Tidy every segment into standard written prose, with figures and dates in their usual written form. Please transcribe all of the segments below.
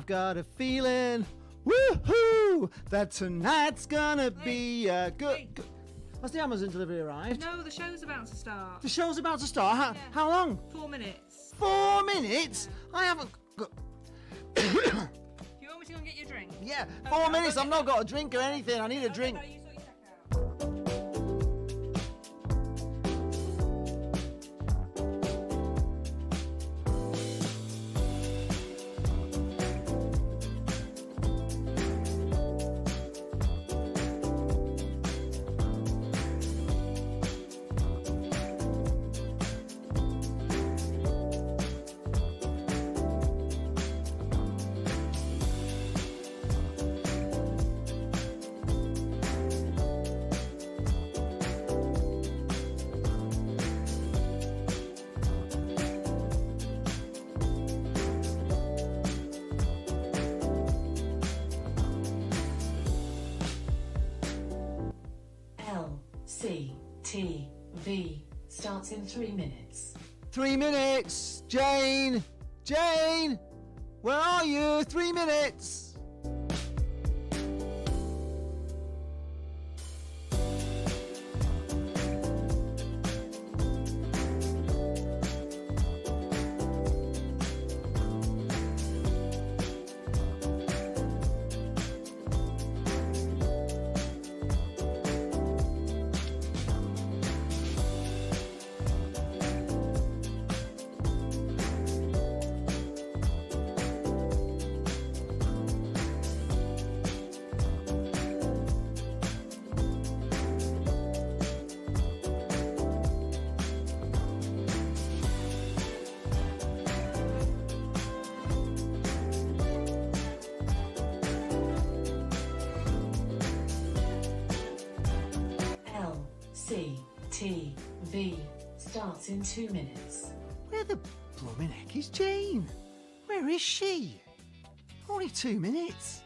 I've got a feeling, woohoo, that tonight's gonna be a good... Has the Amazon delivery arrived? No, the show's about to start. The show's about to start? How long? 4 minutes. 4 minutes? Yeah. I haven't got... Do you want me to go and get your drink? Yeah, Okay, 4 I'll minutes. go I've not got a drink or anything. I need a drink. Okay, you sort your check out. LCTV starts in 3 minutes. 3 minutes. Jane! Jane! Where are you? 3 minutes. LCTV starts in 2 minutes. Where the blooming heck is Jane? Where is she? Only 2 minutes.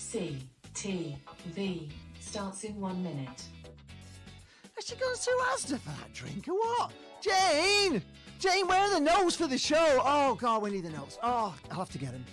LCTV starts in 1 minute. Has she gone to Asda for that drink or what? Jane! Jane, where are the notes for the show? Oh, God, we need the notes. Oh, I'll have to get them.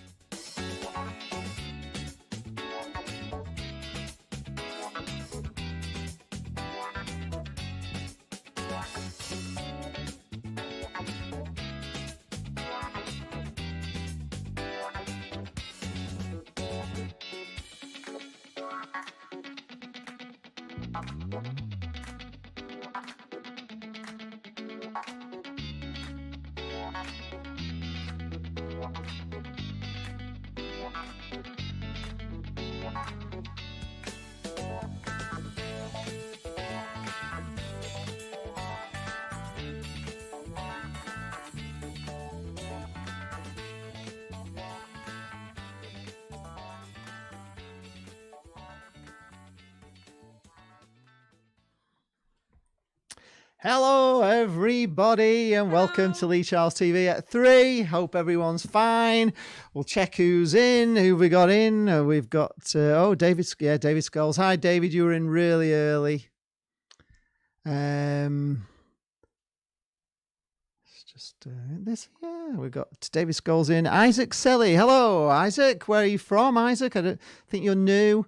Hello, everybody, and welcome to Lee Charles TV at 3. Hope everyone's fine. We'll check who's in, who we got in. We've got, David, David Scholes. Hi, David, you were in really early. Let's just this. Yeah, we've got David Scholes in. Isaac Selly. Hello, Isaac. Where are you from, Isaac? I don't think you're new.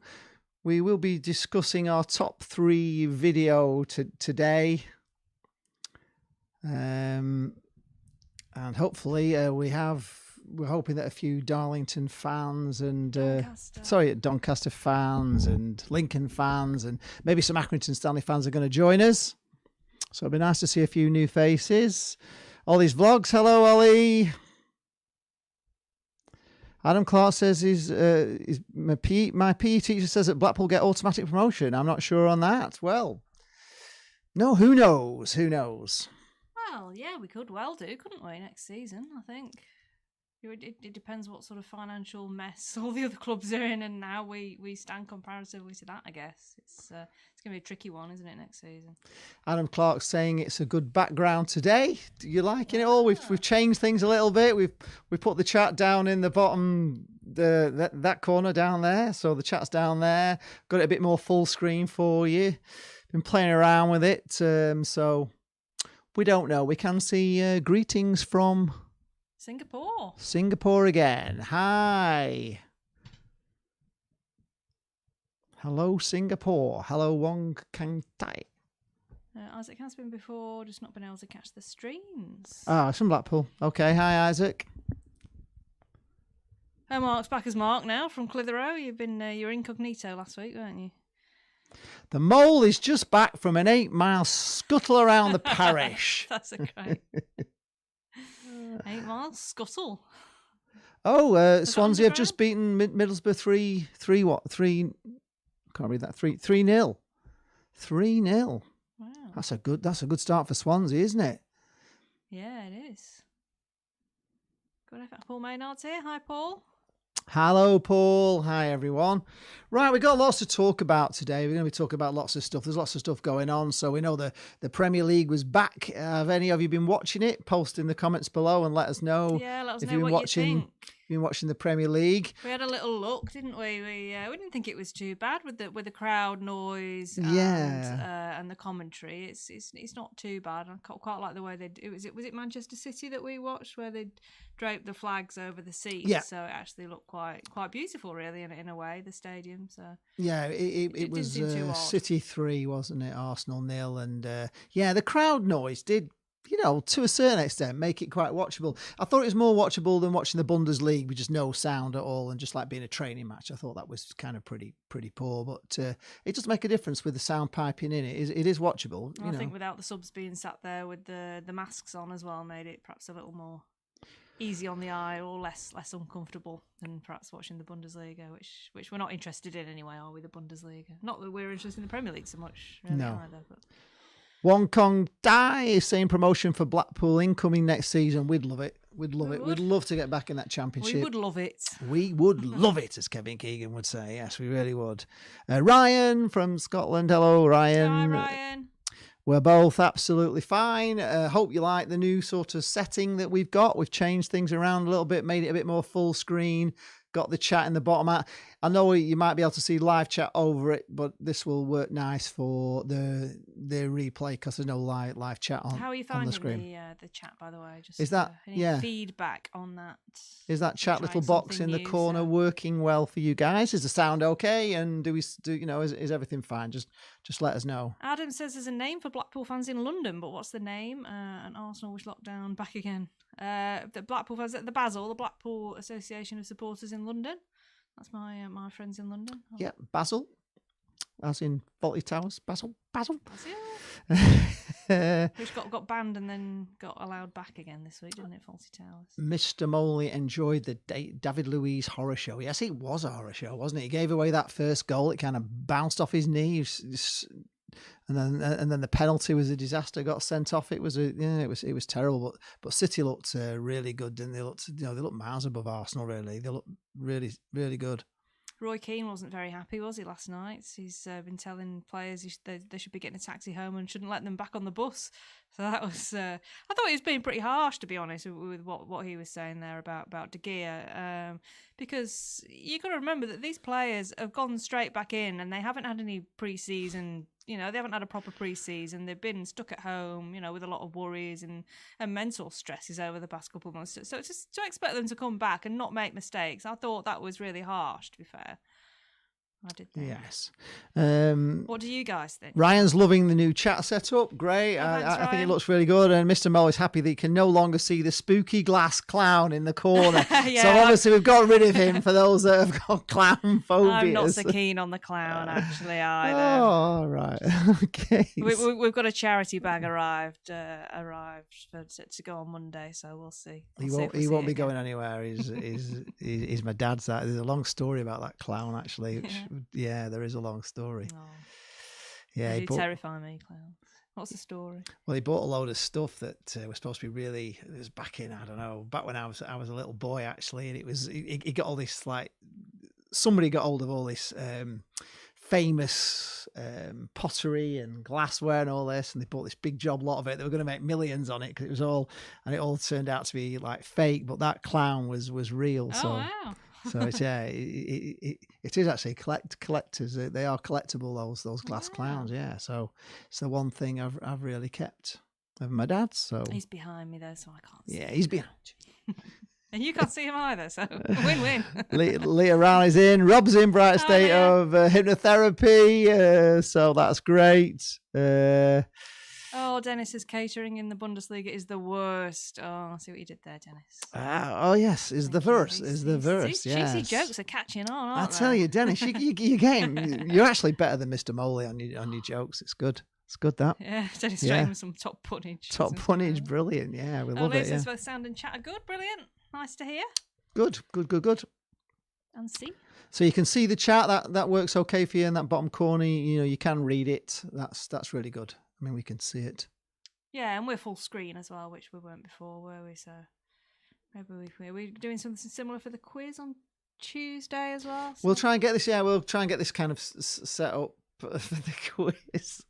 We will be discussing our top 3 video today. And hopefully we're hoping that a few Darlington fans and Doncaster fans and Lincoln fans and maybe some Accrington Stanley fans are going to join us. So it'd be nice to see a few new faces. All these vlogs. Hello, Ollie. Adam Clark says my PE teacher says that Blackpool get automatic promotion. I'm not sure on that. Well, no, who knows? Who knows? Well, yeah, we could well do, couldn't we, next season, I think. It depends what sort of financial mess all the other clubs are in and how we stand comparatively to that, I guess. It's going to be a tricky one, isn't it, next season? Adam Clark's saying it's a good background today. Do you liking it all? We've changed things a little bit. We put the chat down in the bottom, that corner down there. So the chat's down there. Got it a bit more full screen for you. Been playing around with it. So we don't know. We can see greetings from Singapore again. Hi. Hello, Singapore. Hello, Wong Kang Tai. Isaac has been before, just not been able to catch the streams. Ah, it's from Blackpool. Okay, hi, Isaac. Oh, Mark's back as Mark now from Clitheroe. You've been your incognito last week, weren't you? The mole is just back from an 8-mile scuttle around the parish. That's a great 8 miles scuttle. Oh, Swansea have just beaten Middlesbrough 3 what? 3. Can't read that. 3-0. 3-0. Wow. That's a good start for Swansea, isn't it? Yeah, it is. Good effort. Paul Maynard's here. Hi, Paul. Hello, Paul. Hi, everyone. Right, we've got lots to talk about today. We're going to be talking about lots of stuff. There's lots of stuff going on. So we know the Premier League was back. Have any of you been watching it? Post in the comments below and let us know. Yeah, let us if know you've been what watching. you think. Been watching the Premier League. We had a little look, didn't we? We didn't think it was too bad with the crowd noise and the commentary. It's not too bad. I quite like the way they was it Manchester City that we watched where they draped the flags over the seats. Yeah. So it actually looked quite beautiful, really, in a way, the stadium. So yeah, it was City 3, wasn't it? Arsenal 0, and the crowd noise did. To a certain extent, make it quite watchable. I thought it was more watchable than watching the Bundesliga with just no sound at all and just like being a training match. I thought that was kind of pretty poor, but it does make a difference with the sound piping in it. It is watchable. I think without the subs being sat there with the masks on as well, made it perhaps a little more easy on the eye or less uncomfortable than perhaps watching the Bundesliga, which we're not interested in anyway, are we? The Bundesliga. Not that we're interested in the Premier League so much, really, no. Either, but. Wong Kong Dai is saying promotion for Blackpool incoming next season. We'd love it. We'd love it. We'd love to get back in that championship. We would love it. We would love it, as Kevin Keegan would say. Yes, we really would. Ryan from Scotland. Hello, Ryan. Hi, Ryan. We're both absolutely fine. Hope you like the new sort of setting that we've got. We've changed things around a little bit, made it a bit more full screen. Got the chat in the bottom. I know you might be able to see live chat over it, but this will work nice for the replay because there's no live chat on. How are you on finding the screen. The chat, by the way? Just is that any feedback on that? Is that chat little box in the corner working well for you guys? Is the sound okay? And is everything fine? Just let us know. Adam says there's a name for Blackpool fans in London, but what's the name? And Arsenal was locked down back again. The Blackpool fans at the Blackpool Association of Supporters in London. That's my friends in London. Yeah, Basil, as in Faulty Towers. Basil. Which got banned and then got allowed back again this week, didn't it? Faulty Towers. Mr. Moley enjoyed the David Luiz horror show. Yes, it was a horror show, wasn't it? He gave away that first goal. It kind of bounced off his knee. And then the penalty was a disaster. Got sent off. It was terrible. But City looked really good, didn't they? They looked miles above Arsenal. Really, they looked really, really good. Roy Keane wasn't very happy, was he, last night? He's been telling players they should be getting a taxi home and shouldn't let them back on the bus. So that was, I thought he was being pretty harsh, to be honest, with what he was saying there about De Gea. Because you've got to remember that these players have gone straight back in and they haven't had any pre-season. They haven't had a proper pre-season. They've been stuck at home, with a lot of worries and mental stresses over the past couple of months. So just to expect them to come back and not make mistakes, I thought that was really harsh, to be fair. I did think. Yes. What do you guys think? Ryan's loving the new chat setup. Great. Oh, thanks, I think it Ryan. looks really good. And Mr. Mo is happy that he can no longer see the spooky glass clown in the corner. Yeah, so obviously we've got rid of him for those that have got clown phobias. I'm not so keen on the clown, actually, either. Oh, right. Okay. We've got a charity bag arrived to go on Monday, so we'll see. He won't be going anywhere. He's my dad's. There's a long story about that clown, actually. Which, yeah, there is a long story. Oh, Yeah, they do terrify me, clowns. What's the story? Well, he bought a load of stuff that was supposed to be really. It was back in, I don't know, back when I was a little boy, actually, and it was he got all this, like, somebody got hold of all this famous pottery and glassware and all this, and they bought this big job lot of it. They were going to make millions on it because it all turned out to be like fake, but that clown was real. Oh, So wow. so it's it is actually collectors. They are collectible, those glass clowns. Yeah. So it's the one thing I've really kept of my dad's. So He's behind me though, so I can't see. yeah, he's behind you. And you can't see him either, so win-win. Leah Riley's in. Rob's in bright state Leah. of hypnotherapy. So that's great. Oh, Dennis's catering in the Bundesliga is the worst. Oh, I see what you did there, Dennis. Oh yes, is the verse. These Yes. cheesy jokes are catching on, I aren't they? tell you, Dennis, you're actually better than Mr. Moley on your jokes. It's good. It's good, that. Yeah, Dennis Yeah. straight with some top punnage. Top punnage, brilliant. Yeah, we love it. Lisa Yeah. says both sound and chat are good. Brilliant. Nice to hear. Good. And see. So you can see the chat. That works okay for you in that bottom corner. You know, you can read it. That's really good. I mean, we can see it. Yeah, and we're full screen as well, which we weren't before, were we? So maybe we're doing something similar for the quiz on Tuesday as well. We'll try and get this. Yeah, we'll try and get this kind of set up for the quiz.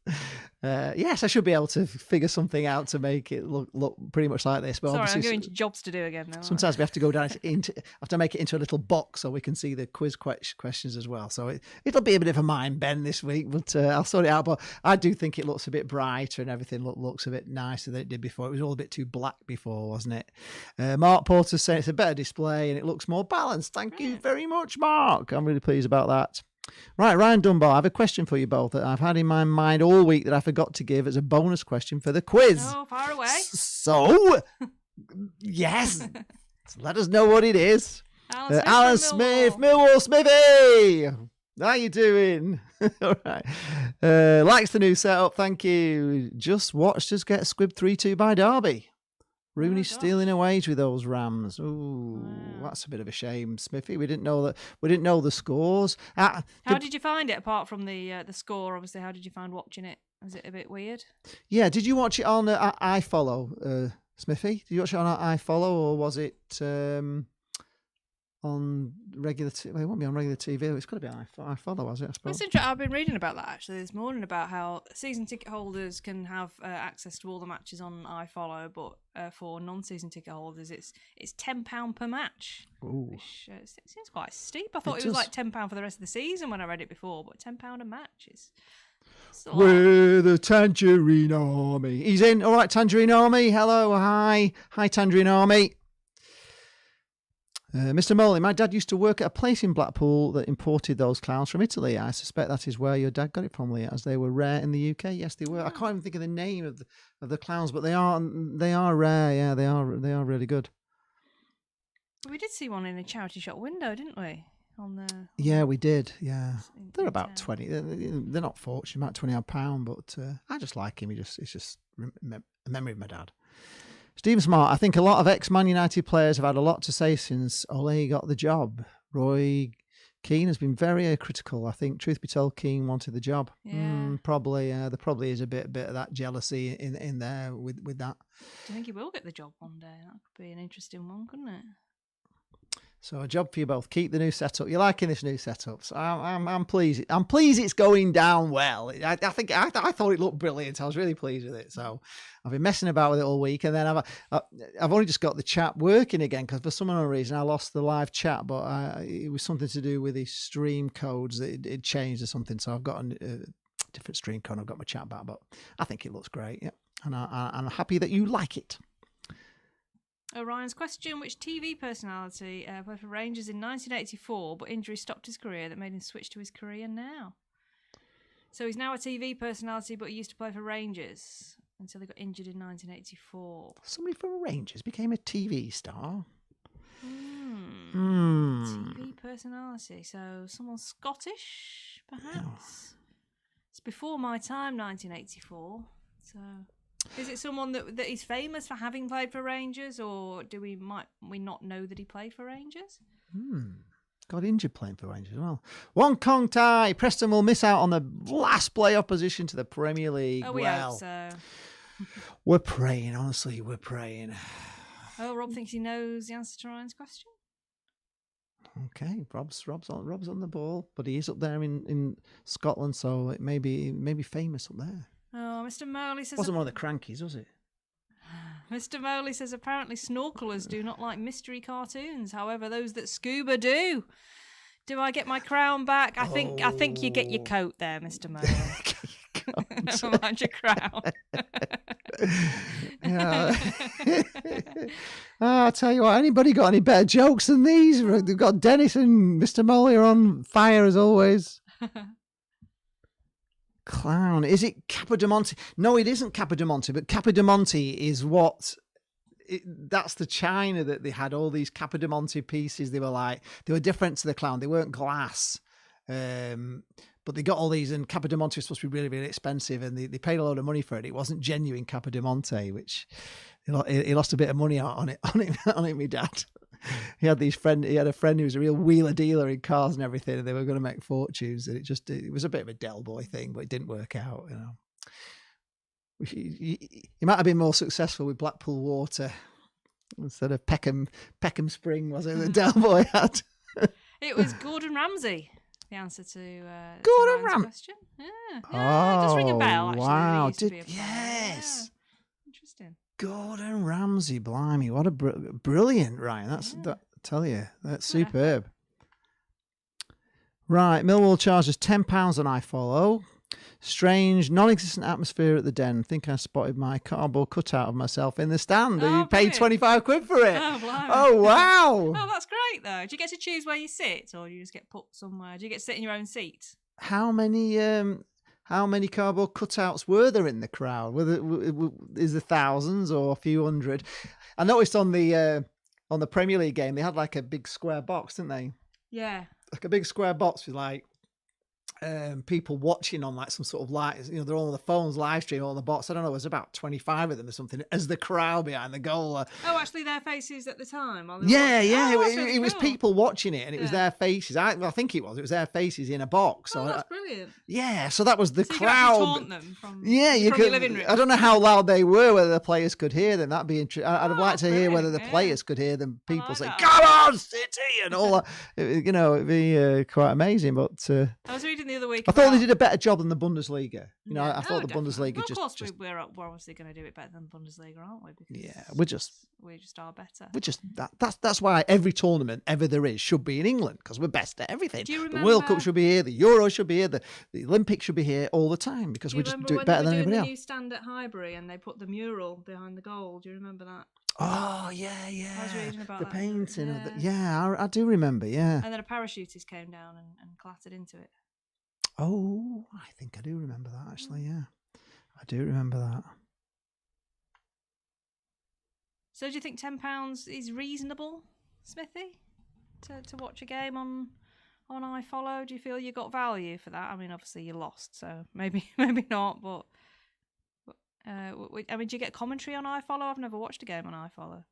Yes, I should be able to figure something out to make it look pretty much like this. But Sorry, I'm obviously, going to jobs to do again now. sometimes we have to go down have to make it into a little box so we can see the quiz questions as well. So it'll be a bit of a mind bend this week, but I'll sort it out. But I do think it looks a bit brighter and everything looks a bit nicer than it did before. It was all a bit too black before, wasn't it? Mark Porter's saying it's a better display and it looks more balanced. Thank you very much, Mark. I'm really pleased about that. Right, Ryan Dunbar, I have a question for you both that I've had in my mind all week that I forgot to give as a bonus question for the quiz. Oh, far away. So, yes, let us know what it is. Alan Smith, Millwall Smithy, how you doing? All right. Likes the new setup, thank you. Just watched us get squibbed 3-2 by Derby. Rooney stealing away with those Rams. Ooh, that's a bit of a shame, Smithy. We didn't know that. We didn't know the scores. How did you find it? Apart from the score, obviously, how did you find watching it? Was it a bit weird? Yeah. Did you watch it on iFollow, Smithy? Did you watch it on iFollow, or was it on regular? Well, it won't be on regular TV. It's got to be on iFollow, has it? I suppose. It's interesting. I've been reading about that actually this morning about how season ticket holders can have access to all the matches on iFollow, but for non-season ticket holders, it's £10 per match. Ooh. Which seems quite steep. I thought it was like £10 for the rest of the season when I read it before, but £10 a match is. We're the Tangerine Army. He's in. All right, Tangerine Army. Hello, hi, Tangerine Army. Mr. Moley, my dad used to work at a place in Blackpool that imported those clowns from Italy. I suspect that is where your dad got it from, Leah, as they were rare in the UK. Yes, they were. I can't even think of the name of the clowns, but they are rare. Yeah, they are really good. We did see one in a charity shop window, didn't we? Yeah, we did. Yeah, they're about 20. They're not fortune, about £20 but I just like him. It's just a memory of my dad. Stephen Smart, I think a lot of ex-Man United players have had a lot to say since Ole got the job. Roy Keane has been very critical. I think, truth be told, Keane wanted the job. Yeah. Probably. There probably is a bit of that jealousy in there with that. Do you think he will get the job one day? That could be an interesting one, couldn't it? So a job for you both. Keep the new setup. You're liking this new setup. So I'm pleased. I'm pleased it's going down well. I thought it looked brilliant. I was really pleased with it. So I've been messing about with it all week, and then I've only just got the chat working again because for some unknown reason I lost the live chat, but it was something to do with the stream codes that it changed or something. So I've got a different stream code. I've got my chat back, but I think it looks great. Yeah, and I'm happy that you like it. Orion's question: which TV personality played for Rangers in 1984, but injury stopped his career that made him switch to his career now? So he's now a TV personality, but he used to play for Rangers until he got injured in 1984. Somebody from Rangers became a TV star. TV personality. So someone Scottish, perhaps. It's before my time, 1984. So, is it someone that is famous for having played for Rangers, or might we not know that he played for Rangers? Got injured playing for Rangers as well. Wong Kong Tai. Preston will miss out on the last playoff position to the Premier League. Oh, we hope so. We're praying, honestly, we're praying. Oh, Rob thinks he knows the answer to Ryan's question. Okay, Rob's on the ball, but he is up there in Scotland, so it may be famous up there. Oh, Mr. Moley says... Wasn't one of the Crankies, was it? Mr. Moley says apparently snorkelers do not like mystery cartoons. However, those that scuba do. Do I get my crown back? I think you get your coat there, Mr. Moley. Never mind your crown. I'll tell you what, anybody got any better jokes than these? They've got Dennis and Mr. Molly are on fire as always. Clown. Is it Capodimonte? No, it isn't Capodimonte, but Capodimonte is what... that's the china that they had all these Capodimonte pieces. They were different to the clown. They weren't glass. But they got all these, and Capodimonte was supposed to be really, really expensive, and they paid a load of money for it. It wasn't genuine Capodimonte, which he lost a bit of money on it, my dad. He had a friend who was a real wheeler dealer in cars and everything, and they were going to make fortunes, and it was a bit of a Del Boy thing, but it didn't work out, you know. He might have been more successful with Blackpool Water instead of Peckham Spring, was it, that Del Boy had? It was Gordon Ramsay. The answer to Gordon Ramsay question. Yeah, it does ring a bell. Actually, wow! yes. Yeah. Interesting. Gordon Ramsay, blimey, what a brilliant, Ryan. I tell you, that's superb. Right, Millwall charges £10 on iFollow. Strange, non-existent atmosphere at the Den. Think I spotted my cardboard cutout of myself in the stand. You paid £25 for it. Oh, wow. Oh, that's great, though. Do you get to choose where you sit, or do you just get put somewhere? Do you get to sit in your own seat? How many cardboard cutouts were there in the crowd? Is there thousands or a few hundred? I noticed on the Premier League game, they had like a big square box, didn't they? Yeah. Like a big square box with like people watching on like some sort of light, they're all on the phones live stream on the box. I don't know, there's about 25 of them or something as the crowd behind the goal. Oh, actually their faces at the time. It was people watching it, and it was their faces. I think it was their faces in a box. Oh, that's brilliant. Yeah, so that was the so crowd. You could taunt them from you from could. Your living room. I don't know how loud they were, whether the players could hear them. That'd be interesting. I'd have liked to hear whether the players could hear them. People say, "Come on, City," and all that. It'd be quite amazing. But I was reading the other week. I thought they did a better job than the Bundesliga. I thought the definitely. Bundesliga Of course, we're obviously going to do it better than the Bundesliga, aren't we? Because we just are better. That's why every tournament ever there is should be in England, because we're best at everything. Do you remember, the World Cup should be here, the Euro should be here, the Olympics should be here all the time, because we just do it better than anybody else. Do you remember when they were doing the new stand at Highbury and they put the mural behind the goal? Do you remember that? Oh yeah. I was reading about the that. painting of I do remember. Yeah. And then a parachutist came down and clattered into it. Oh, I think I do remember that, actually, yeah. I do remember that. So do you think £10 is reasonable, Smithy, to watch a game on iFollow? Do you feel you got value for that? I mean, obviously you lost, so maybe not, but do you get commentary on iFollow? I've never watched a game on iFollow.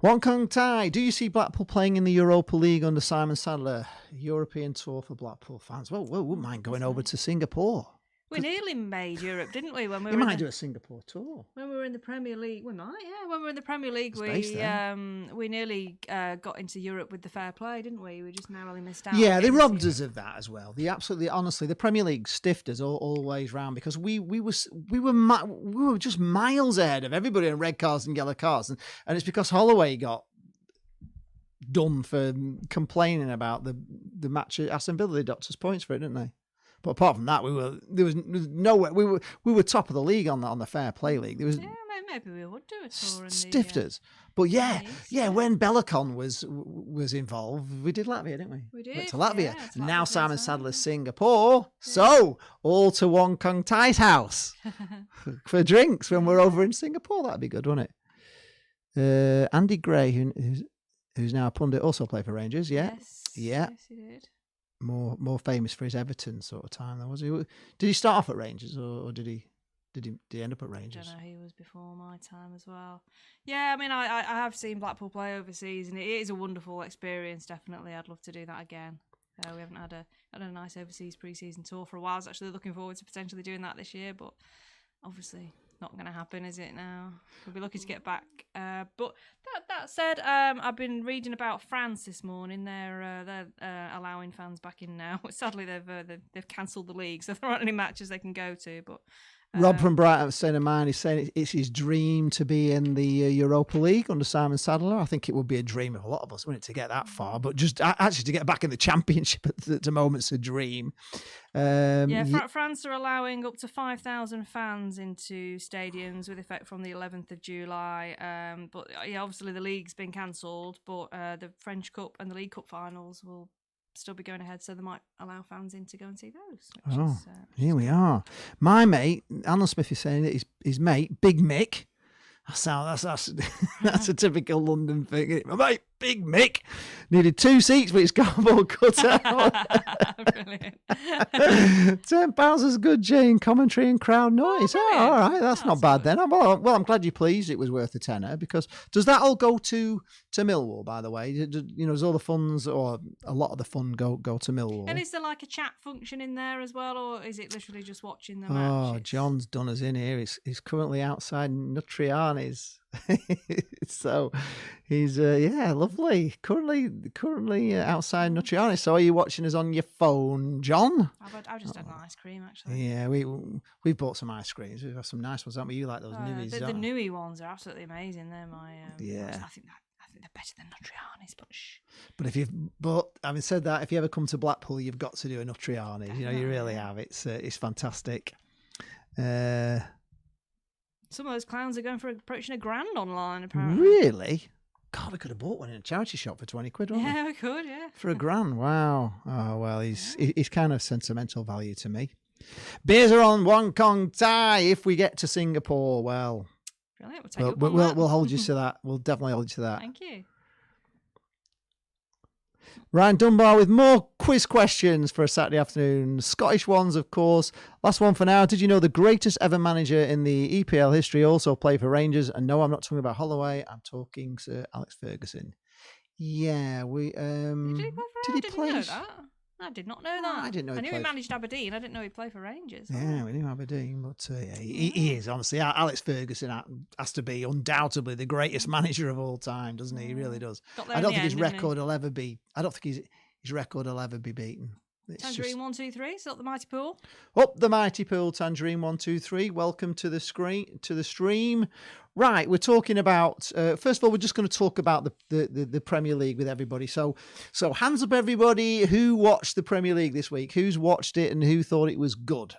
Wong Kong Tai, do you see Blackpool playing in the Europa League under Simon Sadler? European tour for Blackpool fans. Well, wouldn't mind going over to Singapore. We nearly made Europe, didn't we? When we might do a Singapore tour. When we were in the Premier League, we might. Yeah, when we were in the Premier League, we nearly got into Europe with the fair play, didn't we? We just narrowly missed out. Yeah, they robbed us of that as well. Honestly, the Premier League stiffed us all ways round, because we were just miles ahead of everybody on red cards and yellow cards, and it's because Holloway got done for complaining about the match at Aston Villa. They docked us points for it, didn't they? But apart from that, there was nowhere. We were top of the league on the fair play league. There was maybe we would do a tour in Stiffed the. us. But yeah, East, yeah, when Bellicon was involved, we did Latvia, didn't we? We Went to did, Latvia. yeah, to And now Latvia Simon first time, Sadler's yeah. Singapore. So, all to Wong Kong Thai's house for drinks when we're over in Singapore. That'd be good, wouldn't it? Andy Gray, who's now a pundit, also played for Rangers. Yeah, Yes, he did. more famous for his Everton sort of time, though, was he? Did he start off at Rangers, or did he end up at I Rangers? don't know. He was before my time as well. Yeah, I mean, I have seen Blackpool play overseas, and it is a wonderful experience. Definitely, I'd love to do that again. We haven't had a nice overseas pre-season tour for a while. I was actually looking forward to potentially doing that this year, but obviously not going to happen, is it now? We'll be lucky to get back. But that said, I've been reading about France this morning. They're allowing fans back in now. Sadly, they've cancelled the league, so there aren't any matches they can go to. But Rob from Brighton saying of mine, he's saying it's his dream to be in the Europa League under Simon Sadler. I think it would be a dream of a lot of us, wouldn't it, to get that far? But just actually to get back in the Championship at the moment's a dream. France are allowing up to 5,000 fans into stadiums with effect from the 11th of July. But yeah, obviously the league's been cancelled, but the French Cup and the League Cup finals will still be going ahead, so they might allow fans in to go and see those. Here we are. My mate, Alan Smith, is saying that his mate, Big Mick, that's a typical London thing, isn't it? My mate, Big Mick, needed 2 seats, but his cardboard cut out. Brilliant. £10 is good, Jane. Commentary and crowd noise. Oh, all right, that's not bad good. then. Well, I'm glad you're pleased it was worth the tenner, because does that all go to Millwall, by the way? Does all the funds, or a lot of the fun go to Millwall? And is there like a chat function in there as well, or is it literally just watching the Oh, match? John's done us in here. He's currently outside Nutriani's. So he's lovely. Currently outside Nutriani's. So are you watching us on your phone, John? I've just had an ice cream, actually. Yeah, we've bought some ice creams. We've got some nice ones, haven't we? You like those newies? The newie ones are absolutely amazing. They're my Yeah. I think they're better than Nutriani's, but shh. But having said that, if you ever come to Blackpool, you've got to do a Nutriani's. You really have. It's fantastic. Some of those clowns are going for approaching £1,000 online, apparently. Really? God, we could have bought one in a charity shop for 20 quid, wouldn't we? Yeah, we could, yeah. For £1,000, wow. Oh, well, he's kind of sentimental value to me. Beers are on Wong Kong Thai if we get to Singapore. Well, Brilliant. We'll take you up on that. we'll hold you to that. We'll definitely hold you to that. Thank you. Ryan Dunbar with more quiz questions for a Saturday afternoon. Scottish ones, of course. Last one for now. Did you know the greatest ever manager in the EPL history also played for Rangers? And no, I'm not talking about Holloway. I'm talking Sir Alex Ferguson. Yeah, we. Did he play for Did he play? Know that? I did not know that. I didn't know. I knew he managed Aberdeen. I didn't know he played for Rangers. Yeah, we knew Aberdeen, but he is, honestly. Alex Ferguson has to be undoubtedly the greatest manager of all time, doesn't he? He really does. I don't think his record will ever be. I don't think his record will ever be beaten. Tangerine 1, 2, 3. Is that the mighty pool? Up the mighty pool, Tangerine 1, 2, 3. Welcome to the stream. Right, we're talking about. First of all, we're just going to talk about the Premier League with everybody. So hands up, everybody, who watched the Premier League this week? Who's watched it and who thought it was good?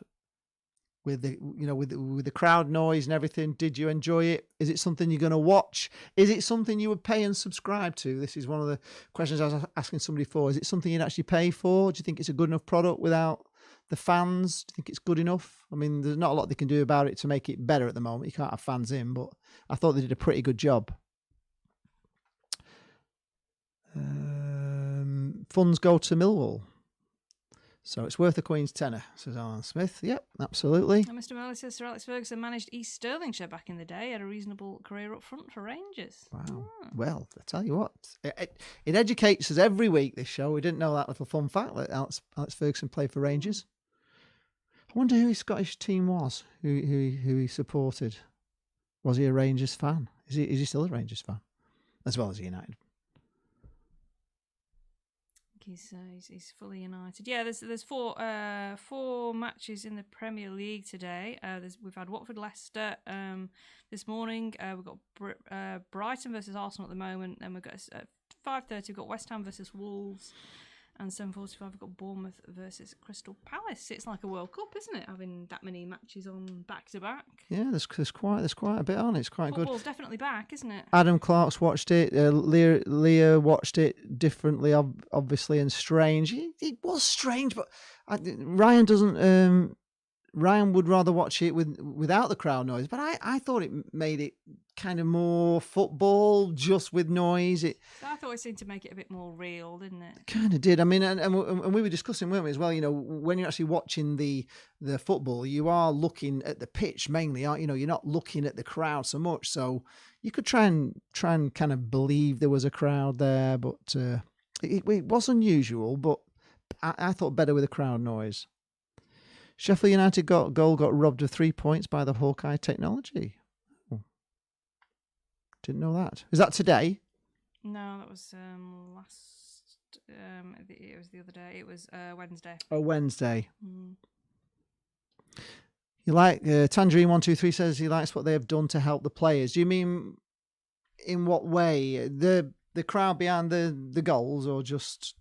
With the crowd noise and everything, did you enjoy it? Is it something you're going to watch? Is it something you would pay and subscribe to? This is one of the questions I was asking somebody for. Is it something you'd actually pay for? Do you think it's a good enough product without the fans? Do you think it's good enough? I mean, there's not a lot they can do about it to make it better at the moment. You can't have fans in, but I thought they did a pretty good job. Funds go to Millwall. So it's worth the Queen's tenner, says Alan Smith. Yep, absolutely. And Mr. Merley says Sir Alex Ferguson managed East Stirlingshire back in the day, had a reasonable career up front for Rangers. Wow. Oh. Well, I tell you what, it educates us every week, this show. We didn't know that little fun fact that Alex Ferguson played for Rangers. I wonder who his Scottish team was, who he supported. Was he a Rangers fan? Is he still a Rangers fan? As well as United? He's fully United. Yeah, there's four matches in the Premier League today. We've had Watford Leicester this morning. We've got Brighton versus Arsenal at the moment, and we've got at 5:30 we've got West Ham versus Wolves. And 7:45 we've got Bournemouth versus Crystal Palace. It's like a World Cup, isn't it? Having that many matches on back to back. Yeah, there's quite a bit on. It's quite good. Football's definitely back, isn't it? Adam Clark's watched it. Leah watched it differently, obviously, and strange. It was strange, but Ryan doesn't. Ryan would rather watch it without the crowd noise, but I thought it made it kind of more football, just with noise. So I thought it seemed to make it a bit more real, didn't it? Kind of did. I mean, and we were discussing, weren't we, as well? You know, when you're actually watching the football, you are looking at the pitch mainly, aren't you? Know, you're not looking at the crowd so much. So you could try and kind of believe there was a crowd there, but it was unusual. But I thought better with the crowd noise. Sheffield United got robbed of 3 points by the Hawkeye technology. Oh. Didn't know that. Is that today? No, that was last. It was the other day. It was Wednesday. Oh, Wednesday. Mm. You like Tangerine123 says he likes what they have done to help the players. Do you mean in what way? The crowd behind the goals, or just?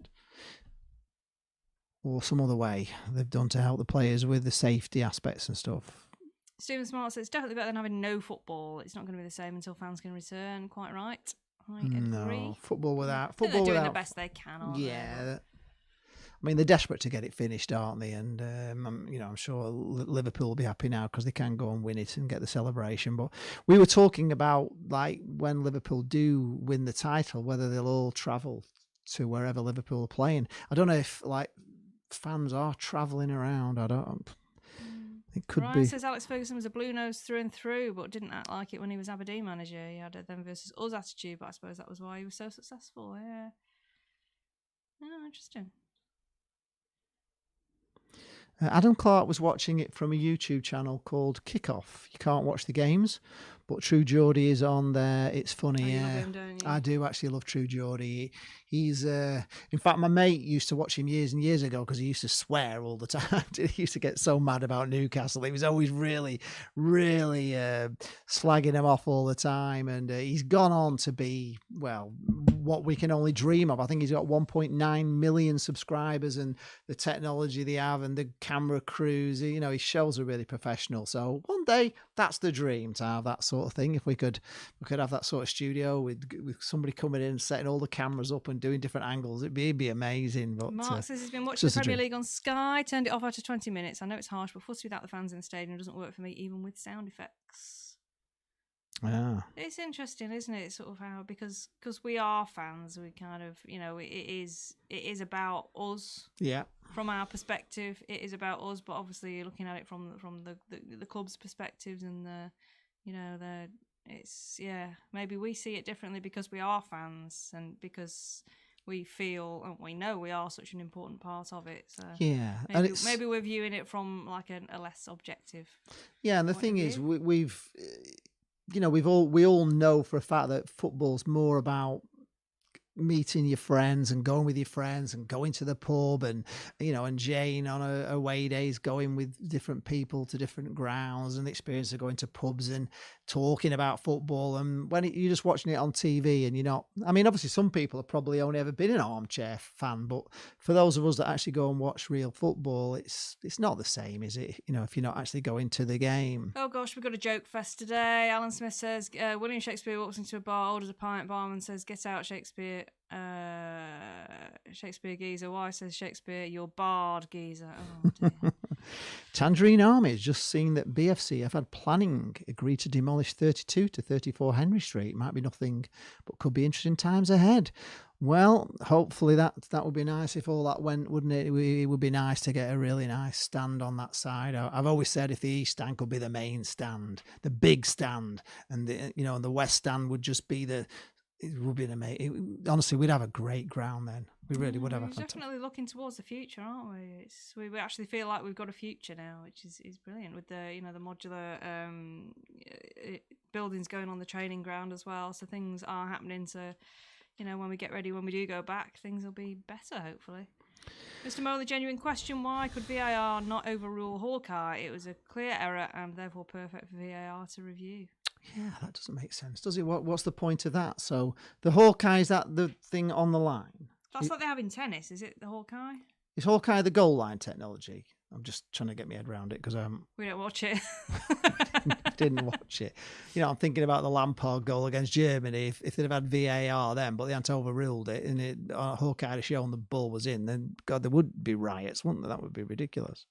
Or some other way they've done to help the players with the safety aspects and stuff. Stephen Smart says it's definitely better than having no football. It's not going to be the same until fans can return. Quite right. I agree. No, football without they're doing the best they can, aren't they? Yeah. I mean, they're desperate to get it finished, aren't they? And I'm sure Liverpool will be happy now because they can go and win it and get the celebration. But we were talking about, like, when Liverpool do win the title, whether they'll all travel to wherever Liverpool are playing. I don't know if, like, fans are travelling around. I don't. It could Ryan be. Says Alex Ferguson was a blue nose through and through, but didn't act like it when he was Aberdeen manager. He had a them versus us attitude, but I suppose that was why he was so successful. Yeah. Oh, interesting. Adam Clark was watching it from a YouTube channel called Kickoff. You can't watch the games, but True Geordie is on there. It's funny. You love him, don't you? I do actually love True Geordie. He's, in fact, my mate used to watch him years and years ago because he used to swear all the time. He used to get so mad about Newcastle. He was always really, really slagging him off all the time. And he's gone on to be, well, what we can only dream of. I think he's got 1.9 million subscribers, and the technology they have and the camera crews, you know, his shows are really professional. So one day, that's the dream, to have that sort of thing. If we could have that sort of studio with somebody coming in and setting all the cameras up and doing different angles, it'd be amazing. But Mark says he's been watching the Premier League on Sky, turned it off after 20 minutes. I know it's harsh, but footy without the fans in the stadium doesn't work for me, even with sound effects. Yeah, it's interesting, isn't it? Sort of how, because we are fans, we kind of, you know, it is about us. Yeah. From our perspective, it is about us, but obviously you're looking at it from the club's perspectives, and it's, yeah, maybe we see it differently because we are fans and because we feel and we know we are such an important part of it. So yeah, maybe we're viewing it from like a less objective. Yeah, and the thing is, we all know for a fact that football's more about meeting your friends and going with your friends and going to the pub, and and Jane on away days going with different people to different grounds, and the experience of going to pubs and talking about football. And when you're just watching it on TV and you're not, I mean, obviously some people have probably only ever been an armchair fan, but for those of us that actually go and watch real football, it's not the same, is it? If you're not actually going to the game. Oh gosh, we've got a joke fest today. Alan Smith says William Shakespeare walks into a bar, orders a pint. Barman says, "Get out, Shakespeare." Shakespeare geezer. Why says Shakespeare? You're barred, geezer. Oh dear. Tangerine Army has just seen that BFC have had planning agreed to demolish 32 to 34 Henry Street. Might be nothing, but could be interesting times ahead. Well, hopefully that would be nice if all that went, wouldn't it? It would be nice to get a really nice stand on that side. I've always said if the East stand could be the main stand, the big stand, and and the West stand would just be it would be amazing. Honestly, we'd have a great ground then. We really would have. We're definitely looking towards the future, aren't we? We actually feel like we've got a future now, which is brilliant, with the the modular buildings going on the training ground as well. So things are happening to, when we get ready, when we do go back, things will be better, hopefully. Mr. Mo, the genuine question: why could VAR not overrule Hawkeye? It was a clear error and therefore perfect for VAR to review. Yeah, that doesn't make sense, does it? What's the point of that? So the Hawkeye, is that the thing on the line? That's what they have in tennis, is it? The Hawkeye? Is Hawkeye the goal line technology? I'm just trying to get my head around it because We don't watch it. didn't watch it. I'm thinking about the Lampard goal against Germany. If they'd have had VAR then, but they hadn't overruled it, and Hawkeye had shown the ball was in, then God, there would be riots, wouldn't there? That would be ridiculous.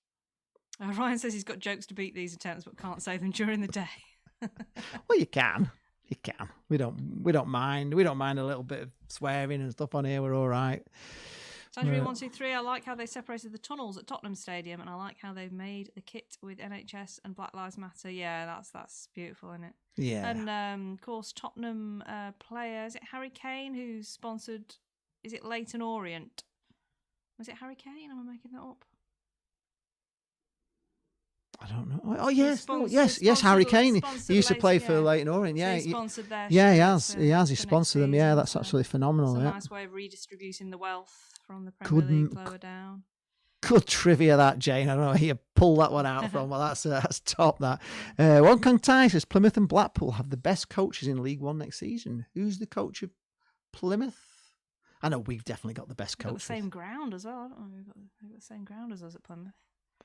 Ryan says he's got jokes to beat these attempts, but can't say them during the day. Well, you can. We don't mind. We don't mind a little bit of swearing and stuff on here. We're all right. Sandra 123, I like how they separated the tunnels at Tottenham Stadium, and I like how they've made the kit with NHS and Black Lives Matter. Yeah, that's beautiful, isn't it? Yeah. And of course, Tottenham player, is it Harry Kane who's sponsored? Is it Leyton Orient? Was it Harry Kane? Am I making that up? I don't know. Oh yes, Sponsored- yes. Harry Kane. sponsored He used to play Leyton, for yeah. Leyton Orient. So Yeah, he sponsored their yeah. He shirts, has. He has. He for next sponsored them. Yeah, season, that's so absolutely phenomenal. It's a Yeah. nice way of redistributing the wealth from the Premier League lower down. Good trivia, that, Jane. I don't know where you pull that one out from. Well, that's top. That one Kang says Plymouth and Blackpool have the best coaches in League One next season. Who's the coach of Plymouth? I know we've definitely got the best We've got the coach. same ground as well, haven't we? We've got the same ground as us at Plymouth.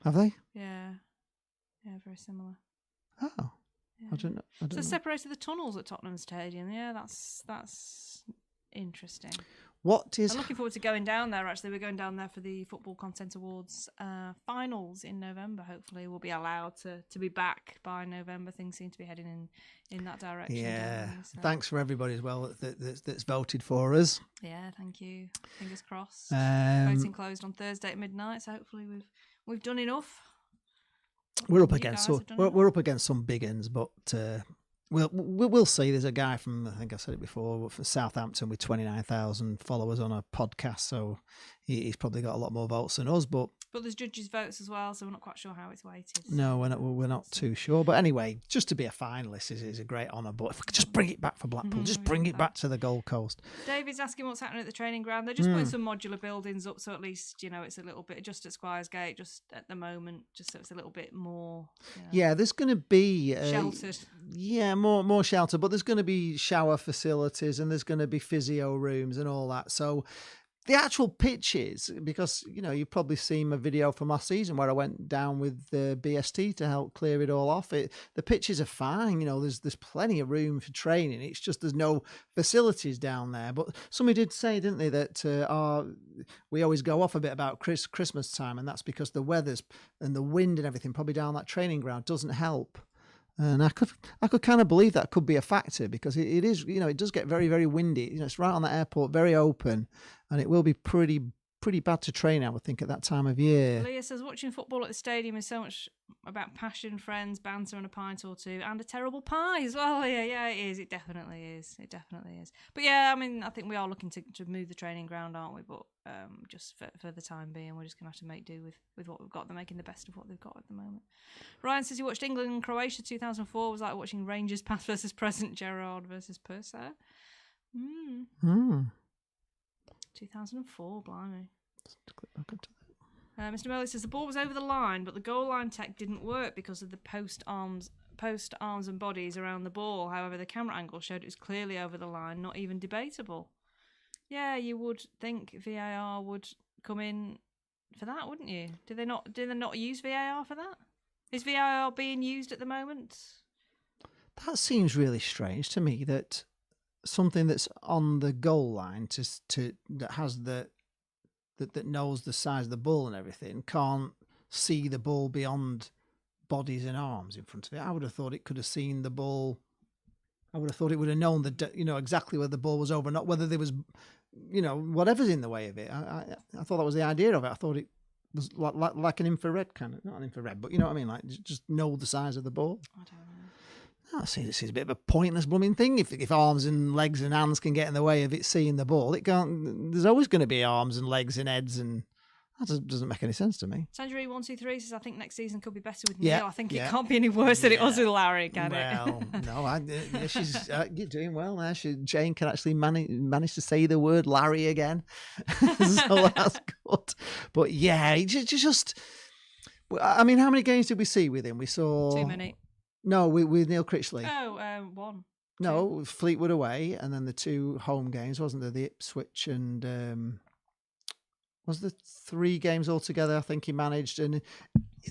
Have they? Yeah, very similar. Oh, Yeah. I don't know. So separated the tunnels at Tottenham Stadium. Yeah, that's interesting. What is? I'm looking forward to going down there. Actually, we're going down there for the Football Content Awards finals in November. Hopefully, we'll be allowed to be back by November. Things seem to be heading in that direction. Yeah. Definitely, so. Thanks for everybody as well that's voted for us. Yeah, thank you. Fingers crossed. Um, Voting closed on Thursday at midnight, so hopefully we've done enough. We're up You against guys have done we're up against some big uns, but we'll see. There's a guy from, I think I said it before, from Southampton with 29,000 followers on a podcast, so he's probably got a lot more votes than us. But there's judges' votes as well, so we're not quite sure how it's weighted. no, we're not too sure. But anyway, just to be a finalist is a great honour. But if we could just bring it back for Blackpool, just bring it back to the Gold Coast. David's asking what's happening at the training ground. They're just putting some modular buildings up, so at least it's a little bit just at Squires Gate, just at the moment, just so it's a little bit more. Yeah, there's going to be sheltered. Yeah, more shelter, but there's going to be shower facilities and there's going to be physio rooms and all that. So the actual pitches, because you've probably seen my video from last season where I went down with the BST to help clear it all off. The pitches are fine. There's plenty of room for training. It's just there's no facilities down there. But somebody did say, didn't they, that we always go off a bit about Christmas time, and that's because the weather's and the wind and everything probably down that training ground doesn't help. And I could kind of believe that could be a factor because it is, it does get very, very windy. It's right on the airport, very open, and it will be pretty bad to train, I would think, at that time of year. Leah says watching football at the stadium is so much about passion, friends, banter, and a pint or two, and a terrible pie as well. Yeah, it is. It definitely is. But yeah, I think we are looking to move the training ground, aren't we? But just for the time being, we're just going to have to make do with what we've got. They're making the best of what they've got at the moment. Ryan says he watched England and Croatia 2004. It was like watching Rangers past versus present, Gerrard versus Purcell. 2004, blimey. Mr. Melly says the ball was over the line, but the goal line tech didn't work because of the post arms and bodies around the ball. However, the camera angle showed it was clearly over the line, not even debatable. Yeah, you would think VAR would come in for that, wouldn't you? Did they not use VAR for that? Is VAR being used at the moment? That seems really strange to me, that something that's on the goal line that has that knows the size of the ball and everything can't see the ball beyond bodies and arms in front of it. I would have thought it could have seen the ball. I would have thought it would have known exactly where the ball was over, not whether there was whatever's in the way of it. I thought that was the idea of it. I thought it was like an infrared kind of, not an infrared, but you know what I mean, like just know the size of the ball. I don't know. I see this is a bit of a pointless blooming thing. If arms and legs and hands can get in the way of it seeing the ball, it can't. There's always going to be arms and legs and heads, and that doesn't make any sense to me. Sanjari 123 says I think next season could be better with Yeah, Neil. I think yeah. it can't be any worse than it was with Larry, can Well, it? no, she's you're doing well there. Jane can actually manage to say the word Larry again, so that's good. But yeah, just. I mean, how many games did we see with him? We saw Too many. No, with Neil Critchley. Oh, one. No, Fleetwood away, and then the two home games, wasn't there? The Ipswich and Was there 3 games altogether? I think he managed, and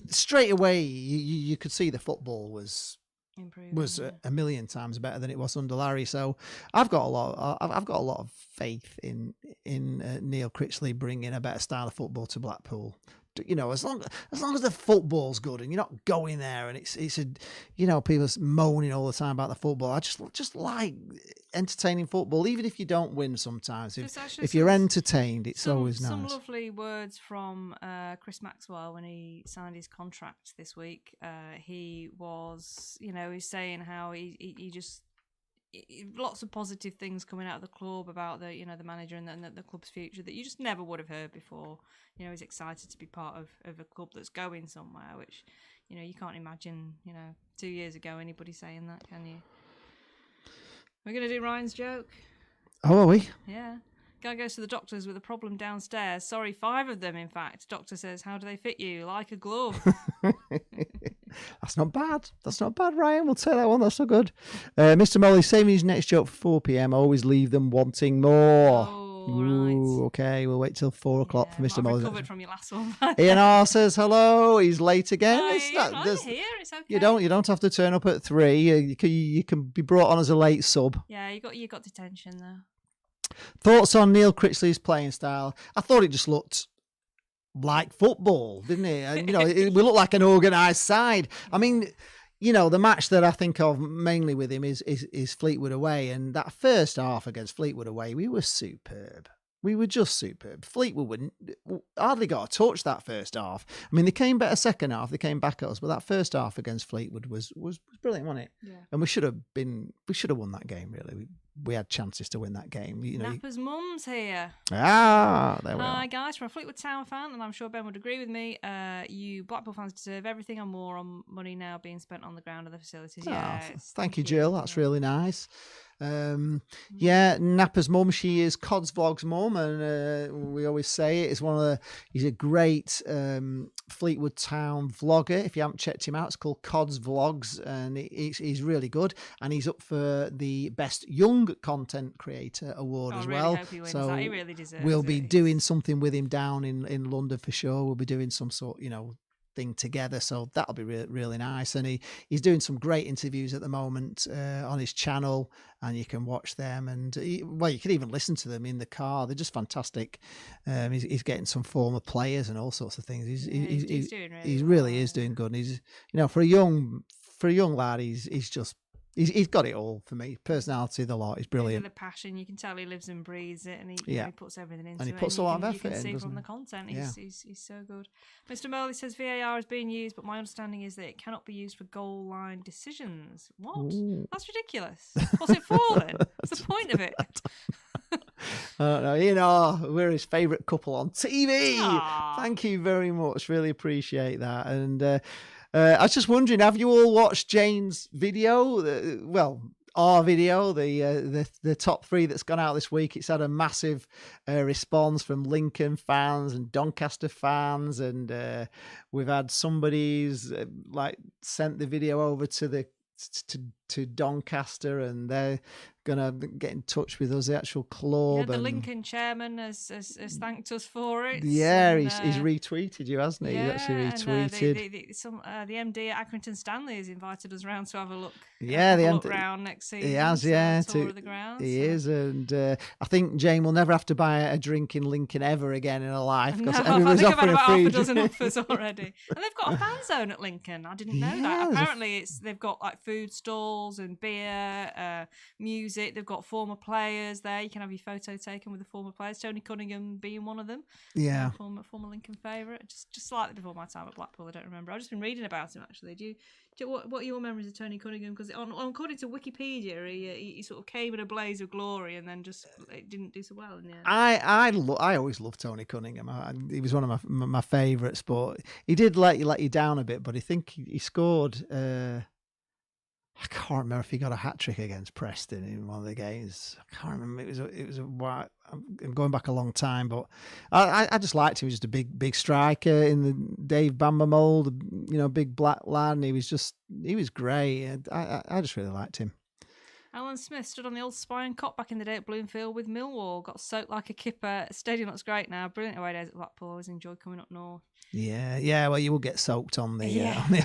straight away you could see the football was Improving, a million times better than it was under Larry. So I've got a lot. I've got a lot of faith in Neil Critchley bringing a better style of football to Blackpool. You know, as long as the football's good and you're not going there and it's a, you know, people moaning all the time about the football. I just like entertaining football, even if you don't win. Sometimes if you're entertained, it's always nice. Some lovely words from Chris Maxwell when he signed his contract this week. He was, you know, he's saying how he just lots of positive things coming out of the club about the, you know, the manager and the club's future that you just never would have heard before. You know, he's excited to be part of a club that's going somewhere, which, you know, you can't imagine, you know, 2 years ago anybody saying that, can you? We're going to do Ryan's joke. Oh, are we? Yeah. Guy goes to the doctors with a problem downstairs. Sorry, 5 of them, in fact. Doctor says, how do they fit you? Like a glove. That's not bad. That's not bad, Ryan. We'll take that one. That's not good. Mr. Molly, saving his next joke for 4 p.m. Always leave them wanting more. Oh, right. Okay, we'll wait till 4 o'clock for Mr. Molly. I've recovered from your last one. Ian R says hello. He's late again. I'm here. It's okay. You don't have to turn up at 3. You can be brought on as a late sub. Yeah, you got detention though. Thoughts on Neil Critchley's playing style? I thought it just looked like football, didn't it? And, you know, we look like an organised side. I mean, you know, the match that I think of mainly with him is Fleetwood away, and that first half against Fleetwood away, we were superb. We were just superb. Fleetwood hardly got a touch that first half. I mean, they came better second half. They came back at us, but that first half against Fleetwood was brilliant, wasn't it? Yeah. And we should have won that game. Really, we had chances to win that game. You know, Napper's mum's here. There we are. Hi guys, from a Fleetwood Town fan, and I'm sure Ben would agree with me. You Blackpool fans deserve everything and more on money now being spent on the ground of the facilities. Yes, thank you, Jill. That's really nice. Yeah, Napper's mum, she is Cod's Vlog's mum, and we always say it. He's a great Fleetwood Town vlogger. If you haven't checked him out, it's called Cod's Vlogs, and he's really good, and he's up for the Best Young Content Creator award as really well. Hope he wins so that. He really deserves we'll it. be doing something with him down in London for sure. We'll be doing some sort, you know, thing together, so that'll be really nice. And he's doing some great interviews at the moment on his channel, and you can watch them, and you can even listen to them in the car. They're just fantastic. He's getting some former players and all sorts of things. He's doing really is doing good. And he's, you know, for a young lad, he's got it all for me. Personality, the lot. He's brilliant. The passion, you can tell he lives and breathes it, and he puts everything into it. And he puts a lot of effort in. You can see from the content, he's so good. Mr. Morley says VAR is being used, but my understanding is that it cannot be used for goal line decisions. What? Ooh. That's ridiculous. What's it for then? What's the point of it? I don't know. You know, we're his favourite couple on TV. Aww. Thank you very much. Really appreciate that. And I was just wondering, have you all watched Jane's video? Our video, the top 3 that's gone out this week. It's had a massive response from Lincoln fans and Doncaster fans, and we've had somebody's sent the video over to Doncaster, and they're gonna get in touch with us, the actual club. Yeah, the Lincoln chairman has thanked us for it. Yeah, and, he's retweeted you, hasn't he? Yeah, he's actually retweeted. The MD at Accrington Stanley has invited us round to have a look. Yeah, the look round next season. He has, yeah, tour of the grounds. He is, and I think Jane will never have to buy a drink in Lincoln ever again in her life, because everyone's offering a free drink. Half a dozen offers already, and they've got a fan zone at Lincoln. I didn't know that. Apparently, they've got like food stalls and beer, music. They've got former players there. You can have your photo taken with the former players. Tony Cunningham being one of them. Yeah, former Lincoln favourite. Just slightly before my time at Blackpool. I don't remember. I've just been reading about him actually. What are your memories of Tony Cunningham? Because according to Wikipedia, he sort of came in a blaze of glory and then just it didn't do so well in the end. I always loved Tony Cunningham. He was one of my favourites, but he did let you down a bit. But I think he scored. I can't remember if he got a hat trick against Preston in one of the games. I can't remember. It was a while. I'm going back a long time, but I just liked him. He was just a big striker in the Dave Bamba mould, you know, big black lad. And he was great. I just really liked him. Alan Alan Smith stood on the old Spy and Cop back in the day at Bloomfield with Millwall. Got soaked like a kipper. Stadium looks great now. Brilliant away days at Blackpool. Always enjoy coming up north. Yeah. Well, you will get soaked on the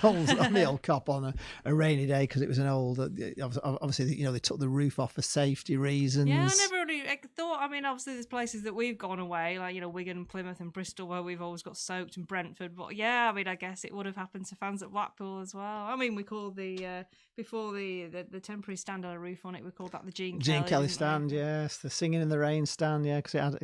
on the old Cop on a rainy day because it was an old. Obviously, they took the roof off for safety reasons. Yeah, I never really thought. I mean, obviously, there's places that we've gone away, like Wigan, Plymouth, and Bristol, where we've always got soaked, and Brentford. But yeah, I mean, I guess it would have happened to fans at Blackpool as well. I mean, we called the before the temporary stand on a roof on it, we called that the Gene Kelly stand. Yes, the Singing in the Rain stand. Yeah, because it had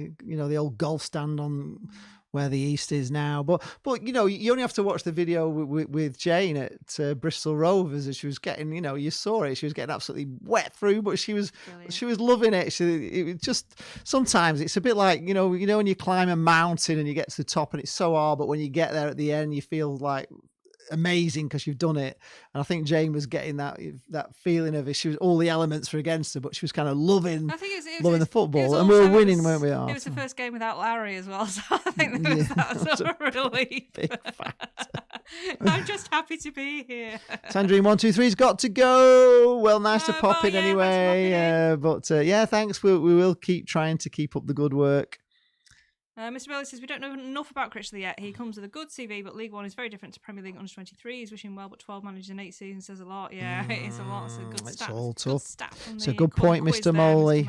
the old golf stand on where the East is now. But you only have to watch the video with Jane at Bristol Rovers, and she was getting, you saw it, she was getting absolutely wet through, but she was loving it. It just, sometimes it's a bit like, when you climb a mountain and you get to the top and it's so hard, but when you get there at the end, you feel like amazing because you've done it. And I think Jane was getting that feeling of it. She was, all the elements were against her, but she was kind of loving the football, and we were winning, weren't we? It was the first game without Larry as well, so I think there was that sort of relief. Big fact. I'm just happy to be here. Sandrine 123's got to go. Well, nice to pop in anyway. But thanks. We will keep trying to keep up the good work. Mr. Bailey says, we don't know enough about Critchley yet. He comes with a good CV, but League One is very different to Premier League under-23. He's wishing well, but 12 managers in 8 seasons says a lot. Yeah, it is a lot. It's a good it's stat. all tough. It's a good point, Mr. Moley.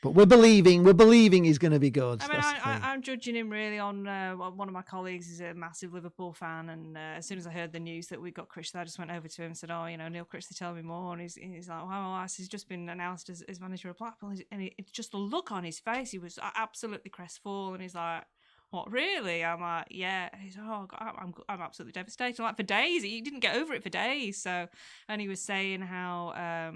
But we're believing he's going to be good. I mean, I'm judging him really on one of my colleagues is a massive Liverpool fan, and as soon as I heard the news that we got Critchley, I just went over to him and said, Neil Critchley, tell me more. And he's like, wow, he's just been announced as manager of Blackpool. And it's just the look on his face. He was absolutely crestfallen. He's like, what, really? I'm like, yeah. He's like, oh, God, I'm absolutely devastated. Like, for days, he didn't get over it for days. So, and he was saying how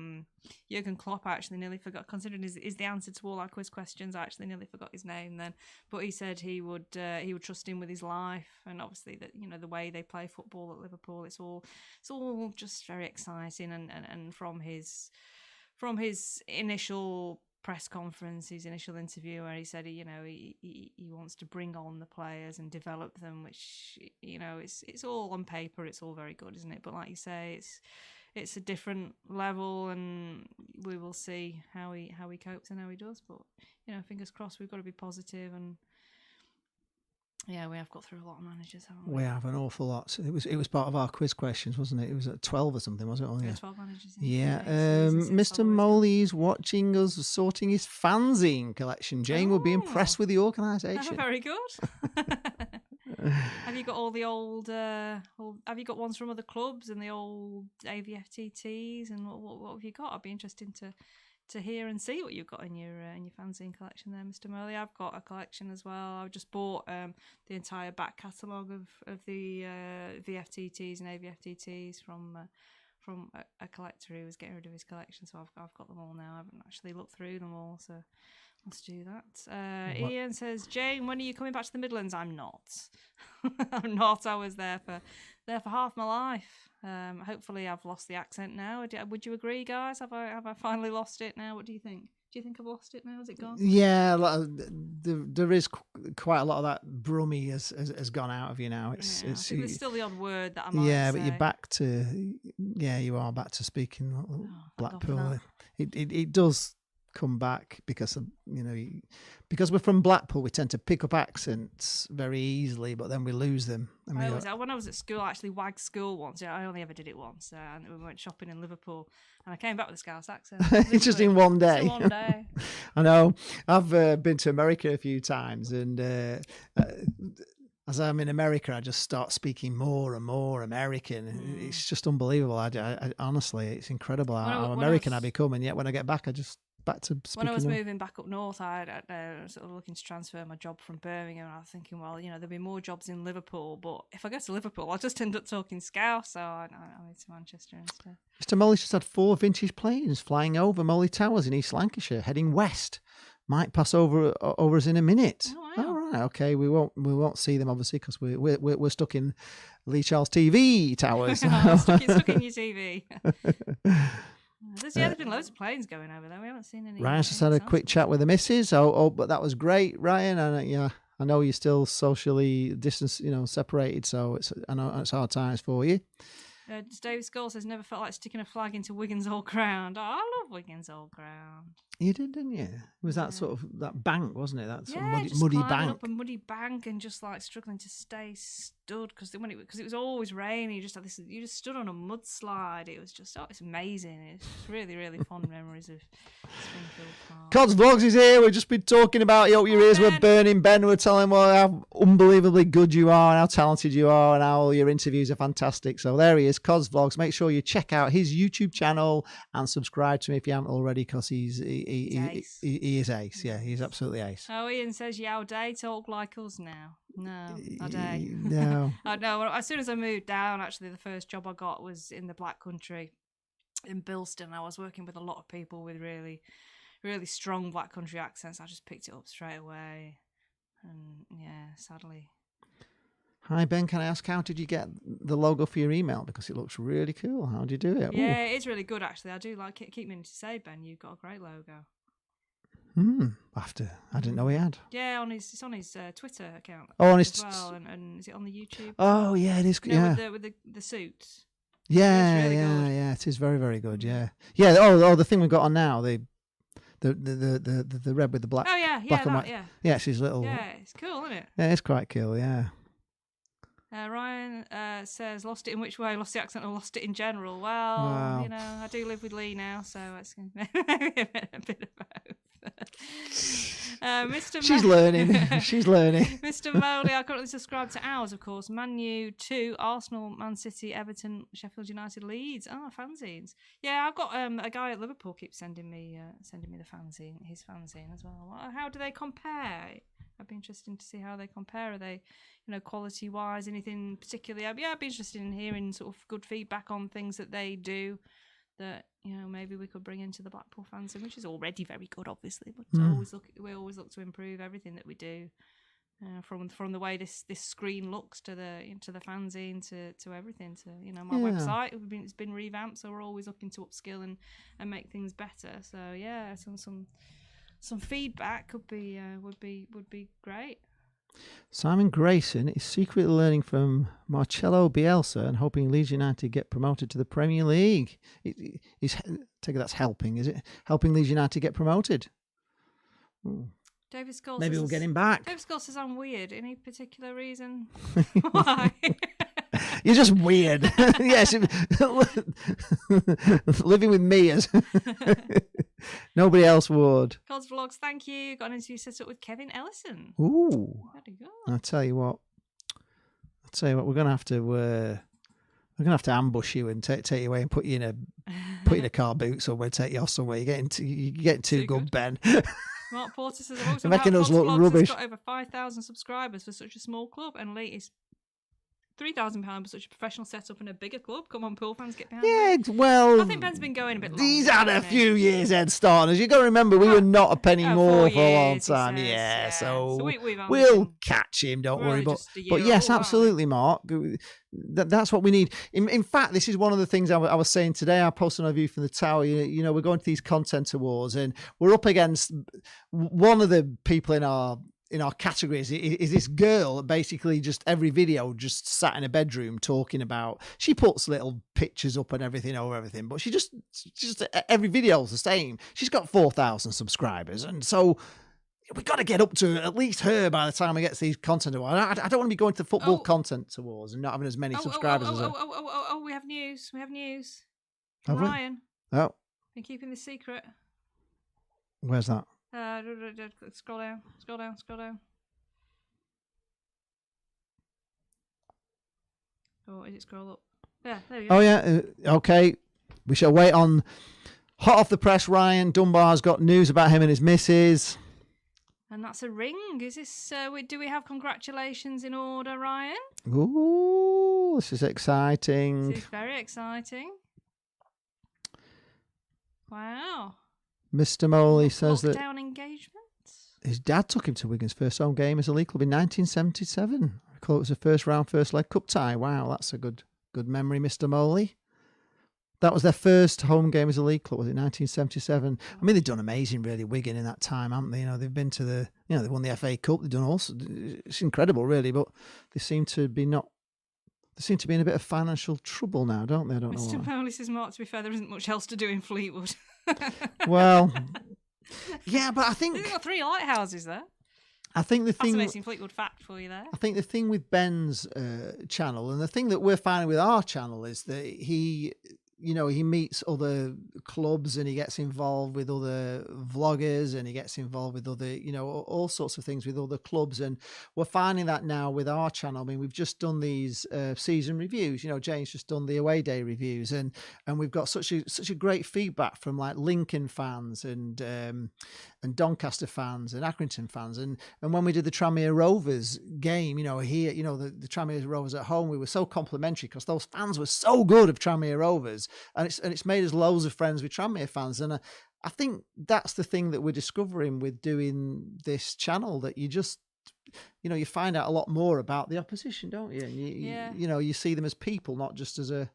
Jurgen Klopp actually nearly forgot, considering is the answer to all our quiz questions. I actually nearly forgot his name then, but he said he would trust him with his life, and obviously that the way they play football at Liverpool, it's all just very exciting, and from his initial press conference, his initial interview, where he said he wants to bring on the players and develop them, which it's all on paper, it's all very good, isn't it? But like you say, it's a different level, and we will see how he copes and how he does. But fingers crossed, we've got to be positive, and yeah, we have got through a lot of managers, haven't we? We have an awful lot. It was part of our quiz questions, wasn't it? It was at 12 or something, wasn't it? Oh, yeah. 12 managers. Yeah. Mr. Moley's watching us sorting his fanzine collection. Jane will be impressed with the organisation. Very good. Have you got all the old? Have you got ones from other clubs and the old AVFTTs? And what have you got? I'd be interested to hear and see what you've got in your fanzine collection there, Mr. Moley. I've got a collection as well. I've just bought the entire back catalogue of the VFTTs and AVFTTs from a collector who was getting rid of his collection. So I've got them all now. I haven't actually looked through them all, so let's do that. Ian says, Jane, when are you coming back to the Midlands? I'm not. I'm not. I was there for half my life. Hopefully I've lost the accent now. Would you agree, guys? Have I finally lost it now? What do you think? Do you think I've lost it now? Has it gone? Yeah, there is quite a lot of that Brummie has gone out of you now. There's still the odd word that I might say. Yeah, but you're back to you are back to speaking Blackpool. It does come back because of because we're from Blackpool, we tend to pick up accents very easily, but then we lose them. When I was at school, I actually wagged school once. I only ever did it once, and we went shopping in Liverpool, and I came back with a Scouse accent. It's just in one day. Just in one day. I know. I've been to America a few times, and as I'm in America, I just start speaking more and more American. It's just unbelievable. I honestly, it's incredible how American I become, and yet when I get back, I just back to speaking. When I was moving back up north, I was sort of looking to transfer my job from Birmingham, and I was thinking, well, there'll be more jobs in Liverpool, but if I go to Liverpool, I'll just end up talking Scouse, so I moved to Manchester instead. Mr. Molly's just had 4 vintage planes flying over Molly Towers in East Lancashire, heading west. Might pass over us in a minute. Oh, wow. All right, okay. We won't see them obviously because we're stuck in Lee Charles TV towers. stuck in your TV. There's been loads of planes going over there. We haven't seen any. Ryan's just had a quick chat with the missus. But that was great, Ryan. And I know you're still socially distanced, separated. So I know it's hard times for you. David Scholes says, never felt like sticking a flag into Wigan's old ground. Oh, I love Wigan's old ground. You did, didn't you? It was that Yeah. sort of that bank, wasn't it? That sort Yeah, of just muddy climbing bank. up a muddy bank and just like struggling to stay stood because it was always raining. You just had this. You just stood on a mudslide. It was just it's amazing. It's just really really fond memories of Springfield Park. Cods Vlogs is here. We've just been talking about you. Hope your ears were Ben. burning. Ben, we're telling him how unbelievably good you are and how talented you are and how all your interviews are fantastic. So there he is, Cods Vlogs. Make sure you check out his YouTube channel and subscribe to him if you haven't already, because he is ace. Yeah, he's absolutely ace. Oh, Ian says, "Yow day, talk like us now." No, a day. No. I know. As soon as I moved down, actually, the first job I got was in the Black Country in Bilston. I was working with a lot of people with really, really strong Black Country accents. I just picked it up straight away, and yeah, sadly. Hi Ben, can I ask, how did you get the logo for your email? Because it looks really cool. How did you do it? Yeah, it's really good actually. I do like it. Keep meaning to say, Ben, you've got a great logo. I didn't know he had. Yeah, it's on his Twitter account. Oh, on his as well, and is it on the YouTube? Oh yeah, it is. No, Yeah, with the suits. yeah, it's really yeah, good. yeah. It is very, very good. Yeah, yeah. Oh, the thing we've got on now, the red with the black. Oh yeah, black and that, white. yeah. Yeah, it's his little. Yeah, it's cool, isn't it? Yeah, it's quite cool. Yeah. Ryan says, lost it in which way? Lost the accent or lost it in general? Well, Wow. you know, I do live with Lee now, so it's maybe a bit of both. Mr. She's learning. She's learning. Mr. Moley, I currently subscribe to ours, of course. Man U 2, Arsenal, Man City, Everton, Sheffield United, Leeds. Oh, fanzines. Yeah, I've got a guy at Liverpool keeps sending me the fanzine, his fanzine as well. How do they compare? I'd be interested to see how they compare. Are they, quality wise, anything particularly? I'd be interested in hearing sort of good feedback on things that they do that maybe we could bring into the Blackpool fanzine, which is already very good, obviously. But we always look to improve everything that we do, from the way this screen looks to the fanzine to everything to my website. It's been revamped, so we're always looking to upskill and make things better. So yeah, some feedback would be great. Simon Grayson is secretly learning from Marcelo Bielsa and hoping Leeds United get promoted to the Premier League. Take it that's helping, is it? Helping Leeds United get promoted? Ooh. David Scholes Maybe says, we'll get him back. David Scholes says I'm weird. Any particular reason why? You're just weird. Yes. Living with me as nobody else would. Cods Vlogs, thank you. Got an interview set up with Kevin Ellison. Ooh. Very good. I'll tell you what, we're gonna have to ambush you and take you away and put you in a car boot somewhere, take you off somewhere. You're getting too good, Ben. Mark Porter says, I've always They're wondered making how us Cods look Vlogs rubbish. has got over 5,000 subscribers for such a small club, and Lee is £3,000 for such a professional setup in a bigger club. Come on, Pool fans, get behind me. Yeah, well, I think Ben's been going a bit longer. he's had a hasn't he? few years head start on us. You've got to remember, we were not a penny more 4 for a long years, he time. says, Yeah, so we've only we'll been- catch him, don't we're worry. only But just a but year yes, old, aren't we? absolutely, Mark. That's what we need. In fact, this is one of the things I was saying today. I posted on a View from the Tower. We're going to these content awards, and we're up against one of the people in our categories is this girl that basically just every video just sat in a bedroom talking about, she puts little pictures up and everything over everything, but she just every video's the same. She's got 4,000 subscribers, and so we've got to get up to at least her by the time we get to these content awards. I don't want to be going to the football content awards and not having as many subscribers as her. We have news. Have we? Ryan, Oh, been keeping this secret. where's that? Scroll down. Oh, is it scroll up? Yeah, there we go. Oh yeah, okay. We shall wait on hot off the press. Ryan Dunbar's got news about him and his missus. And that's a ring. Is this? Do we have congratulations in order, Ryan? Ooh, this is exciting. This is very exciting. Wow. Mr. Moley says that Lockdown engagement. his dad took him to Wigan's first home game as a league club in 1977. I recall it was a first round, first leg cup tie. Wow, that's a good memory, Mr. Moley. That was their first home game as a league club, was it 1977? I mean, they've done amazing, really, Wigan in that time, haven't they? They've been to they won the FA Cup. They've done also. It's incredible, really, but they seem to be not seem to be in a bit of financial trouble now, don't they? I don't know Mr. why. Mowley says, Mark, to be fair, there isn't much else to do in Fleetwood. Well, yeah, but I They've think got 3 lighthouses there. the thing. Fascinating Fleetwood fact for you there. I think the thing with Ben's channel, and the thing that we're finding with our channel, is that he meets other clubs and he gets involved with other vloggers and he gets involved with other, all sorts of things with other clubs. And we're finding that now with our channel. I mean, we've just done these season reviews. Jane's just done the away day reviews, and we've got such a great feedback from like Lincoln fans and Doncaster fans and Accrington fans. And when we did the Tranmere Rovers game, here, the Tranmere Rovers at home, we were so complimentary because those fans were so good of Tranmere Rovers. And it's made us loads of friends with Tranmere fans. And I think that's the thing that we're discovering with doing this channel, that you just, you find out a lot more about the opposition, don't you? And you see them as people, not just as a...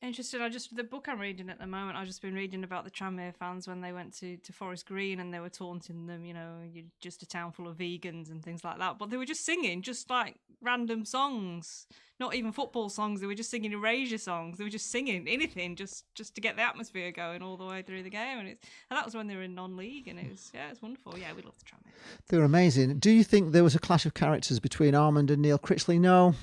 Interesting. The book I'm reading at the moment, I've just been reading about the Tranmere fans when they went to Forest Green and they were taunting them, you're just a town full of vegans and things like that. But they were just singing just like random songs, not even football songs. They were just singing Erasure songs. They were just singing anything just to get the atmosphere going all the way through the game. And that was when they were in non-league, and it's wonderful. Yeah, we love the Tranmere. They were amazing. Do you think there was a clash of characters between Armand and Neil Critchley? No,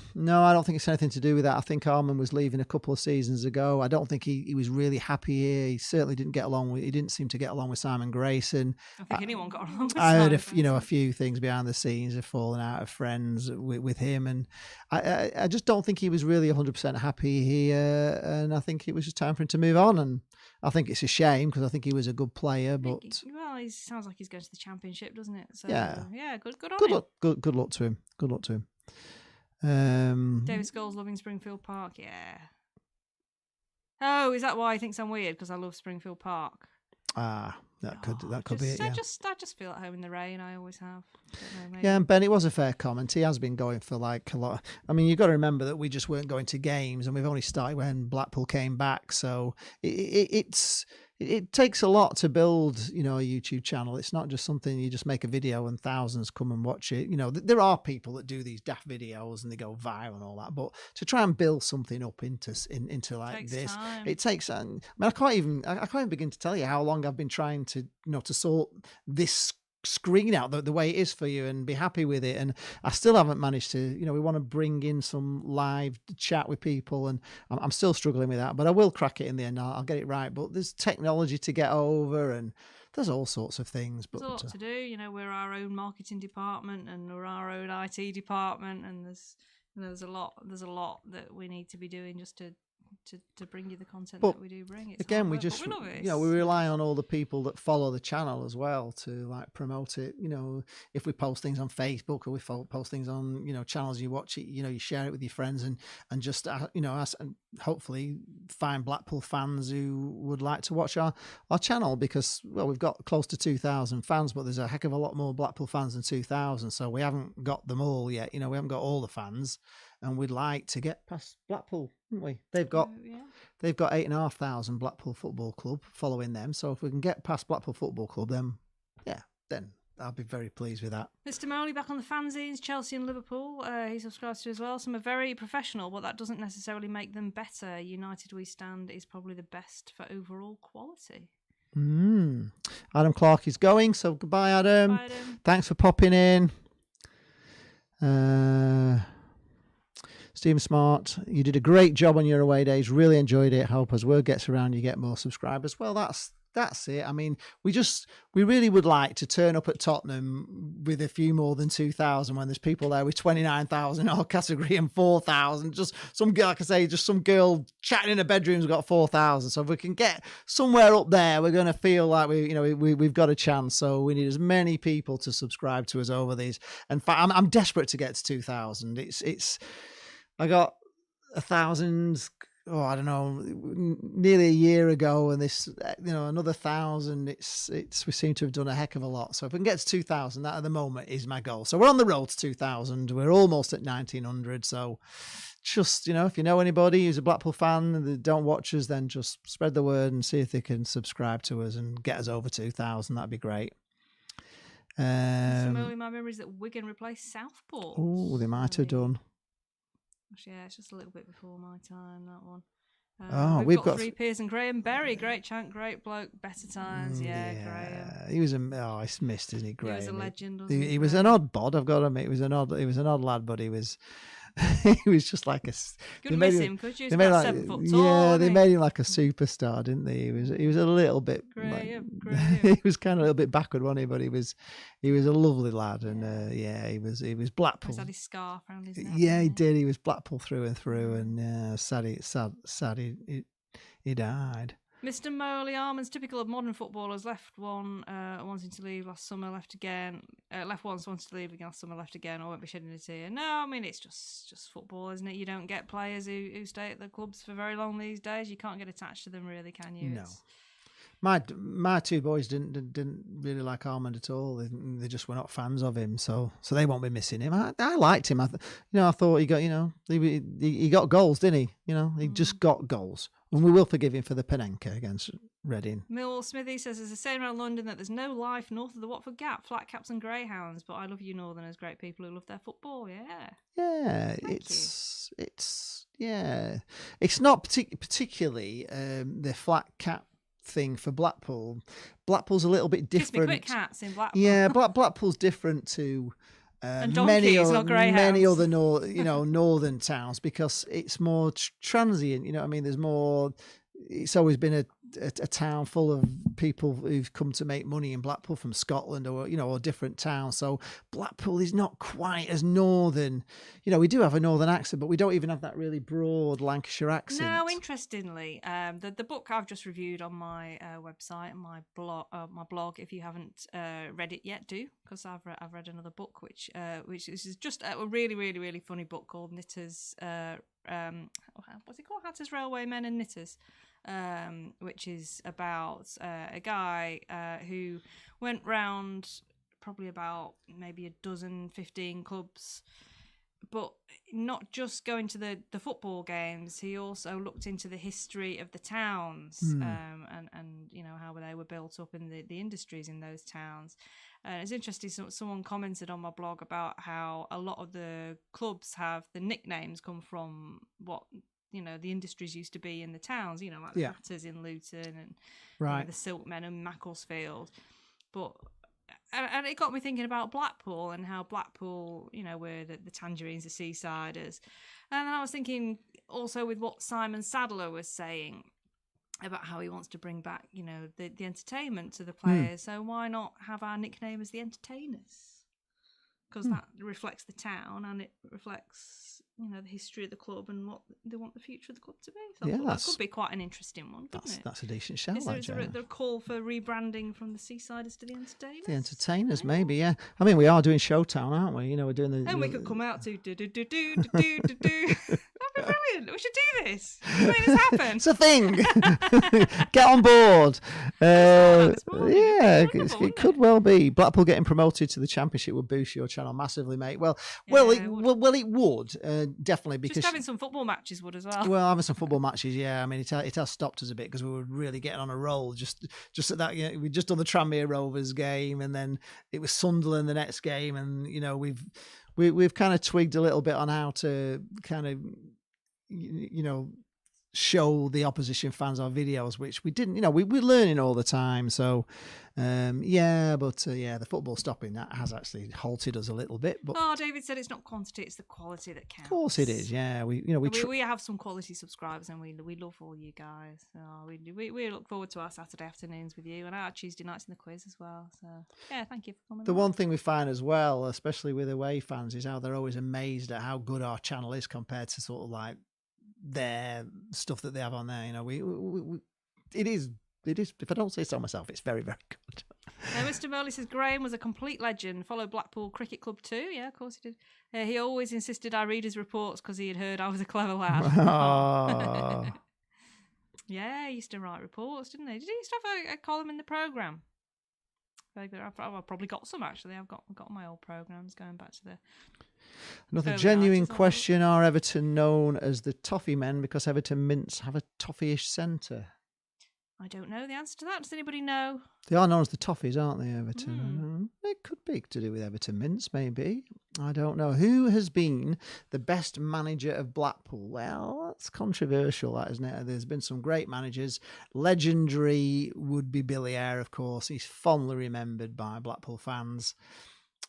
I don't think it's anything to do with that. I think Armand was leaving a couple of seasons ago. I don't think he was really happy here. He certainly didn't seem to get along with Simon Grayson. I don't think anyone got along with I heard Simon. a few things behind the scenes of falling out of friends with him, and I just don't think he was really 100% happy here, and I think it was just time for him to move on. And I think it's a shame because I think he was a good player, but He sounds like he's going to the Championship, doesn't it? So yeah, good on him. Good luck to him. Good luck to him. David Scholes loving Springfield Park. Yeah. Oh, is that why he thinks I'm weird? Because I love Springfield Park. That could be it. Yeah. I just feel at home in the rain. I always have. Don't know, maybe. Yeah, and Ben, it was a fair comment. He has been going for like a lot. I mean, you've got to remember that we just weren't going to games, and we've only started when Blackpool came back. So it takes a lot to build, a YouTube channel. It's not just something you just make a video and thousands come and watch it. There are people that do these daft videos and they go viral and all that, but to try and build something up into like this, time. it takes. I mean, I can't even begin to tell you how long I've been trying to, to sort this screen out the way it is for you and be happy with it, and I still haven't managed to. We want to bring in some live chat with people, and I'm still struggling with that, but I will crack it in the end. I'll get it right, but there's technology to get over, and there's all sorts of things. But there's a lot to do. We're our own marketing department and we're our own IT department, and there's a lot that we need to be doing just to bring you the content that we do bring. It's again, we hard work, just but we love it. we rely on all the people that follow the channel as well to like promote it. If we post things on Facebook or we post things on channels you watch it, you share it with your friends and just ask, and hopefully find Blackpool fans who would like to watch our channel, because we've got close to 2,000 fans, but there's a heck of a lot more Blackpool fans than 2,000, so we haven't got them all yet. We haven't got all the fans, and we'd like to get past Blackpool, haven't we? They've got 8,500 Blackpool Football Club following them. So if we can get past Blackpool Football Club, then I'll be very pleased with that. Mr. Mowley back on the fanzines, Chelsea and Liverpool. He subscribes to as well. Some are very professional, but that doesn't necessarily make them better. United We Stand is probably the best for overall quality. Adam Clark is going, so goodbye, Adam. Bye, Adam. Thanks for popping in. Stephen Smart, you did a great job on your away days. Really enjoyed it. Hope as word gets around, you get more subscribers. Well, that's it. I mean, we really would like to turn up at Tottenham with a few more than 2,000 when there's people there with 29,000 in our category and 4,000. Just some girl, like I say, just some girl chatting in a bedroom's got 4,000. So if we can get somewhere up there, we're going to feel like we've got a chance. So we need as many people to subscribe to us over these. In fact, I'm desperate to get to 2,000. I got 1,000. I don't know, nearly a year ago, and this, another 1,000. We seem to have done a heck of a lot. So if we can get to 2,000, that at the moment is my goal. So we're on the road to 2,000. We're almost at 1,900. So just, if you know anybody who's a Blackpool fan and they don't watch us, then just spread the word and see if they can subscribe to us and get us over 2,000. That'd be great. My memory is that Wigan replaced Southport. Oh, they might have done. Yeah, it's just a little bit before my time, that one. We've got got three peers and Graham Berry, great chant, great bloke, better times. Yeah, Graham. He was he's missed, isn't he, Graham? He was a legend, wasn't He was an odd bod, I've got to admit. He was an odd lad, but he was he was just like a. Couldn't miss him, could you? He was about 7 foot tall. Yeah, they made him like a superstar, didn't they? He was a little bit. Graham. He was kind of a little bit backward, wasn't he? But he was a lovely lad, and he was Blackpool. He's had his scarf around his neck. Yeah, he did. He was Blackpool through and through, and sad he died. Mr. Moley Arman's typical of modern footballers. Left one wanting to leave last summer, left again. Left once, wanted to leave again last summer, left again. I won't be shedding a tear. No, I mean it's just football, isn't it? You don't get players who stay at the clubs for very long these days. You can't get attached to them, really, can you? No. My two boys didn't really like Armand at all. They just were not fans of him, so they won't be missing him. I liked him. I thought he got he got goals, didn't he? He just got goals, and we will forgive him for the Panenka against Reading. Mill Smithy says there's a saying around London that there's no life north of the Watford Gap, flat caps and greyhounds. But I love you Northerners, great people who love their football. Yeah, it's not particularly the flat cap thing for Blackpool. Blackpool's a little bit different. Kiss me quick, hats in Blackpool. Yeah, Blackpool's different to and donkeys, many other northern towns, because it's more transient. You know what I mean? There's more. It's always been a town full of people who've come to make money in Blackpool from Scotland or different towns. So Blackpool is not quite as northern. We do have a northern accent, but we don't even have that really broad Lancashire accent. No, interestingly, the book I've just reviewed on my website and my blog. If you haven't read it yet, do, because I've read another book which is just a really, really, really funny book called Knitters. What's it called? Hatters, Railwaymen and Knitters. Which is about a guy who went round probably about maybe 15 clubs, but not just going to the football games. He also looked into the history of the towns and how they were built up in the industries in those towns. It's interesting, someone commented on my blog about how a lot of the clubs have the nicknames come from what the industries used to be in the towns, like the Hatters in Luton and the Silkmen in Macclesfield. But and it got me thinking about Blackpool and how Blackpool, were the Tangerines, the Seasiders. And then I was thinking also with what Simon Sadler was saying about how he wants to bring back, the entertainment to the players. So why not have our nickname as the Entertainers? Because that reflects the town and it reflects, the history of the club and what they want the future of the club to be. So that could be quite an interesting one, couldn't it? That's a decent shout. Is there a call for rebranding from the Seasiders to the Entertainers? The Entertainers, maybe, yeah. I mean, we are doing Showtown, aren't we? We're doing the... And we could come out to do. That'd be brilliant. We should do this. Make this happen. It's a thing. Get on board. It could well be. Blackpool getting promoted to the Championship would boost your channel massively, mate. It would. Definitely, because just having some football matches would as well. Well, having some football matches, yeah. I mean, it has stopped us a bit because we were really getting on a roll. Just at that, we just done the Tranmere Rovers game, and then it was Sunderland the next game, and we've kind of twigged a little bit on how to kind of show the opposition fans our videos, which we didn't. We're learning all the time. So, the football stopping that has actually halted us a little bit. But David said it's not quantity; it's the quality that counts. Of course, it is. Yeah, we have some quality subscribers, and we love all you guys. So we look forward to our Saturday afternoons with you and our Tuesday nights in the quiz as well. So thank you for coming. The one thing we find as well, especially with away fans, is how they're always amazed at how good our channel is compared to sort of like their stuff that they have on there. It is. If I don't say so myself, it's very, very good. Mr. Merley says Graham was a complete legend. Followed Blackpool Cricket Club too. Yeah, of course he did. He always insisted I read his reports because he had heard I was a clever lad. Oh. Yeah, he used to write reports, didn't he? Did he used to have a column in the programme? I've probably got some actually. I've got my old programmes going back to the. Another genuine question: are Everton known as the Toffee Men because Everton Mints have a toffee-ish centre? I don't know the answer to that. Does anybody know? They are known as the Toffees, aren't they, Everton? It could be to do with Everton Mints, maybe. I don't know. Who has been the best manager of Blackpool? Well, that's controversial, that, isn't it? There's been some great managers. Legendary would be Billy Eyre, of course. He's fondly remembered by Blackpool fans.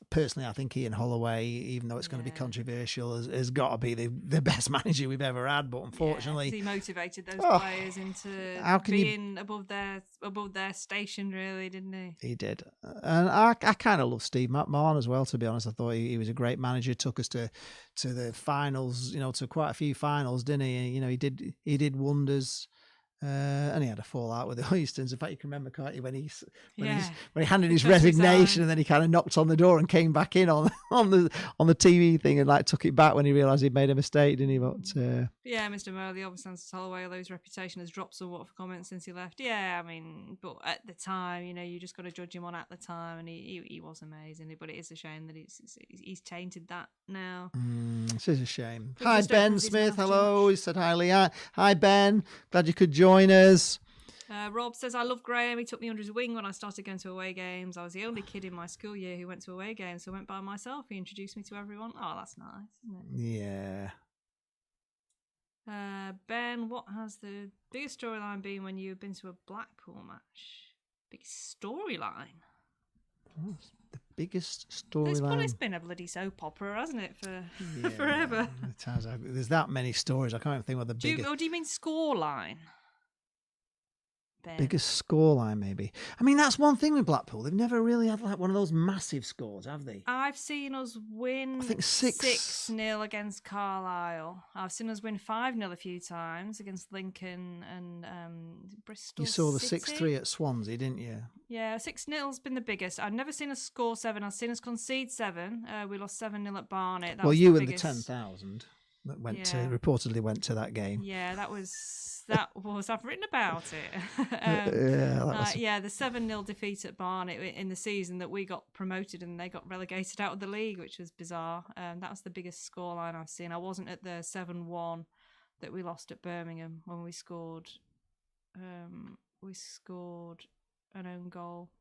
Personally, I think Ian Holloway, even though it's going to be controversial, has got to be the best manager we've ever had. But unfortunately, he motivated those players into being above their station, really, didn't he? He did, and I kind of love Steve McMahon as well. To be honest, I thought he was a great manager. Took us to the finals, to quite a few finals, didn't he? He did wonders. And he had a fallout with the Oystons. In fact, you can remember, can't you, when he handed his resignation and then he kind of knocked on the door and came back in on the TV thing and like took it back when he realised he'd made a mistake, didn't he? But Mr. Moe, the obvious answer to Holloway, although his reputation has dropped somewhat for comments since he left. Yeah, I mean, but at the time, you just got to judge him on at the time, and he was amazing. But it is a shame that he's tainted that now. This is a shame. Hi, Ben Smith. Hello. He said hi, Leah. Hi, Ben. Glad you could join us. Rob says, I love Graham. He took me under his wing when I started going to away games. I was the only kid in my school year who went to away games, so I went by myself. He introduced me to everyone. Oh, that's nice, isn't it? Yeah. Ben, what has the biggest storyline been when you've been to a Blackpool match? Biggest storyline? Oh, the biggest storyline. It's been a bloody soap opera, hasn't it, for forever? It has. There's that many stories. I can't even think what the biggest. Or do you mean scoreline? Ben. Biggest scoreline, maybe. I mean, that's one thing with Blackpool. They've never really had like one of those massive scores, have they? I've seen us win, I think 6-0 against Carlisle. I've seen us win 5-0 a few times against Lincoln and Bristol. You saw the City. 6-3 at Swansea, didn't you? Yeah, 6-0's been the biggest. I've never seen us score 7. I've seen us concede 7. We lost 7-0 at Barnet. That was you the and biggest. the 10,000 that reportedly went to that game. Yeah, that was. I've written about it. The 7-0 defeat at Barnet in the season that we got promoted and they got relegated out of the league, which was bizarre. That was the biggest scoreline I've seen. I wasn't at the 7-1 that we lost at Birmingham when we scored. We scored an own goal.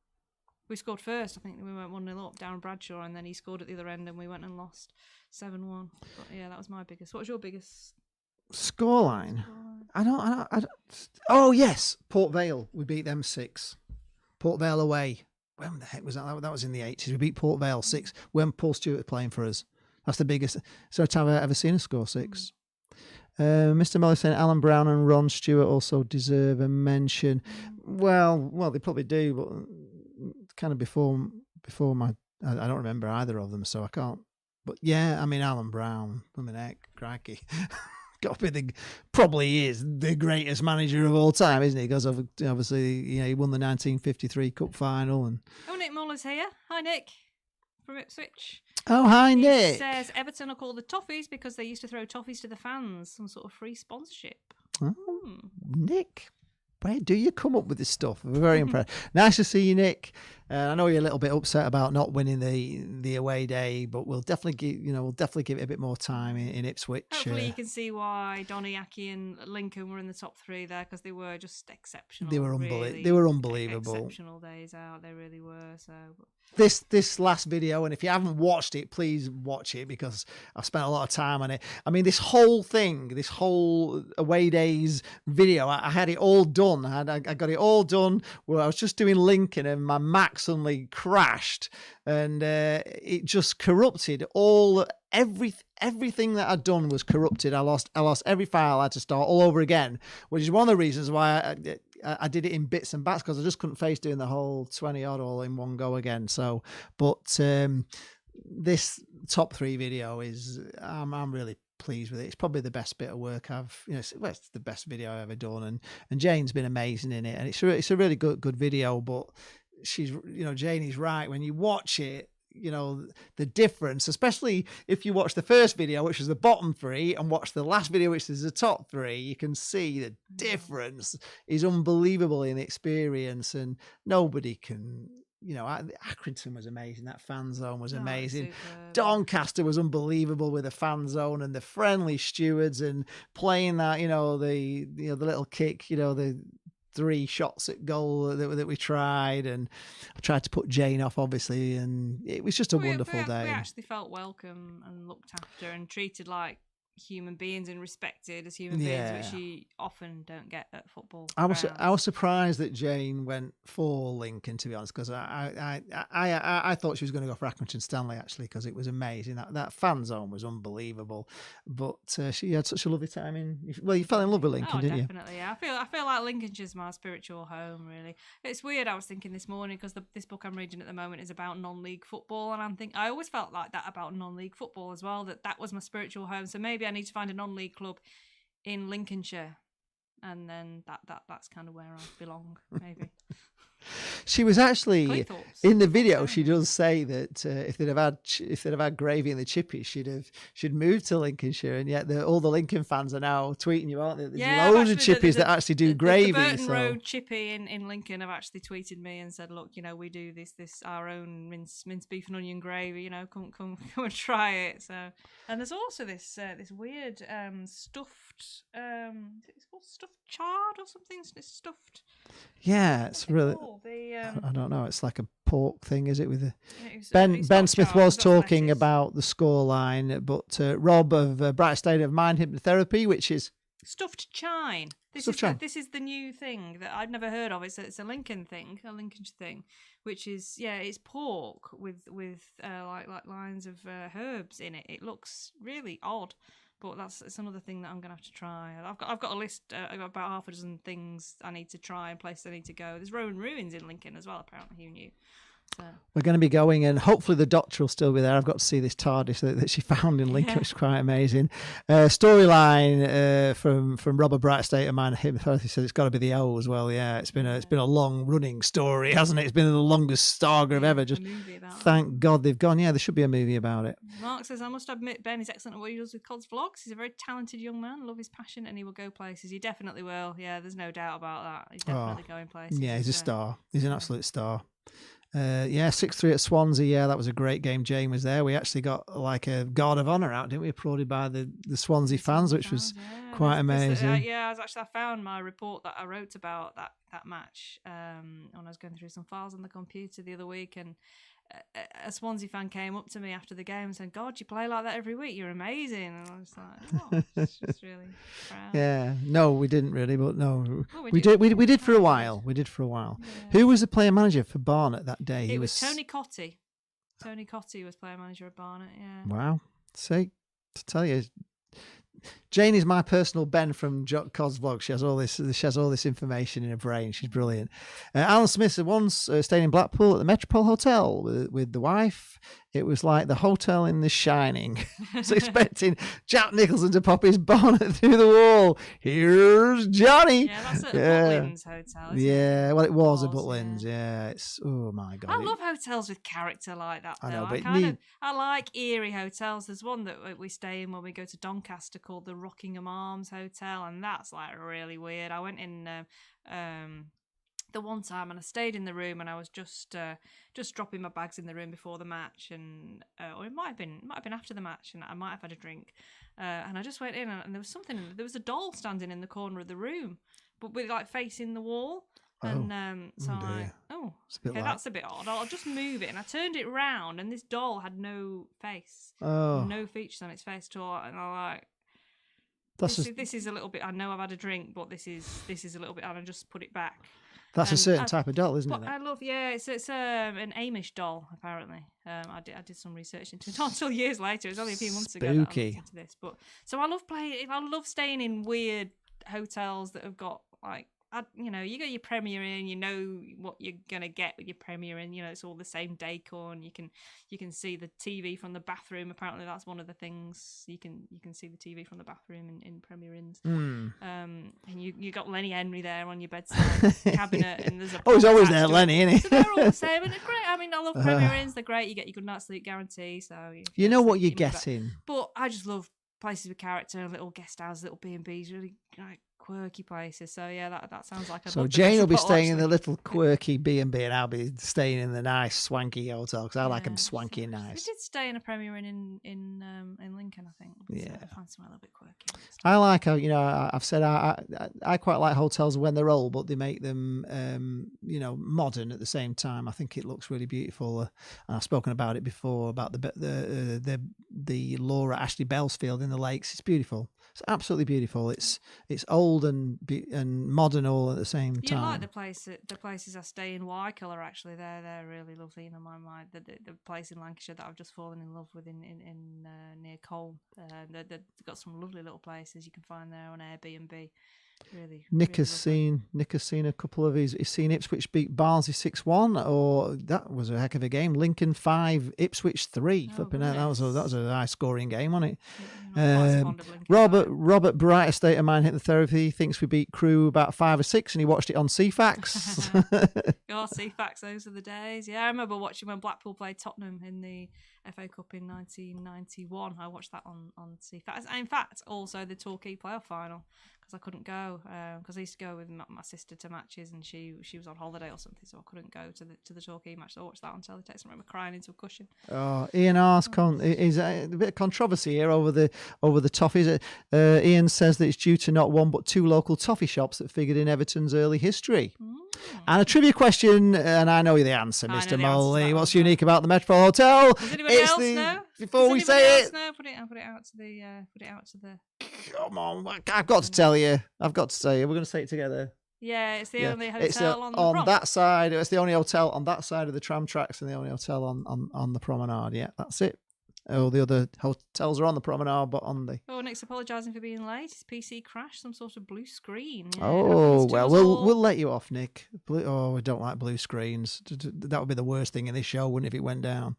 We scored first. I think we went 1-0 up, Darren Bradshaw, and then he scored at the other end and we went and lost 7-1. But yeah, that was my biggest. What was your biggest scoreline? I don't. Oh yes, Port Vale. We beat them 6. Port Vale away. When the heck was that? That was in the 80s. We beat Port Vale 6 when Paul Stewart was playing for us. That's the biggest. So time I've ever seen a score 6. Mr. Molly saying Alan Brown and Ron Stewart also deserve a mention. Well, they probably do, but kind of before my. I don't remember either of them, so I can't. But yeah, I mean Alan Brown. I mean, heck, crikey. Got to be probably is the greatest manager of all time, isn't he? Because obviously, he won the 1953 Cup final. And Nick Muller's here. Hi, Nick from Ipswich. Oh, hi, Nick. He says Everton are called the Toffees because they used to throw toffees to the fans, some sort of free sponsorship. Oh, Nick, where do you come up with this stuff? We're very impressed. Nice to see you, Nick. I know you're a little bit upset about not winning the away day, but we'll definitely give it a bit more time in Ipswich. Hopefully, you can see why Donny, Aki, and Lincoln were in the top 3 there because they were just exceptional. They were unbelievable. Exceptional days out. They really were. So this last video, and if you haven't watched it, please watch it because I've spent a lot of time on it. I mean, this whole thing, this whole away days video, I had it all done. I got it all done where I was just doing Lincoln and my Mac suddenly crashed and it just corrupted everything that I'd done was corrupted. I lost every file. I had to start all over again, which is one of the reasons why I did it in bits and bats because I just couldn't face doing the whole 20 odd all in one go again. So, but this top 3 video is I'm really pleased with it. It's probably the best bit of work it's the best video I've ever done, and Jane's been amazing in it, and it's a really good video. But Janie's right. When you watch it, the difference, especially if you watch the first video, which is the bottom 3, and watch the last video, which is the top 3, you can see the difference is unbelievable in experience, and nobody can. Accrington was amazing. That fan zone was amazing. Doncaster was unbelievable with the fan zone and the friendly stewards and playing that, the little kick, the 3 shots at goal that we tried, and I tried to put Jane off, obviously, and it was just a wonderful day. We actually felt welcome and looked after and treated like human beings and respected as human beings, which you often don't get at football. I was surprised that Jane went for Lincoln, to be honest, because I thought she was going to go for Accrington Stanley, actually, because it was amazing. That fan zone was unbelievable, but she had such a lovely time you fell in love with Lincoln, didn't definitely, yeah. I feel like Lincolnshire's my spiritual home, really. It's weird. I was thinking this morning because this book I'm reading at the moment is about non-league football, and I always felt like that about non-league football as well. That was my spiritual home. So maybe I need to find a non-league club in Lincolnshire, and then that's kind of where I belong, maybe. She was actually in the video. She does say that if they'd have had gravy in the chippies, she'd moved to Lincolnshire, and yet all the Lincoln fans are now tweeting you, aren't they? There's loads of chippies that actually do gravy. The Burton Road chippy in Lincoln have actually tweeted me and said, "Look, we do this our own mince beef and onion gravy. Come and try it." So, and there's also this weird stuffed. It's called stuffed chard or something. It's stuffed. Yeah, it's really. I don't know. It's like a pork thing, is it? With Ben Smith was talking about the scoreline, but Rob of Bright State of Mind Hypnotherapy, which is stuffed chine. This is the new thing that I'd never heard of. It's a Lincolnshire thing, which is it's pork with like lines of herbs in it. It looks really odd. But it's another thing that I'm going to have to try. I've got a list. I've got about half a dozen things I need to try and places I need to go. There's Roman ruins in Lincoln as well, apparently. Who knew? So. We're going to be going, and hopefully the doctor will still be there. I've got to see this TARDIS that she found in Lincoln. It's quite amazing. Storyline from Robert Bright State of Mind Hypnotherapy said it's got to be the O as well. Yeah, it's been a long running story, hasn't it? It's been the longest saga of ever. Just thank God they've gone. Yeah, there should be a movie about it. Mark says, I must admit Ben is excellent at what he does with Cod's vlogs. He's a very talented young man. Love his passion, and he will go places. He definitely will. Yeah, there's no doubt about that. He's definitely going places. Yeah, he's a star. He's an absolute star. 6-3 at Swansea. Yeah, that was a great game. Jane was there. We actually got like a guard of honour out, didn't we? Applauded by the Swansea fans, which was quite amazing. I found my report that I wrote about that match when I was going through some files on the computer the other week, and a Swansea fan came up to me after the game and said, "God, you play like that every week. You're amazing." And I was like, it's just really proud. Yeah, no, we didn't really, but no, we did for a while. We did for a while. Yeah. Who was the player manager for Barnet that day? It was Tony Cotty. Tony Cotty was player manager of Barnet. Yeah. Wow. See, to tell you, Jane is my personal Ben from Cod's vlog. She has all this information in her brain. She's brilliant. Alan Smith once stayed in Blackpool at the Metropole Hotel with the wife. It was like the hotel in The Shining. So expecting Jack Nicholson to pop his bonnet through the wall. Here's Johnny. Yeah, that's at Butlins Hotel. Yeah, well, it was at Butlins. Yeah, it's my God. I love hotels with character like that. Though. I like eerie hotels. There's one that we stay in when we go to Doncaster called the Rockingham Arms Hotel, and that's like really weird. I went in the one time and I stayed in the room, and I was just dropping my bags in the room before the match, and or it might have been after the match, and I might have had a drink, and I just went in, and there was a doll standing in the corner of the room, but with like facing the wall. And so I'm like, that's a bit odd. I'll just move it. And I turned it round, and this doll had no face, no features on its face at all. And I'm like, this is a little bit. I know I've had a drink, but this is a little bit. And I just put it back. That's a certain type of doll, isn't it? I love, it's an Amish doll, apparently. I did some research into it, not until years later. It was only a few months ago that I looked into this. But so I love staying in weird hotels that have got like. You got your Premier Inn, you know what you're gonna get with your Premier Inn. It's all the same decor, and you can see the TV from the bathroom. Apparently, that's one of the things you can see the TV from the bathroom in Premier Inns. And you got Lenny Henry there on your bedside cabinet, and there's he's always there, Lenny, isn't he? So they're all the same, and they're great. I mean, I love Premier Inns; they're great. You get your good night's sleep guarantee, so you know what you're getting. But I just love places with character, little guest houses, little B&Bs, really like quirky places. So yeah, that sounds like. So Jane will be staying in the little quirky B&B, and I'll be staying in the nice swanky hotel because I like them swanky and We nice. did stay in a Premier Inn in Lincoln, I think. Yeah. So find somewhere a little bit quirky. I like how, I've said I quite like hotels when they're old, but they make them modern at the same time. I think it looks really beautiful. And I've spoken about it before about the Laura Ashley Bellsfield in the Lakes. It's beautiful. It's absolutely beautiful. It's old and modern all at the same time. You like the places I stay in Wycombe are actually they're really lovely. The place in Lancashire that I've just fallen in love with in near Colne. They've got some lovely little places you can find there on Airbnb. Really, Nick has seen a couple of he's seen Ipswich beat Barnsley 6-1, or that was a heck of a game. Lincoln 5, Ipswich 3. Flipping out. That was a high scoring game, wasn't it? Robert Bright, state of mind, hit the therapy. He thinks we beat Crewe about 5 or 6, and he watched it on CFAX. Oh, CFAX, those are the days. Yeah, I remember watching when Blackpool played Tottenham in the FA Cup in 1991. I watched that on CFAX. In fact, also the Torquay playoff final, because I couldn't go because I used to go with my sister to matches, and she was on holiday or something, so I couldn't go to the Torquay match. So I watched that on teletext. I remember crying into a cushion. Oh, Ian R's is a bit of controversy here over the toffees. Ian says that it's due to not one but two local toffee shops that figured in Everton's early history. And a trivia question, and I know the answer, Mr. Moley. What's unique about the Metropole Hotel? Does anybody else know? Before we say it, put it out to the. Come on, I've got to tell you. I've got to say it. We're going to say it together. Yeah, it's the only hotel on that side. It's the only hotel on that side of the tram tracks, and the only hotel on the promenade. Yeah, that's it. Oh, the other hotels are on the promenade, but on the. Oh, Nick's apologising for being late. His PC crashed, some sort of blue screen. Yeah, oh well, we'll let you off, Nick. We don't like blue screens. That would be the worst thing in this show, wouldn't it, if it went down?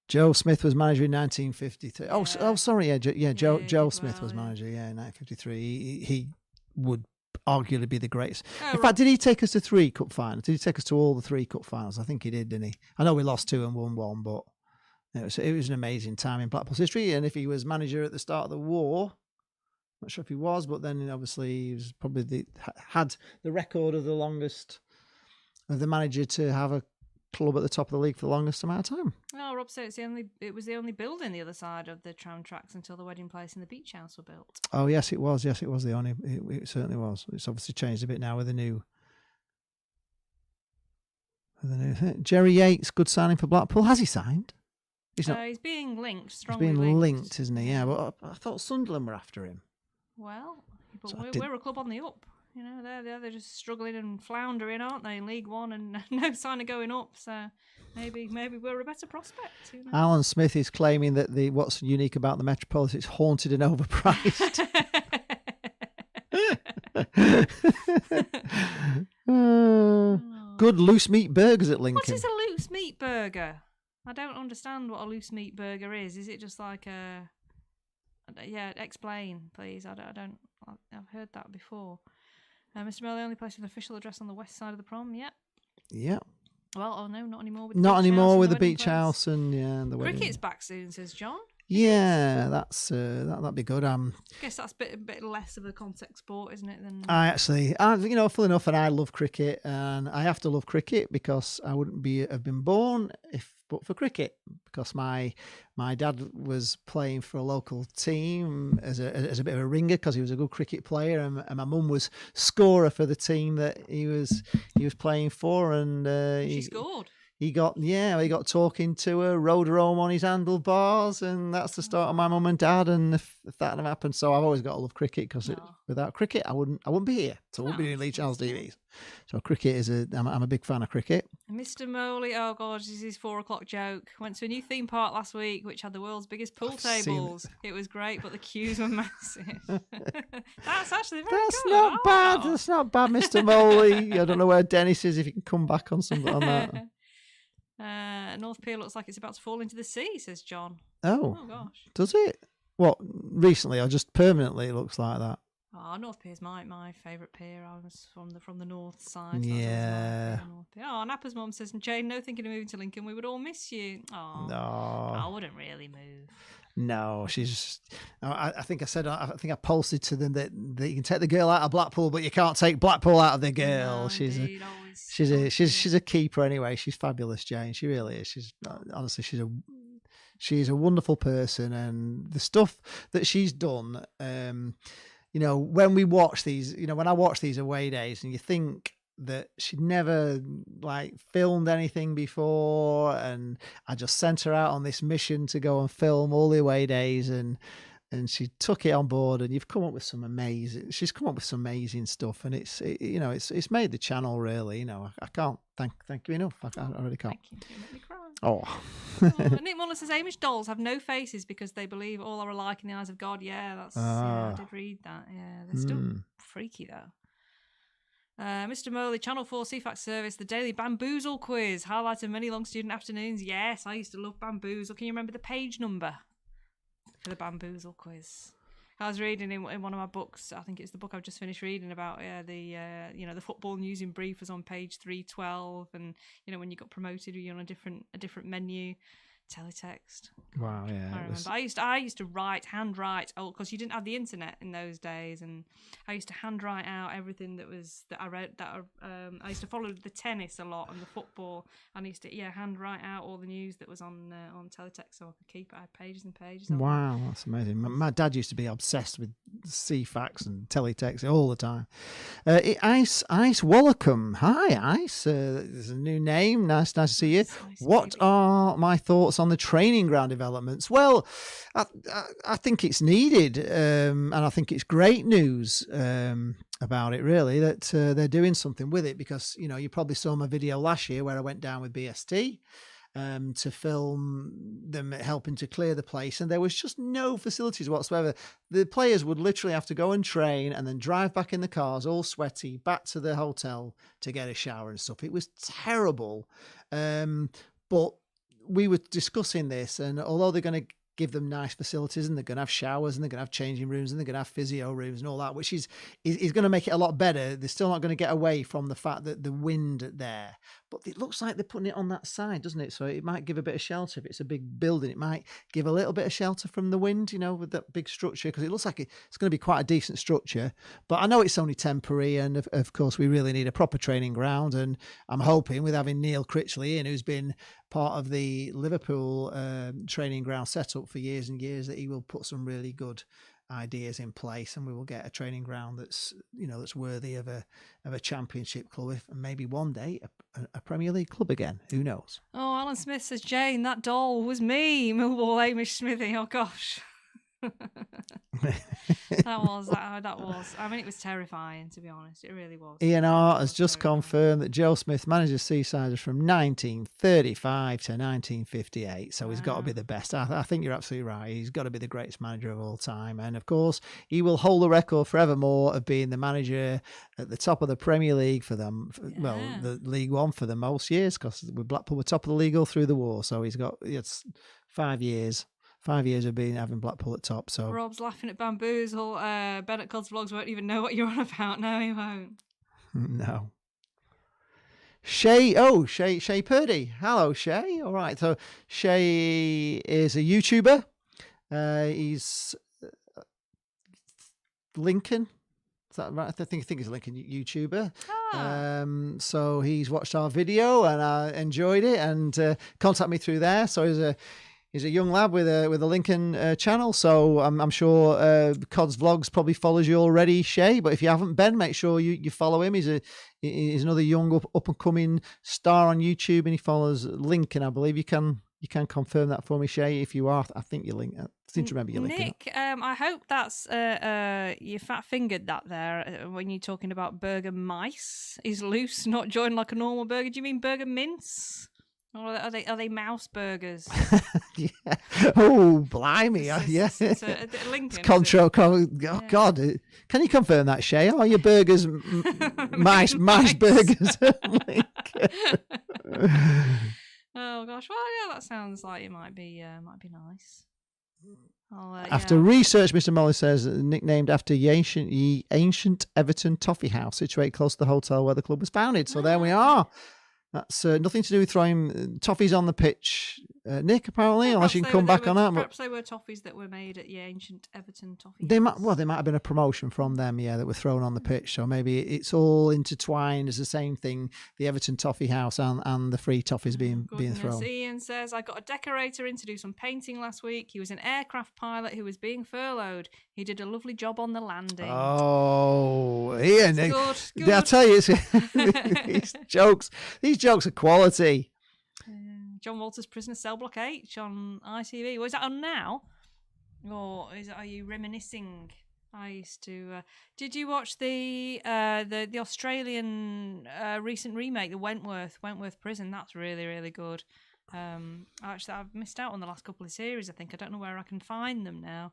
Joe Smith was manager in 1953. Oh, sorry, Joe Smith was manager. Yeah, in 1953. He would arguably be the greatest. In fact, did he take us to 3 cup finals? Did he take us to all the 3 cup finals? I think he did, didn't he? I know we lost 2 and won 1, but it was an amazing time in Blackpool's history. And if he was manager at the start of the war, I'm not sure if he was, but then obviously he was probably had the record of the longest of the manager to have a club at the top of the league for the longest amount of time. Oh, Rob said it was the only building the other side of the tram tracks until the wedding place and the beach house were built. Oh yes, it was. Yes, it was the only. It certainly was. It's obviously changed a bit now with the new. Jerry Yates, good signing for Blackpool. Has he signed? He's being linked. Strongly he's being linked, isn't he? Yeah, but I thought Sunderland were after him. Well, but we're a club on the up. You know, they're just struggling and floundering, aren't they, in League One, and no sign of going up. So maybe we're a better prospect. Alan Smith is claiming that what's unique about the Metropolis, it's haunted and overpriced. Good loose meat burgers at Lincoln. What is a loose meat burger? I don't understand what a loose meat burger is. Is it just like a? Yeah, explain, please. I've heard that before. Mr. Mel, the only place with an official address on the west side of the prom. Yeah. Yeah. Well, no, not anymore. With the beach house and the wedding. Cricket's back soon, says John. Yeah, that'd be good. I guess that's a bit less of a contact sport, isn't it? Than full enough, and I love cricket, and I have to love cricket because I wouldn't have been born but for cricket, because my dad was playing for a local team as a bit of a ringer because he was a good cricket player, and my mum was scorer for the team that he was playing for, and she scored. He got talking to her, rode her home on his handlebars, and that's the start of my mum and dad. And if that had happened, so I've always got to love cricket because without cricket, I wouldn't be here. So I wouldn't be doing Lee Charles TVs. So cricket I'm a big fan of cricket. Mr. Moley, oh god, this is his 4:00 joke. Went to a new theme park last week, which had the world's biggest pool tables. It was great, but the queues were massive. That's actually very good. Not bad. That's not bad, Mr. Moley. I don't know where Dennis is. If you can come back on something on that. North Pier looks like it's about to fall into the sea, says John. Oh gosh. Does it? What, recently or just permanently it looks like that? Oh, North Pier's my favourite pier. I was from the north side. So Yeah. that was North Pier. Oh, Nappa's mum says, Jane, no thinking of moving to Lincoln. We would all miss you. Oh, No. I wouldn't really move. No, she's. I think I said. I think I posted to them that you can take the girl out of Blackpool, but you can't take Blackpool out of the girl. No, she's indeed, she's a keeper anyway. She's fabulous, Jane. She really is. She's honestly she's a wonderful person, and the stuff that she's done. You know, when we watch these, when I watch these away days, and you think that she'd never like filmed anything before, and I just sent her out on this mission to go and film all the away days, and she took it on board, and she's come up with some amazing stuff, and it's made the channel really. I can't thank you enough. I really can't. Thank you. You make me cry. Oh. Nick Muller says Amish dolls have no faces because they believe all are alike in the eyes of God. Yeah, I did read that. Yeah, they're still freaky though. Mr. Morley, Channel 4 CFAX service, the daily Bamboozle quiz, highlight of many long student afternoons. Yes, I used to love Bamboozle. Can you remember the page number for the Bamboozle quiz? I was reading in one of my books, I think it's the book I've just finished reading about the football news in brief was on page 312, and when you got promoted, you're on a different menu. Teletext. Wow, yeah. I remember. I used to handwrite, because you didn't have the internet in those days, and I used to handwrite out everything that I read. I used to follow the tennis a lot and the football, and I used to handwrite out all the news that was on teletext, so I could keep it. I had pages and pages. Wow, that's amazing. My dad used to be obsessed with CFAX and teletext all the time. Ice Wallacombe. Hi, Ice. There's a new name. Nice to see you. What are my thoughts on the training ground developments? Well, I think it's needed, and I think it's great news about it, really, that they're doing something with it, because you probably saw my video last year where I went down with BST to film them helping to clear the place, and there was just no facilities whatsoever. The players would literally have to go and train and then drive back in the cars all sweaty back to the hotel to get a shower and stuff. It was terrible, but we were discussing this, and although they're going to give them nice facilities, and they're going to have showers, and they're going to have changing rooms, and they're going to have physio rooms and all that, which is going to make it a lot better, they're still not going to get away from the fact that the wind there. But it looks like they're putting it on that side, doesn't it? So it might give a bit of shelter. If it's a big building, it might give a little bit of shelter from the wind, with that big structure, because it looks like it's going to be quite a decent structure. But I know it's only temporary, and of course we really need a proper training ground, and I'm hoping with having Neil Critchley in, who's been part of the Liverpool training ground setup for years and years, that he will put some really good ideas in place, and we will get a training ground that's worthy of a championship club, and maybe one day a Premier League club again. Who knows? Oh, Alan Smith says, Jane, that doll was me, Millwall Hamish Smithy. Oh gosh. that was. I mean, it was terrifying, to be honest. It really was. Ian Hart has just confirmed that Joe Smith manages Seasiders from 1935 to 1958, so he's got to be the best. I think you're absolutely right. He's got to be the greatest manager of all time, and of course he will hold the record forevermore of being the manager at the top of the Premier League for them. Well, the League One for the most years, because with Blackpool were top of the league all through the war, so it's 5 years. 5 years of having Blackpool at top. So Rob's laughing at Bamboozle. Bennett Codd's vlogs won't even know what you're on about. No, he won't. No. Shay Purdy. Hello, Shay. All right. So Shay is a YouTuber. He's Lincoln. Is that right? I think he's a Lincoln YouTuber. So he's watched our video, and I enjoyed it, and contacted me through there. So he's a young lad with a Lincoln channel, so I'm sure Cod's Vlogs probably follows you already, Shay. But if you haven't, Ben, make sure you follow him. He's another young up and coming star on YouTube, and he follows Lincoln. I believe you can confirm that for me, Shay. If you are, I think you're Lincoln. I seem to remember you're Lincoln. Nick, I hope that's you fat fingered that there when you're talking about burger mice. Is loose, not joined like a normal burger. Do you mean burger mince? Or are they mouse burgers? Yeah. Oh, blimey! Yes. It's Lincoln. Control. God! Can you confirm that, Shay? Are your burgers mice burgers? Oh gosh! Well, yeah, that sounds like it might be nice. After research, Mr. Molly says, nicknamed after the ancient Everton Toffee House, situated close to the hotel where the club was founded. So there we are. That's nothing to do with throwing toffees on the pitch, Nick, apparently, unless you can come back on that. Perhaps they were toffees that were made at the ancient Everton Toffee They House. might have been a promotion from them, that were thrown on the pitch. So maybe it's all intertwined as the same thing, the Everton Toffee House and the free toffees being thrown. Ian says, I got a decorator in to do some painting last week. He was an aircraft pilot who was being furloughed. He did a lovely job on the landing. Oh, Ian. Good. I'll tell you, these jokes are quality. John Walters' Prisoner Cell Block H on ITV. Was that on now? Or are you reminiscing? I used to. Did you watch the Australian recent remake, the Wentworth Prison? That's really, really good. Actually, I've missed out on the last couple of series. I think I don't know where I can find them now.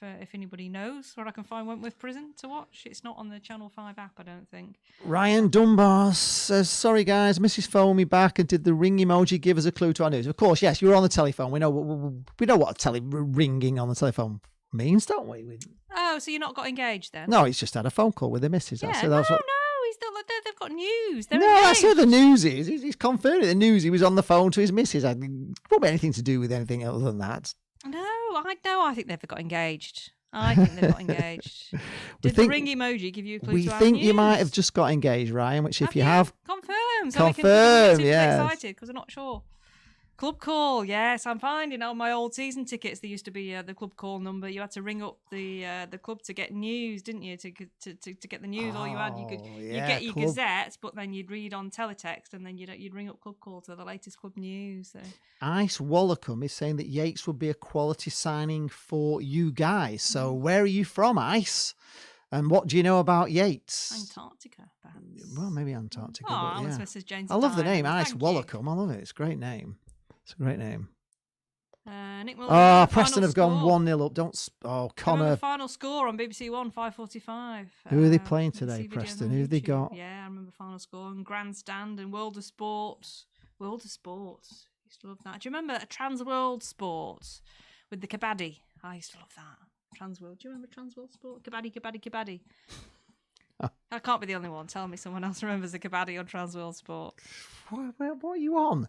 If anybody knows where I can find Wentworth Prison to watch, it's not on the Channel 5 app, I don't think. Ryan Dunbar says, sorry guys, Mrs. phoned me back and did the ring emoji give us a clue to our news? Of course, yes, you were on the telephone. We know what ringing on the telephone means, don't we? Oh, so you're not got engaged then? No, he's just had a phone call with the missus. Yeah, He's not. They've got news. They're that's engaged. what the news is. He's confirmed the news. He was on the phone to his missus. It won't be anything to do with anything other than that. I think they've got engaged. Did the ring emoji give you a clue We to our think news? you might have just got engaged, Ryan, which if you have... Confirm. Confirm, yes. Excited because we're not sure. Club call, yes. I'm finding on my old season tickets, there used to be the club call number. You had to ring up the club to get news, didn't you? To get the news. All you had, you'd get your Gazette, but then you'd read on teletext, and then you'd ring up club call to the latest club news. So. Ice Wallacombe is saying that Yates would be a quality signing for you guys. So where are you from, Ice? And what do you know about Yates? Antarctica, perhaps. Well, maybe Antarctica. Oh, that's Mrs. James. I love the name, Ice Wallacombe. I love it. It's a great name. It's a great name. Nick Muller, Preston have gone 1-0 up. Connor. The final score on BBC One, 5:45. Who are they playing today, Preston? Who have they got? Yeah, I remember final score and Grandstand and World of Sports. Used to love that. Do you remember a Trans World Sport with the kabaddi? I used to love that. Transworld. Do you remember Transworld Sport? Kabaddi. I can't be the only one. Tell me someone else remembers the kabaddi on Transworld Sport. What are you on?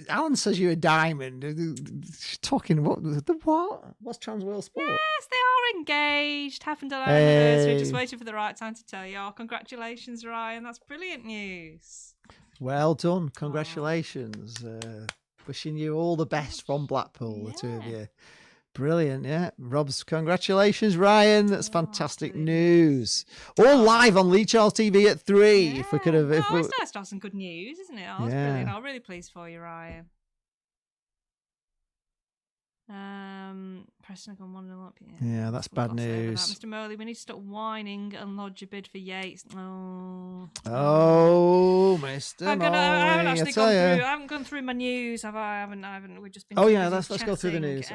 Alan says you're a diamond. She's talking what? What's Transworld Sport? Yes, they are engaged. Happened on our anniversary. Just waiting for the right time to tell you. Oh, congratulations, Ryan. That's brilliant news. Well done. Congratulations. Wishing you all the best from Blackpool, the two of you. Brilliant, yeah. Rob's congratulations, Ryan. That's fantastic news. All live on Leach LCTV at 3. Yeah. If we could have... it's nice to have some good news, isn't it? Oh, that's brilliant. I'm really pleased for you, Ryan. Preston have gone 1-0 up. Yeah, that's bad news. Mr. Murley, we need to stop whining and lodge a bid for Yates. Oh, Mr. Murley. I haven't gone through my news. I haven't. We've just been. Oh yeah, let's go through the news.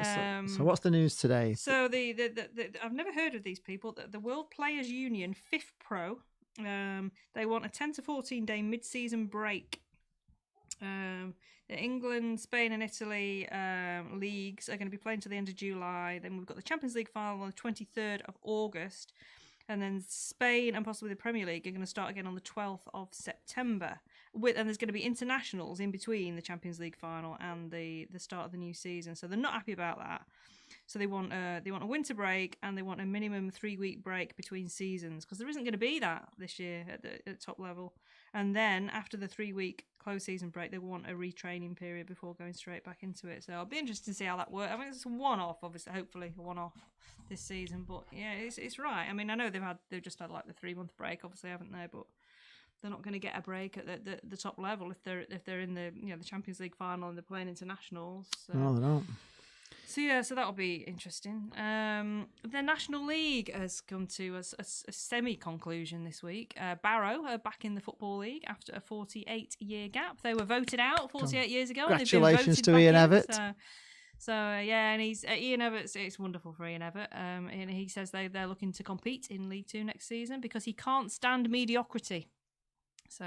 So what's the news today? So the I've never heard of these people. The World Players Union FIFPro. They want a 10 to 14 day mid-season break. The England, Spain and Italy leagues are going to be playing to the end of July. Then we've got the Champions League final on the 23rd of August. And then Spain and possibly the Premier League are going to start again on the 12th of September. And there's going to be internationals in between the Champions League final and the start of the new season. So they're not happy about that. So they want a winter break and they want a minimum 3-week break between seasons because there isn't going to be that this year at the top level. And then after the 3-week close season break, they want a retraining period before going straight back into it. So I'll be interested to see how that works. I mean, it's a one-off, obviously, hopefully a one-off this season. But yeah, it's right. I mean, I know they've just had like the 3-month break, obviously, haven't they? But they're not going to get a break at the top level if they're in the the Champions League final and they're playing internationals. So. No, they're not. So that'll be interesting. The National League has come to a semi-conclusion this week. Barrow are back in the Football League after a 48-year gap. They were voted out 48 years ago. Congratulations to Ian Evatt. And he's Ian Evatt. It's wonderful for Ian Evatt. And he says they're looking to compete in League Two next season because he can't stand mediocrity. So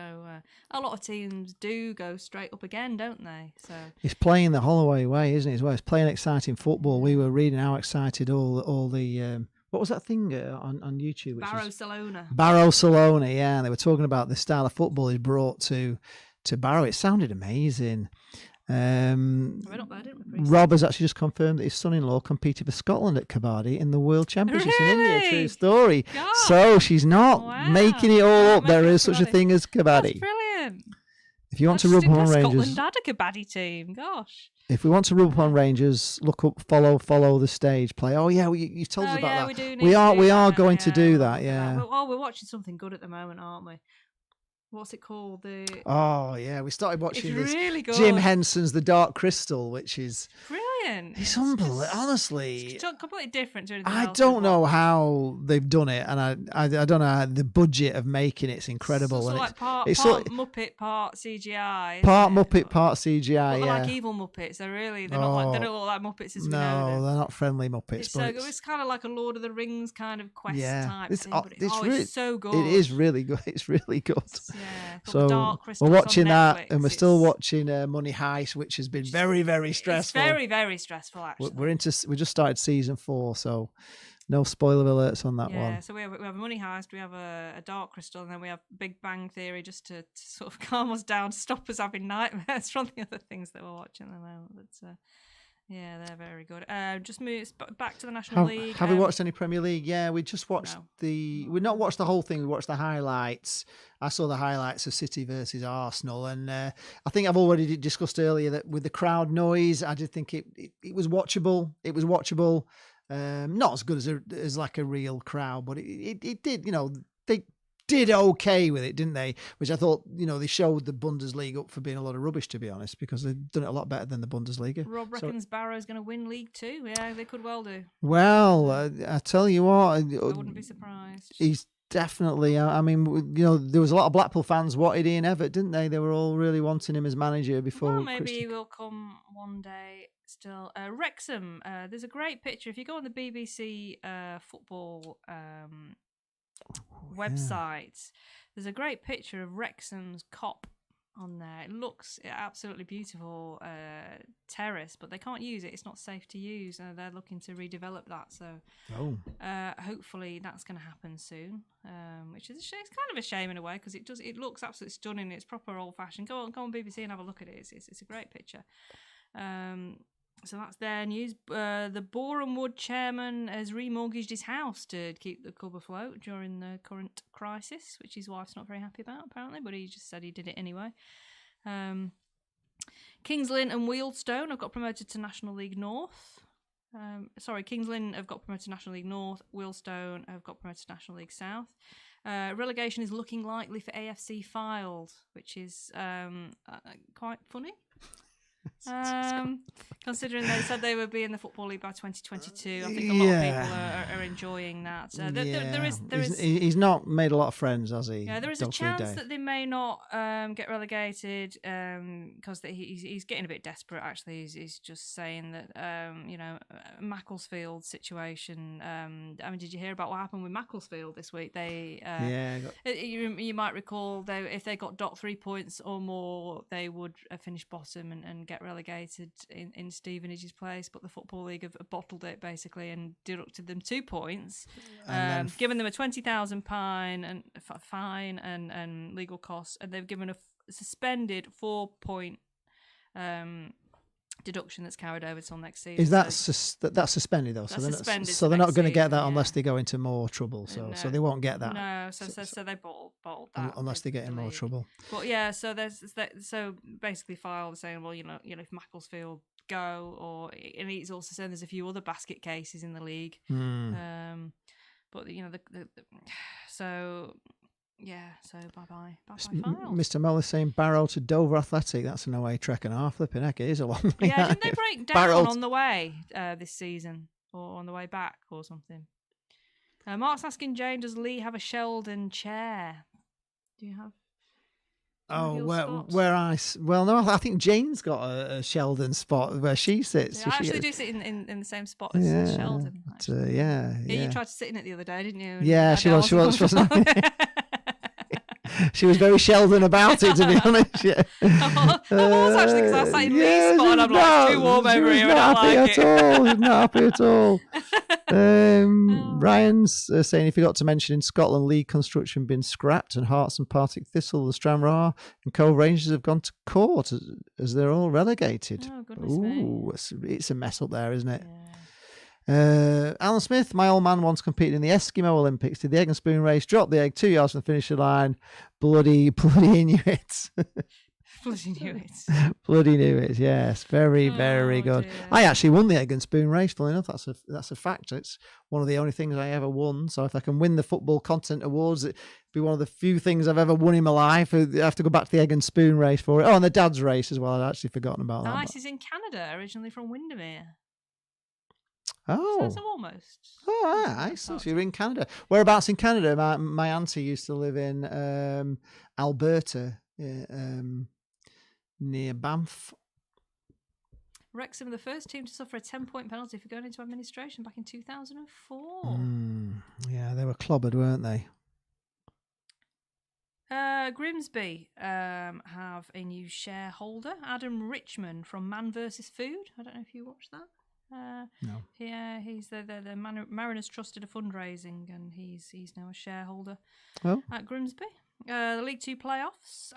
a lot of teams do go straight up again, don't they? So He's playing the Holloway way, isn't he? As well, he's playing exciting football. We were reading how excited all the what was that thing on YouTube? Barcelona. Barcelona, yeah. They were talking about the style of football he brought to Barrow. It sounded amazing. We went up there, didn't we? Rob has actually just confirmed that his son-in-law competed for Scotland at Kabaddi in the World Championships in India. Really? True story. God. So she's not making it all up. There is such a thing as That's Kabaddi. brilliant. If you want to rub up on Scotland Rangers, had a Kabaddi team. Gosh. if we want to rub up on Rangers, look up, follow the stage play. Oh yeah, you told us about that. We do. We are that, going to do we'll that. look at Yeah. We're watching something good at the moment, aren't we? What's it called? Oh yeah, we started watching It's this. really good. Jim Henson's The Dark Crystal, which is Brilliant. it's unbelievable. Honestly, It's completely different to anything I else don't we've know watched. how they've done it, and I don't know how the budget of making it's incredible. So and like part it's Muppet, part CGI. part isn't it? Muppet, part CGI. But they're yeah, like evil Muppets. They're not like they don't look like Muppets as we know no, them. they're not friendly Muppets. It's so but good. It's kind of like a Lord of the Rings kind of quest type it's, thing. But it's so good. It is really good. It's really good. Yeah. called The So Dark Crystal. we're It's on watching that, Netflix. and we're still It's- watching Money Heist, which has been very, very stressful. It's very, very stressful, actually. We just started season 4, so no spoiler alerts on that Yeah, one. so we have a Money Heist, we have a Dark Crystal, and then we have Big Bang Theory just to sort of calm us down, stop us having nightmares from the other things that we're watching at the moment. But yeah, they're very good. Just move back to the National League. Have we watched any Premier League? Yeah, we just watched No. we've not watched the whole thing. We watched the highlights. I saw the highlights of City versus Arsenal, and I think I've already discussed earlier that with the crowd noise, I did think it was watchable. It was watchable. Not as good as like a real crowd, but it did. They did okay with it, didn't they? Which I thought, they showed the Bundesliga up for being a lot of rubbish, to be honest, because they've done it a lot better than the Bundesliga. Rob reckons Barrow's going to win League 2. Yeah, they could well do. Well, I tell you what, I wouldn't be surprised. he's definitely. I mean, there was a lot of Blackpool fans wanted Ian Evatt, didn't they? They were all really wanting him as manager before. Well, maybe Christie- he will come one day still. Wrexham, there's a great picture. If you go on the BBC football website, there's a great picture of Wrexham's Cop on there. It looks absolutely beautiful terrace, but they can't use it. It's not safe to use. They're looking to redevelop that. So hopefully that's going to happen soon, which is it's kind of a shame in a way because it looks absolutely stunning. It's proper old fashioned. Go on BBC and have a look at it. It's a great picture. So that's their news. The Boreham Wood chairman has remortgaged his house to keep the club afloat during the current crisis, which his wife's not very happy about, apparently, but he just said he did it anyway. Kings Lynn and Wealdstone have got promoted to National League North. Kings Lynn have got promoted to National League North. Wealdstone have got promoted to National League South. Relegation is looking likely for AFC Fylde, which is quite funny. Considering they said they would be in the Football League by 2022, I think a lot of people are enjoying that. There is he's not made a lot of friends, has he? Yeah, there is a chance that they may not get relegated because he's getting a bit desperate. Actually, he's just saying that Macclesfield's situation. I mean, did you hear about what happened with Macclesfield this week? They you might recall if they got 3 points or more, they would finish bottom and get relegated in Stevenage's place. But the Football League have bottled it basically and deducted them 2 points, given them a £20,000 fine and legal costs, and they've given a suspended 4-point deduction that's carried over till next season. Is that that's suspended though? So they're not going to get that unless they go into more trouble. So they won't get that. No, so they bottled that unless they get in more trouble. But yeah, so so basically Fylde saying, well, if Macclesfield go, and he's also saying there's a few other basket cases in the league. But so bye-bye Fylde. Mr. Mel is saying Barrow to Dover Athletic. That's an away trek and a half. Flipping heck, it is a long way. Yeah, didn't they break down on the way this season or on the way back or something? Mark's asking Jane, does Lee have a Sheldon chair? Do you have? No, I think Jane's got a Sheldon spot where she sits. Yeah, I actually do sit in the same spot as Sheldon. Yeah, you tried to sit in it the other day, didn't you? Yeah, she was. She was very Sheldon about it, to be honest. Yeah. I was actually, because I sat in Lee's spot and I'm like, no, too warm over she here. was I not don't happy like at it. all. She's not happy at all. Ryan's saying he forgot to mention in Scotland, League construction been scrapped, and Hearts and Partick Thistle, the Stranraer and Cove Rangers have gone to court as they're all relegated. Oh, goodness me. Ooh, it's a mess up there, isn't it? Yeah. Alan Smith, my old man once competed in the Eskimo Olympics, did the egg and spoon race, dropped the egg 2 yards from the finisher line. Bloody Inuits. Bloody knew it. Bloody Inuits, yes. Very, very good. Dear. I actually won the egg and spoon race, funnily enough. That's a fact. It's one of the only things I ever won. So if I can win the Football Content Awards, it'd be one of the few things I've ever won in my life. I have to go back to the egg and spoon race for it. Oh, and the dad's race as well. I'd actually forgotten about that. Nice. He's in Canada, originally from Windermere. Oh. So almost. Oh, right. So you're in Canada. Whereabouts in Canada? My auntie used to live in Alberta, near Banff. Wrexham, the first team to suffer a 10-point penalty for going into administration back in 2004. Yeah, they were clobbered, weren't they? Grimsby have a new shareholder, Adam Richmond from Man vs Food. I don't know if you watched that. No. Yeah, he's the Mariners trusted a fundraising, and he's now a shareholder at Grimsby. The League Two playoffs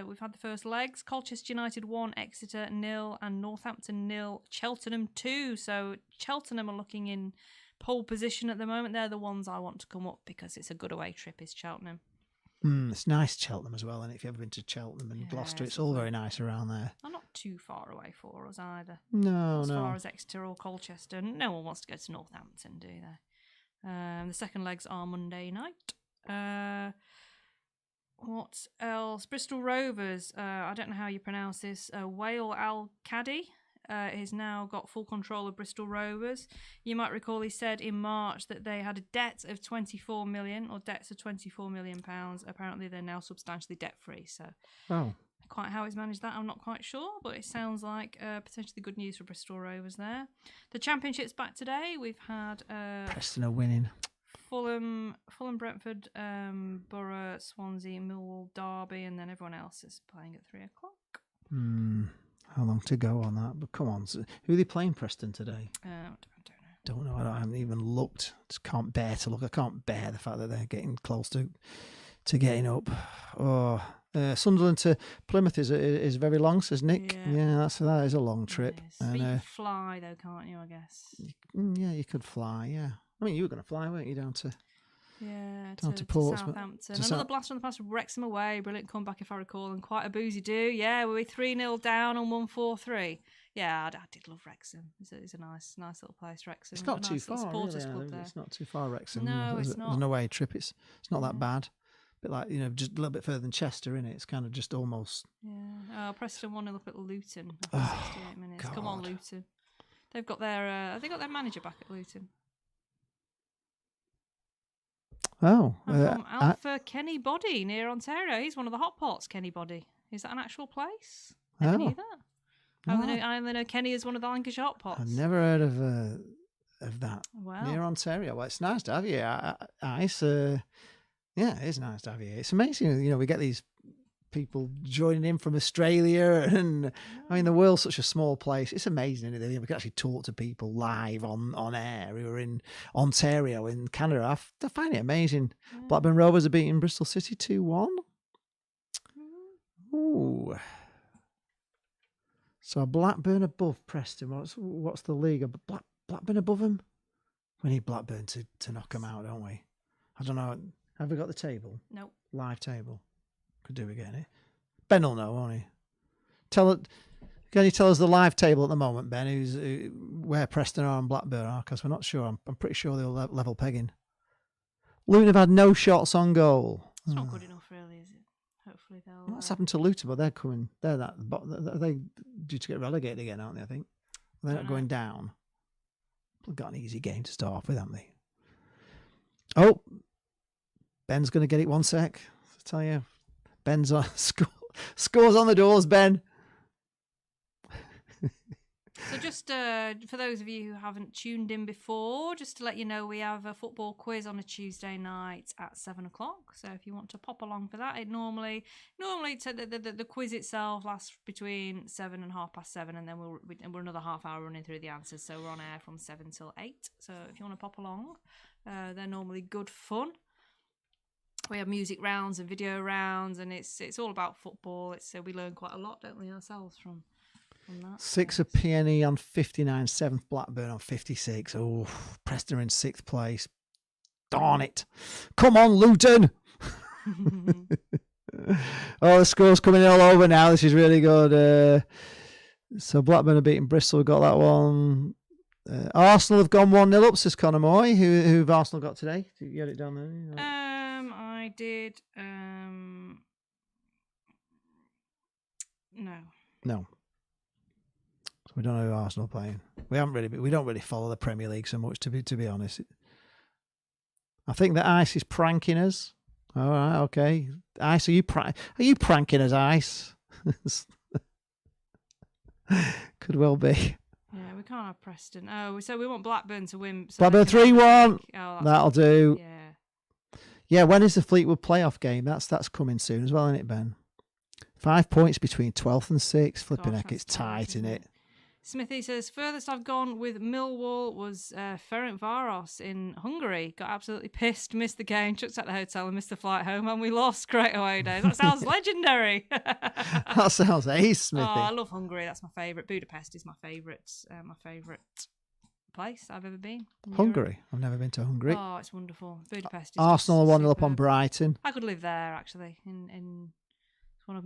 we've had the first legs. Colchester United 1, Exeter 0, and Northampton 0, Cheltenham 2. So Cheltenham are looking in pole position at the moment. They're the ones I want to come up because it's a good away trip. Is Cheltenham? It's nice, Cheltenham as well. And if you've ever been to Cheltenham and Gloucester, it's all very nice around there. They're not too far away for us either. No, as far as Exeter or Colchester. No one wants to go to Northampton, do they? The second legs are Monday night. What else? Bristol Rovers. I don't know how you pronounce this. Wael Al-Kadi has now got full control of Bristol Rovers. You might recall he said in March that they had a debt of 24 million, or debts of 24 million pounds. Apparently they're now substantially debt free. So quite how he's managed that, I'm not quite sure, but it sounds like potentially good news for Bristol Rovers there. The Championship's back today. We've had Preston are winning. Fulham, Brentford, Borough, Swansea, Millwall, Derby, and then everyone else is playing at 3 o'clock. How long to go on that? But come on, who are they playing Preston today? I don't know. I haven't even looked. Just can't bear to look. I can't bear the fact that they're getting close to getting up. Sunderland to Plymouth is very long, says Nick. Yeah, that is a long trip. Yes. But you can fly though, can't you? I guess. Yeah, you could fly. Yeah, I mean you were going to fly, weren't you, down to Portsmouth, Southampton. Another blast from the past, Wrexham away. Brilliant comeback, if I recall, and quite a boozy do. Yeah, we were 3-0 down on 1-4-3. Yeah, I did love Wrexham. It's a nice little place, Wrexham. It's not too nice far, supporters really. club there. It's not too far, Wrexham. No, it's not. There's an away trip. It's not that bad. Bit like, just a little bit further than Chester, innit? It's kind of just almost. Yeah. Preston 1-0 up at Luton after 68 minutes. God. Come on, Luton. They've got their manager back at Luton. Oh, from Alpha Kenny Body near Ontario. He's one of the hot pots, Kenny Body. Is that an actual place? Never knew that. I only know Kenny as one of the Lancashire hot pots. I've never heard of that. Wow. Near Ontario. Well, it's nice to have you. Ice. Yeah, it is nice to have you. It's amazing. We get these people joining in from Australia, and I mean the world's such a small place. It's amazing, isn't it? We can actually talk to people live on air who are in Ontario in Canada. I find it amazing. Blackburn Rovers are beating Bristol City 2-1. Ooh. So Blackburn above Preston. What's the league? Blackburn above them? We need Blackburn to knock them out, don't we? I don't know. Have we got the table? Nope. Live table. Could do again, eh? Ben will know, won't he? Can you tell us the live table at the moment, Ben? Where Preston are and Blackburn are? Because we're not sure. I'm pretty sure they'll level pegging. Luton have had no shots on goal. It's not good enough, really, is it? Hopefully they'll. What's happened to Luton? But they're coming. They're they due to get relegated again, aren't they? I think they're not going down. They've got an easy game to start off with, haven't they? Oh, Ben's going to get it. One sec. I tell you. Ben's on scores on the doors, Ben. So just for those of you who haven't tuned in before, just to let you know, we have a football quiz on a Tuesday night at 7 o'clock. So if you want to pop along for that, normally the quiz itself lasts between 7 and 7:30, and then we're another half hour running through the answers. So we're on air from 7 till 8. So if you want to pop along, they're normally good fun. We have music rounds and video rounds, and it's all about football. We learn quite a lot, don't we, ourselves from that. 6 of PNE on 59, 7th Blackburn on 56. Oh, Preston are in 6th place. Darn it. Come on, Luton. Oh, the score's coming all over now. This is really good. So Blackburn are beating Bristol. We got that one. Arsenal have gone 1-0 up, says Conor Moy. Who've Arsenal got today? Did you get it down there? I did. No. So we don't know who Arsenal are playing. We don't really follow the Premier League so much, to be honest. I think that Ice is pranking us. All right, okay. Ice, are you pranking us, Ice? Could well be. Yeah, we can't have Preston. Oh, so we want Blackburn to win. So Blackburn 3-1. Oh, that'll do. Yeah. Yeah, when is the Fleetwood playoff game? That's coming soon as well, isn't it, Ben? 5 points between 12th and 6th. Flipping heck, it's tight, isn't it? Smithy says, furthest I've gone with Millwall was Ferencváros in Hungary. Got absolutely pissed, missed the game, chucked at the hotel and missed the flight home, and we lost. Great away days. That sounds legendary. That sounds ace, Smithy. Oh, I love Hungary. That's my favourite. Budapest is my favourite place I've ever been. Hungary? I've never been to Hungary. Oh, it's wonderful. Budapest is Arsenal are 1-0 up on superb. Brighton. I could live there, actually. It's one of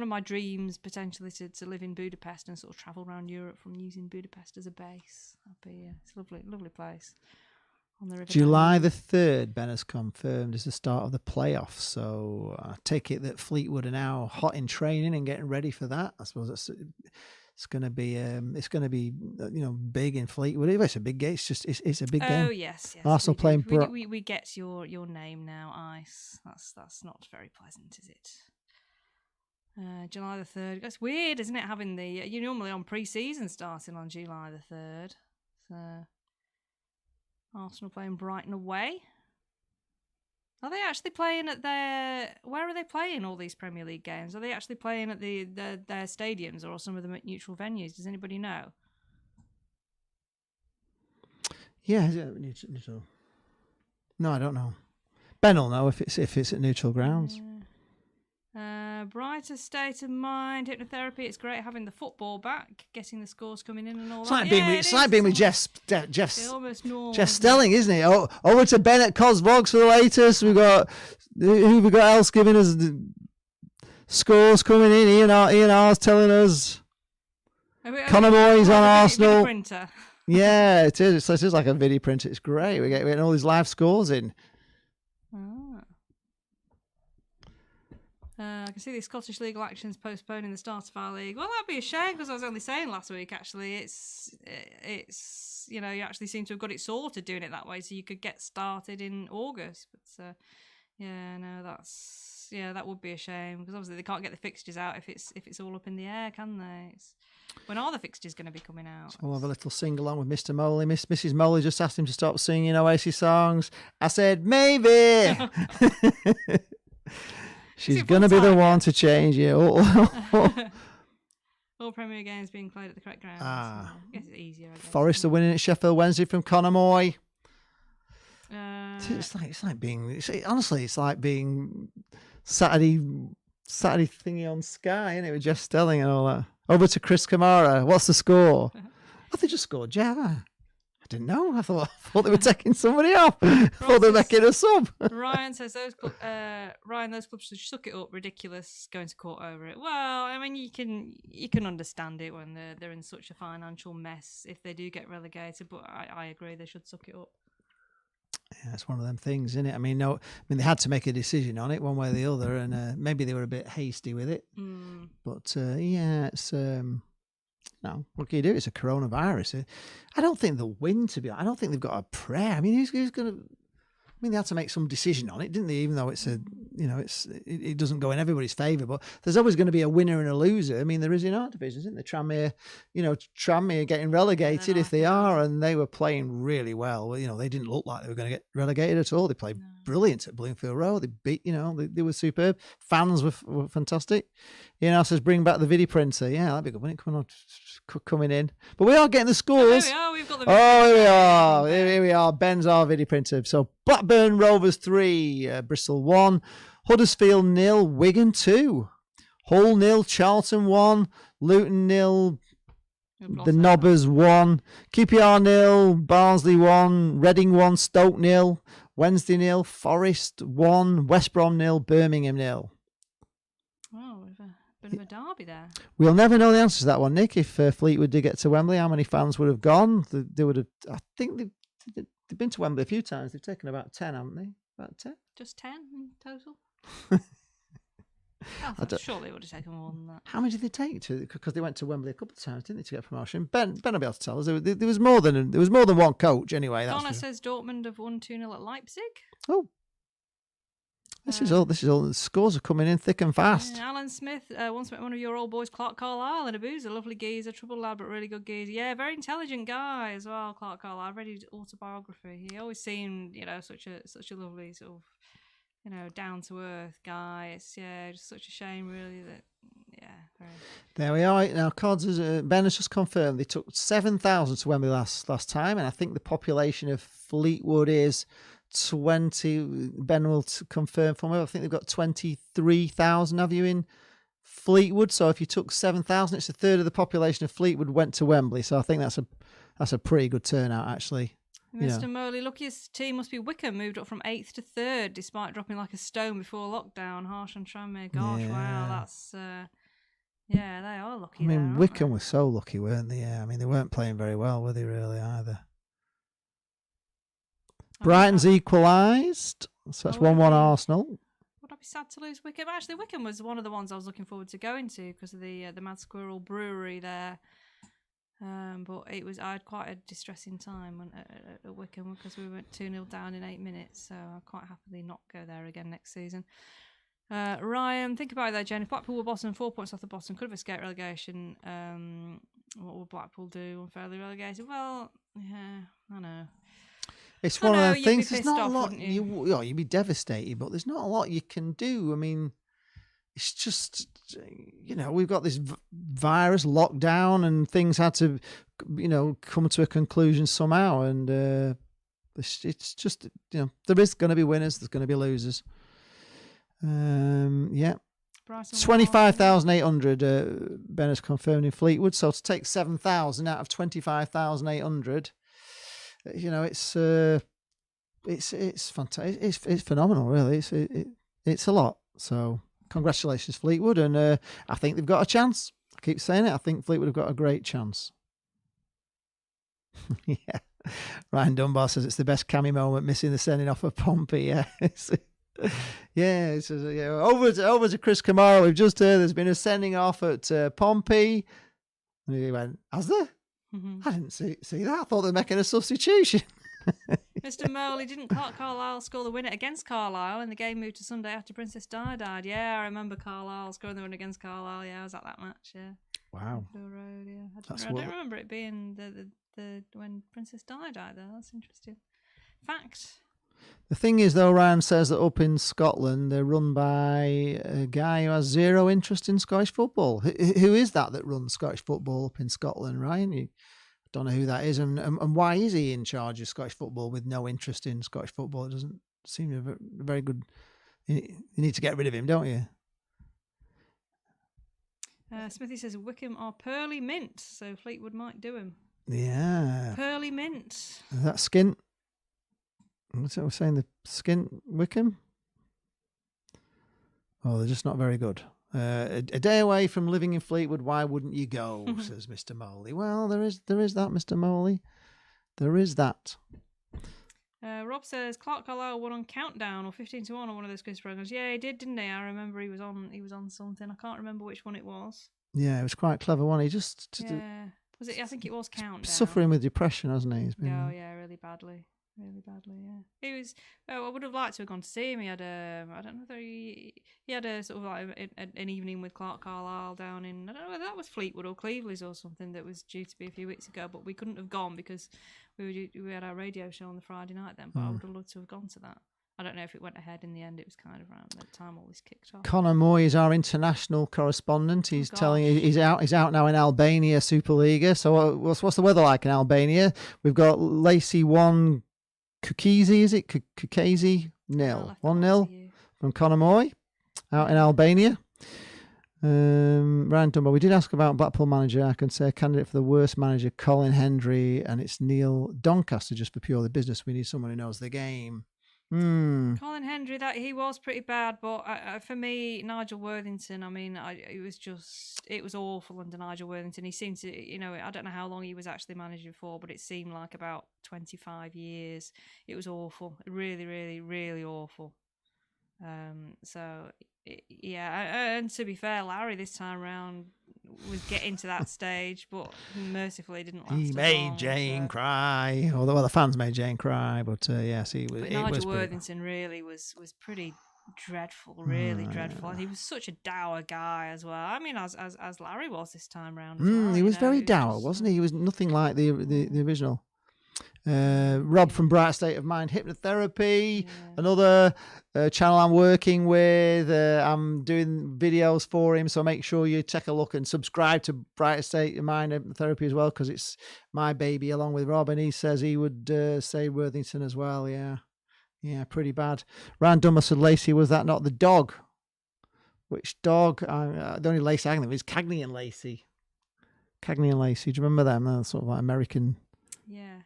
my dreams, potentially, to live in Budapest and sort of travel around Europe from using Budapest as a base. It's a lovely place on the river. July the 3rd, Ben has confirmed, is the start of the playoffs. So I take it that Fleetwood are now hot in training and getting ready for that. I suppose it's going to be big in Fleetwood. It's a big game. It's a big game. Oh yes. Arsenal playing. We get your name now, Ice. That's not very pleasant, is it? July the 3rd. That's weird, isn't it? Having you're normally on pre-season starting on July the 3rd. So Arsenal playing Brighton away. Are they actually playing at where are they playing all these Premier League games? Are they actually playing at their stadiums or some of them at neutral venues? Does anybody know? Yeah, neutral. No, I don't know. Ben will know if it's at neutral grounds. Brighter state of mind, hypnotherapy. It's great having the football back, getting the scores coming in and all It's that. like being with Jeff Almost normal. Jeff Stelling, isn't it? Oh, over to Ben at Cosvox for the latest. We've got who we got else giving us the scores coming in. Ian R's telling us. Conor Moy's on Arsenal. Printer. Yeah, it is. It is like a video printer. It's great. We're getting all these live scores in. I can see the Scottish legal actions postponing the start of our league. Well, that'd be a shame because I was only saying last week. Actually, it's you actually seem to have got it sorted doing it that way, so you could get started in August. But that would be a shame because obviously they can't get the fixtures out if it's all up in the air, can they? When are the fixtures going to be coming out? So we'll have a little sing along with Mr. Moley. Mrs. Moley just asked him to stop singing Oasis songs. I said maybe. She's going to be the one to change it. All Premier games being played at the correct ground. I guess it's easier, I guess. Forest are winning at Sheffield Wednesday from Conor Moy. It's like being Saturday thingy on Sky, isn't it, with Jeff Stelling and all that. Over to Chris Kamara. What's the score? Oh, they just scored Java. I didn't know. I thought they were taking somebody off. I thought they were making a sub. Ryan says those clubs should suck it up. Ridiculous going to court over it. Well, I mean, you can understand it when they're in such a financial mess if they do get relegated. But I agree they should suck it up. Yeah, it's one of them things, isn't it? I mean, they had to make a decision on it one way or the other, and maybe they were a bit hasty with it. But it's. No, what can you do? It's a coronavirus. I don't think they'll win, to be honest. I don't think they've got a prayer. I mean, who's going to... I mean, they had to make some decision on it, didn't they? Even though it's it doesn't go in everybody's favour, but there's always going to be a winner and a loser. I mean, there is in our division, isn't there? Tranmere getting relegated if they are, and they were playing really well. They didn't look like they were going to get relegated at all. They played brilliant at Bloomfield Road. They beat, they were superb. Fans were fantastic. Says bring back the video printer. Yeah, that'd be good, wouldn't it? Coming in. But we are getting the scores. Here we are. We've got the here we are. Here we are. Ben's our video printer. So Blackburn Rovers 3, Bristol 1, Huddersfield 0, Wigan 2, Hull 0, Charlton 1, Luton 0, the Nobbers 1, QPR 0, Barnsley 1, Reading 1, Stoke 0, Wednesday 0, Forest 1, West Brom 0, Birmingham 0. Oh, bit of a derby there. We'll never know the answer to that one, Nick. If Fleetwood did get to Wembley, how many fans would have gone? They would have. I think they've been to Wembley a few times. They've taken about 10, haven't they? About 10? Just 10 in total. Surely it would have taken more than that. How many did they take to? Because they went to Wembley a couple of times, didn't they, to get promotion? Ben will be able to tell us. There was more than one coach anyway. Donna says Dortmund have won 2-0 at Leipzig. Oh. This is all. The scores are coming in thick and fast. Alan Smith once met one of your old boys, Clark Carlisle, in a boozer. Lovely geezer, troubled lad, but really good geezer. Yeah, very intelligent guy as well, Clark Carlisle. I read his autobiography. He always seemed, such a lovely sort of, down to earth guy. It's just such a shame, really, that very. There we are. Now, Cods Ben has just confirmed they took 7,000 to Wembley last time, and I think the population of Fleetwood is 20. Ben will confirm for me. I think they've got 23,000. Have you in Fleetwood? So if you took 7,000, it's a third of the population of Fleetwood went to Wembley. So I think that's a pretty good turnout, actually. Mr. Morley, luckiest team must be Wickham, moved up from 8th to 3rd despite dropping like a stone before lockdown. Harsh on Tranmere. Gosh, wow, that's they are lucky. I mean, there, Wickham were so lucky, weren't they? Yeah, I mean, they weren't playing very well, were they, really, either? Brighton's equalised, so that's 1-1 Arsenal. Would I be sad to lose Wickham? Actually, Wickham was one of the ones I was looking forward to going to because of the Mad Squirrel Brewery there. But I had quite a distressing time at Wickham because we went 2-0 down in 8 minutes. So I'll quite happily not go there again next season. Ryan, think about that, Jen. If Blackpool were bottom, 4 points off the bottom, could have escaped relegation. What would Blackpool do unfairly relegated? Well, yeah, I know. It's one of those things. There's not a lot. You'd be devastated, but there's not a lot you can do. I mean, it's just, we've got this virus lockdown and things had to, come to a conclusion somehow. And it's just, there is going to be winners. There's going to be losers. 25,800 Ben has confirmed in Fleetwood. So to take 7,000 out of 25,800, it's fantastic. It's phenomenal, really. It's a lot. So congratulations, Fleetwood, and I think they've got a chance. I keep saying it. I think Fleetwood have got a great chance. Yeah, Ryan Dunbar says it's the best Cammy moment, missing the sending off of Pompey. Yeah, over to Chris Kamara. We've just heard there's been a sending off at Pompey, and he went, "Has there?" Mm-hmm. I didn't see that. I thought they were making a substitution. Mr. Morley, didn't Clark Carlisle score the winner against Carlisle and the game moved to Sunday after Princess Di died? Yeah, I remember Carlisle scoring the winner against Carlisle. Yeah, I was at that match. Yeah. Wow. Road, yeah. I don't remember it being the when Princess Di died though. That's interesting. Fact. The thing is, though, Ryan says that up in Scotland they're run by a guy who has zero interest in Scottish football. Who is that runs Scottish football up in Scotland, Ryan? You don't know who that is, and why is he in charge of Scottish football with no interest in Scottish football? It doesn't seem a very good. You need to get rid of him, don't you? Smithy says Wickham are pearly mint, so Fleetwood might do him. Yeah. Pearly mint. Is that Skint? What's that we're saying? The Skint Wickham? Oh, they're just not very good. A day away from living in Fleetwood, why wouldn't you go? Says Mr. Moley. Well, there is that, Mr. Moley. There is that. Rob says Clark Carlisle won on Countdown or 15-1 on one of those quiz programs. Yeah, he did, didn't he? I remember he was on something. I can't remember which one it was. Yeah, it was quite clever one. He just was it? I think it was Countdown. Suffering with depression, hasn't he? Oh yeah, really badly. really badly. Yeah, he was. Oh, I would have liked to have gone to see him. He had I don't know whether he had a sort of like an evening with Clark Carlisle down in, I don't know whether that was Fleetwood or Cleveland's or something, that was due to be a few weeks ago, but we couldn't have gone because we had our radio show on the Friday night then. But I would have loved to have gone to that. I don't know if it went ahead in the end. It was kind of around that time all this kicked off. Connor Moy is our international correspondent. He's telling he's out now in Albania Superliga. So what's the weather like in Albania? We've got Lacey 1, Kukisi, is it? Kukasi 0. 1-0 from Connor Moy out in Albania. Ryan Dunbar, we did ask about Blackpool manager. I can say candidate for the worst manager, Colin Hendry, and it's Neil Doncaster, just for purely business. We need someone who knows the game. Colin Hendry, that he was pretty bad, but for me, Nigel Worthington, I mean, it was awful under Nigel Worthington. He seemed to, I don't know how long he was actually managing for, but it seemed like about 25 years. It was awful, really, really, really awful. And to be fair, Larry this time round was getting to that stage, but mercifully didn't last. He made Jane cry. Although the fans made Jane cry, but yes, he was. But Nigel Worthington really was pretty dreadful, really dreadful, and he was such a dour guy as well. I mean, as Larry was this time round. As well, he was very dour, wasn't he? He was nothing like the original. Rob from Bright State of Mind Hypnotherapy, another channel I'm working with. I'm doing videos for him, so make sure you take a look and subscribe to Bright State of Mind Hypnotherapy as well, because it's my baby along with Rob, and he says he would say Worthington as well. Yeah, pretty bad. Ryan Dummer said, Lacey, was that not the dog? Which dog? The only Lacey I can think of is Cagney and Lacey. Cagney and Lacey, do you remember them? They're sort of like American. Yeah.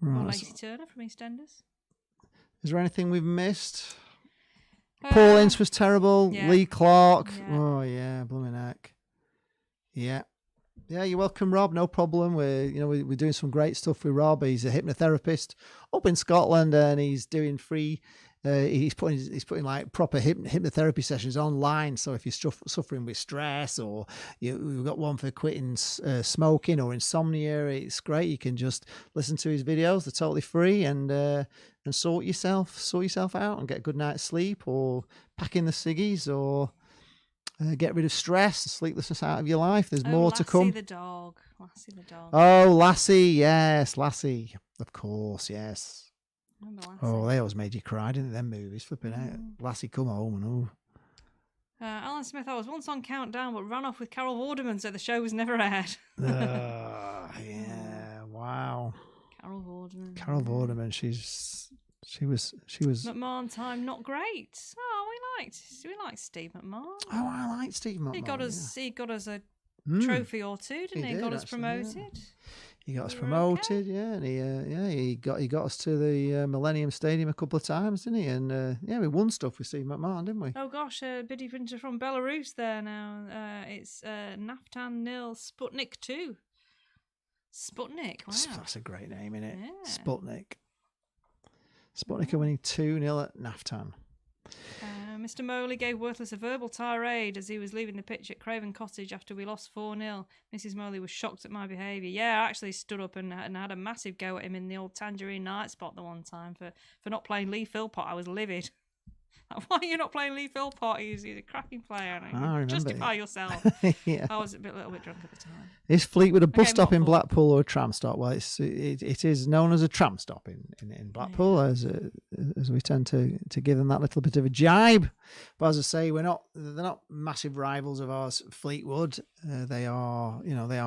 Right. Or Lacey Turner from EastEnders. Is there anything we've missed? Paul Ince was terrible. Yeah. Lee Clark. Yeah. Oh yeah, blooming heck. Yeah. Yeah, you're welcome, Rob. No problem. We're doing some great stuff with Rob. He's a hypnotherapist up in Scotland, and he's doing free. He's putting like proper hypnotherapy sessions online. So if you're suffering with stress, or we've got one for quitting smoking or insomnia, it's great. You can just listen to his videos. They're totally free, and sort yourself out and get a good night's sleep, or pack in the ciggies, or get rid of stress, sleeplessness out of your life. There's more to come. Lassie the dog. Oh, Lassie, yes, Lassie, of course, yes. Oh, they always made you cry, didn't they? Them movies, flipping out. Lassie Come Home and all. Alan Smith, I was once on Countdown, but ran off with Carol Vorderman, so the show was never aired. Yeah, wow. Carol Vorderman. She was. McMahon time, not great. Oh, we liked Steve McMahon. Oh, I like Steve McMahon. He got us a trophy or two, didn't he? Got us promoted. Yeah. He got us promoted, and he got us to the Millennium Stadium a couple of times, didn't he? And we won stuff with Steve McMahon, didn't we? Oh gosh, Biddy printer from Belarus there now. It's Naftan 0, Sputnik 2. Sputnik, wow. That's a great name, isn't it? Yeah. Sputnik. Sputnik are winning 2-0 at Naftan. Mr. Moley gave Worthless a verbal tirade as he was leaving the pitch at Craven Cottage after we lost 4-0. Mrs. Moley was shocked at my behaviour. Yeah, I actually stood up and had a massive go at him in the old Tangerine Night spot the one time for not playing Lee Philpott. I was livid. Why are you not playing Lee Philpott? He's a cracking player. I remember. Justify yourself. Yeah. I was a little bit drunk at the time. Is Fleetwood a bus stop in Blackpool or a tram stop? Well, it is known as a tram stop in Blackpool, as we tend to give them that little bit of a jibe. But as I say, they're not massive rivals of ours. Fleetwood, they are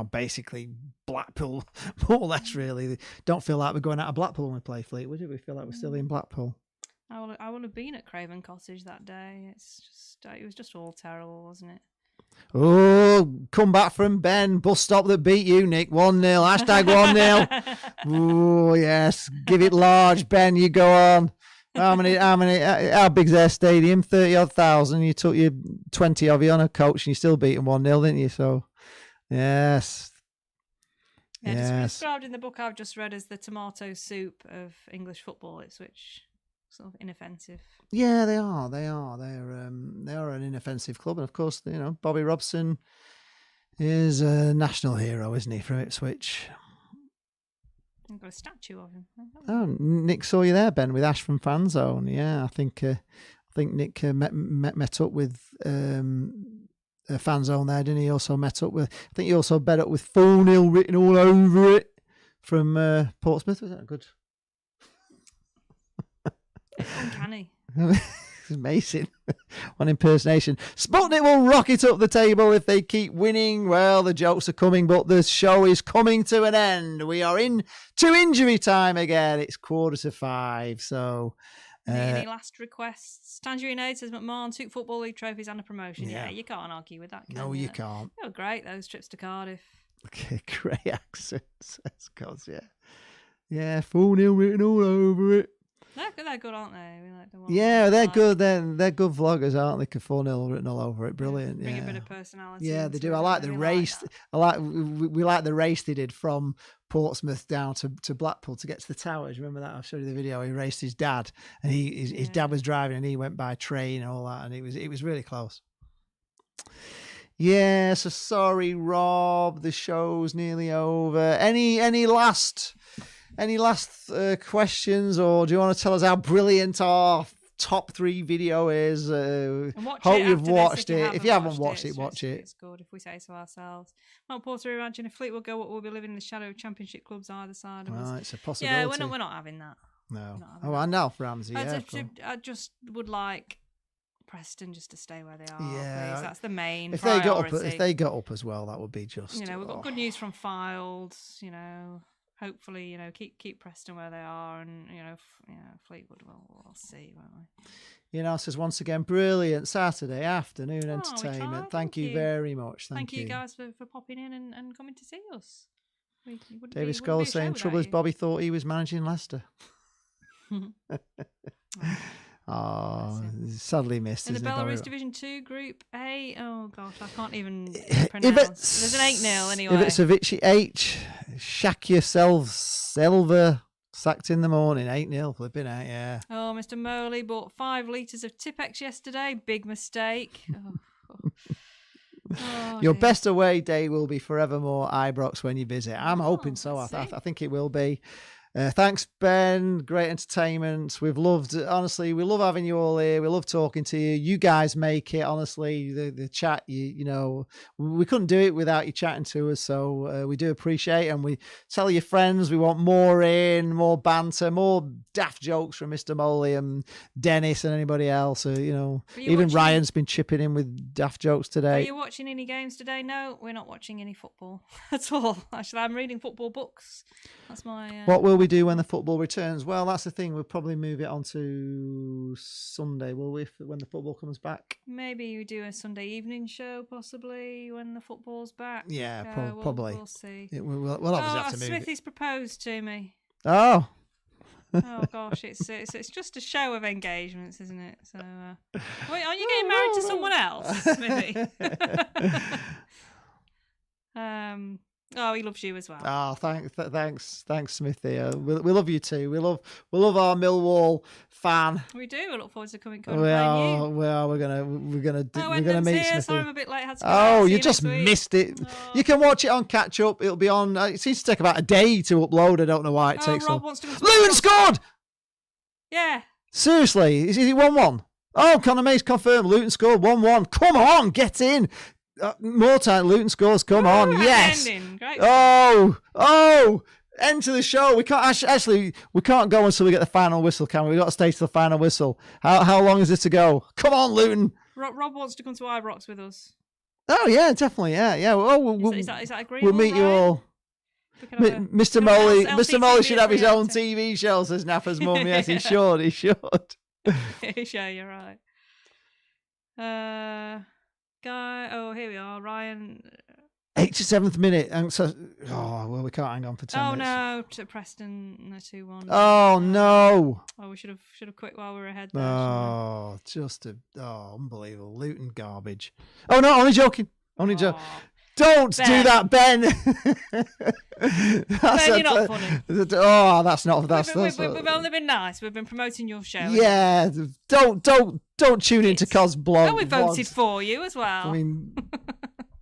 basically Blackpool, more or less. Really, they don't feel like we're going out of Blackpool when we play Fleetwood. We feel like we're still in Blackpool. I would have been at Craven Cottage that day. It was just all terrible, wasn't it? Oh, come back from Ben. Bus stop that beat you, Nick. 1-0. Hashtag 1-0. Oh, yes. Give it large, Ben. You go on. How big's their stadium? 30-odd thousand. You took your 20 of you on a coach and you still beat them 1-0, didn't you? So, yes. Yeah, yes. Described in the book I've just read as the tomato soup of English football, Ipswich. Sort of inoffensive. Yeah, they are. They are an inoffensive club, and of course, Bobby Robson is a national hero, isn't he, for Ipswich? I've got a statue of him. Oh, Nick saw you there, Ben, with Ash from Fan Zone. Yeah, I think Nick met up with Fan Zone there, didn't he? Also met up with. I think he also met up with 4-0 written all over it from Portsmouth. Was that good? It's uncanny. It's amazing. One impersonation. Sputnik will rocket up the table if they keep winning. Well, the jokes are coming, but the show is coming to an end. We are in to injury time again. It's 4:45. So, any last requests? Tangerine Aid says McMahon took Football League trophies and a promotion. Yeah, you can't argue with that. No, you can't. They were great, those trips to Cardiff. Okay, great accents. Yeah. Yeah, 4-0 written all over it. They're good, aren't they? Yeah, they're good. They're good vloggers, aren't they? 4-0 written all over it. Brilliant. Bring a bit of personality. Yeah, they do. I like the race. We like the race they did from Portsmouth down to Blackpool to get to the towers. Remember that? I showed you the video. He raced his dad, and his dad was driving, and he went by train and all that, and it was really close. Yeah, so sorry, Rob. The show's nearly over. Any last questions, or do you want to tell us how brilliant our top 3 video is? Hope you've watched it. If you haven't watched it, watch it. It's good if we say so ourselves. Mark Porter, imagine if Fleetwood go, what will be living in the shadow of championship clubs either side of us. Well, it's a possibility. Yeah, we're not having that. No. And Alf Ramsey. I just would like Preston just to stay where they are. Yeah, please. That's the main if priority. they got up as well, that would be just. We've got good news from Filed. Hopefully, keep Preston where they are, and Fleetwood. We'll see, won't we? Says once again, brilliant Saturday afternoon entertainment. Thank you very much. Thank you guys for popping in and coming to see us. David Scholes saying trouble is Bobby thought he was managing Leicester. Oh, sadly missed. In the Belarus Division 2 Group A, oh gosh, I can't even pronounce. There's an 8-0 anyway. Ivic H, Shakia Selva sacked in the morning, 8-0, flipping out, yeah. Oh, Mr. Moley bought 5 litres of Tipex yesterday, big mistake. Your best away day will be forevermore Ibrox when you visit. I'm hoping so. I think it will be. Thanks, Ben. Great entertainment. We love having you all here. We love talking to you. You guys make it, honestly. The chat, we couldn't do it without you chatting to us. So we do appreciate it. And we tell your friends we want more more banter, more daft jokes from Mr. Moley and Dennis and anybody else. Even Ryan's been chipping in with daft jokes today. Are you watching any games today? No, we're not watching any football at all. Actually, I'm reading football books. That's my... What will we do when the football returns? Well, that's the thing. We'll probably move it on to Sunday, will we, when the football comes back? Maybe we do a Sunday evening show, possibly, when the football's back. Yeah, probably. We'll see. We'll obviously have to move Smithy's proposed to me. Oh. Oh gosh, it's just a show of engagements, isn't it? So, wait, aren't you getting married to someone else, Smithy? Oh, he loves you as well. Oh, thanks, Smithy. We love you too. We love our Millwall fan. We do. We look forward to coming. We're gonna meet Smithy. Sorry, I'm a bit late. You just missed it. Oh. You can watch it on catch up. It'll be on. It seems to take about a day to upload. I don't know why it takes. Rob wants to Luton scored. Yeah. Seriously, is it 1-1? Oh, Conor May's confirmed. Luton scored 1-1. Come on, get in. More time, Luton scores. Come on, yes. Great. Oh! End to the show. We can't we can't go until we get the final whistle, can we? We've got to stay to the final whistle. How long is it to go? Come on, Luton. Rob wants to come to Ibrox with us. Oh yeah, definitely, yeah. Oh, is that agreeable? We'll meet you all. Mr. Moley should have his own TV show, says Napper's mum. Yes, he should. Yeah, you're right. Here we are, Ryan. 87th minute. We can't hang on for 10 minutes. Oh no, to Preston 2-1. Oh no. Oh, we should have quit while we were ahead there. Unbelievable. Luton garbage. Oh no, only joking. Don't do that, Ben. Ben, you're not funny. We've only been nice. We've been promoting your show. Yeah, don't tune into Cos blog. We voted for you as well. I mean,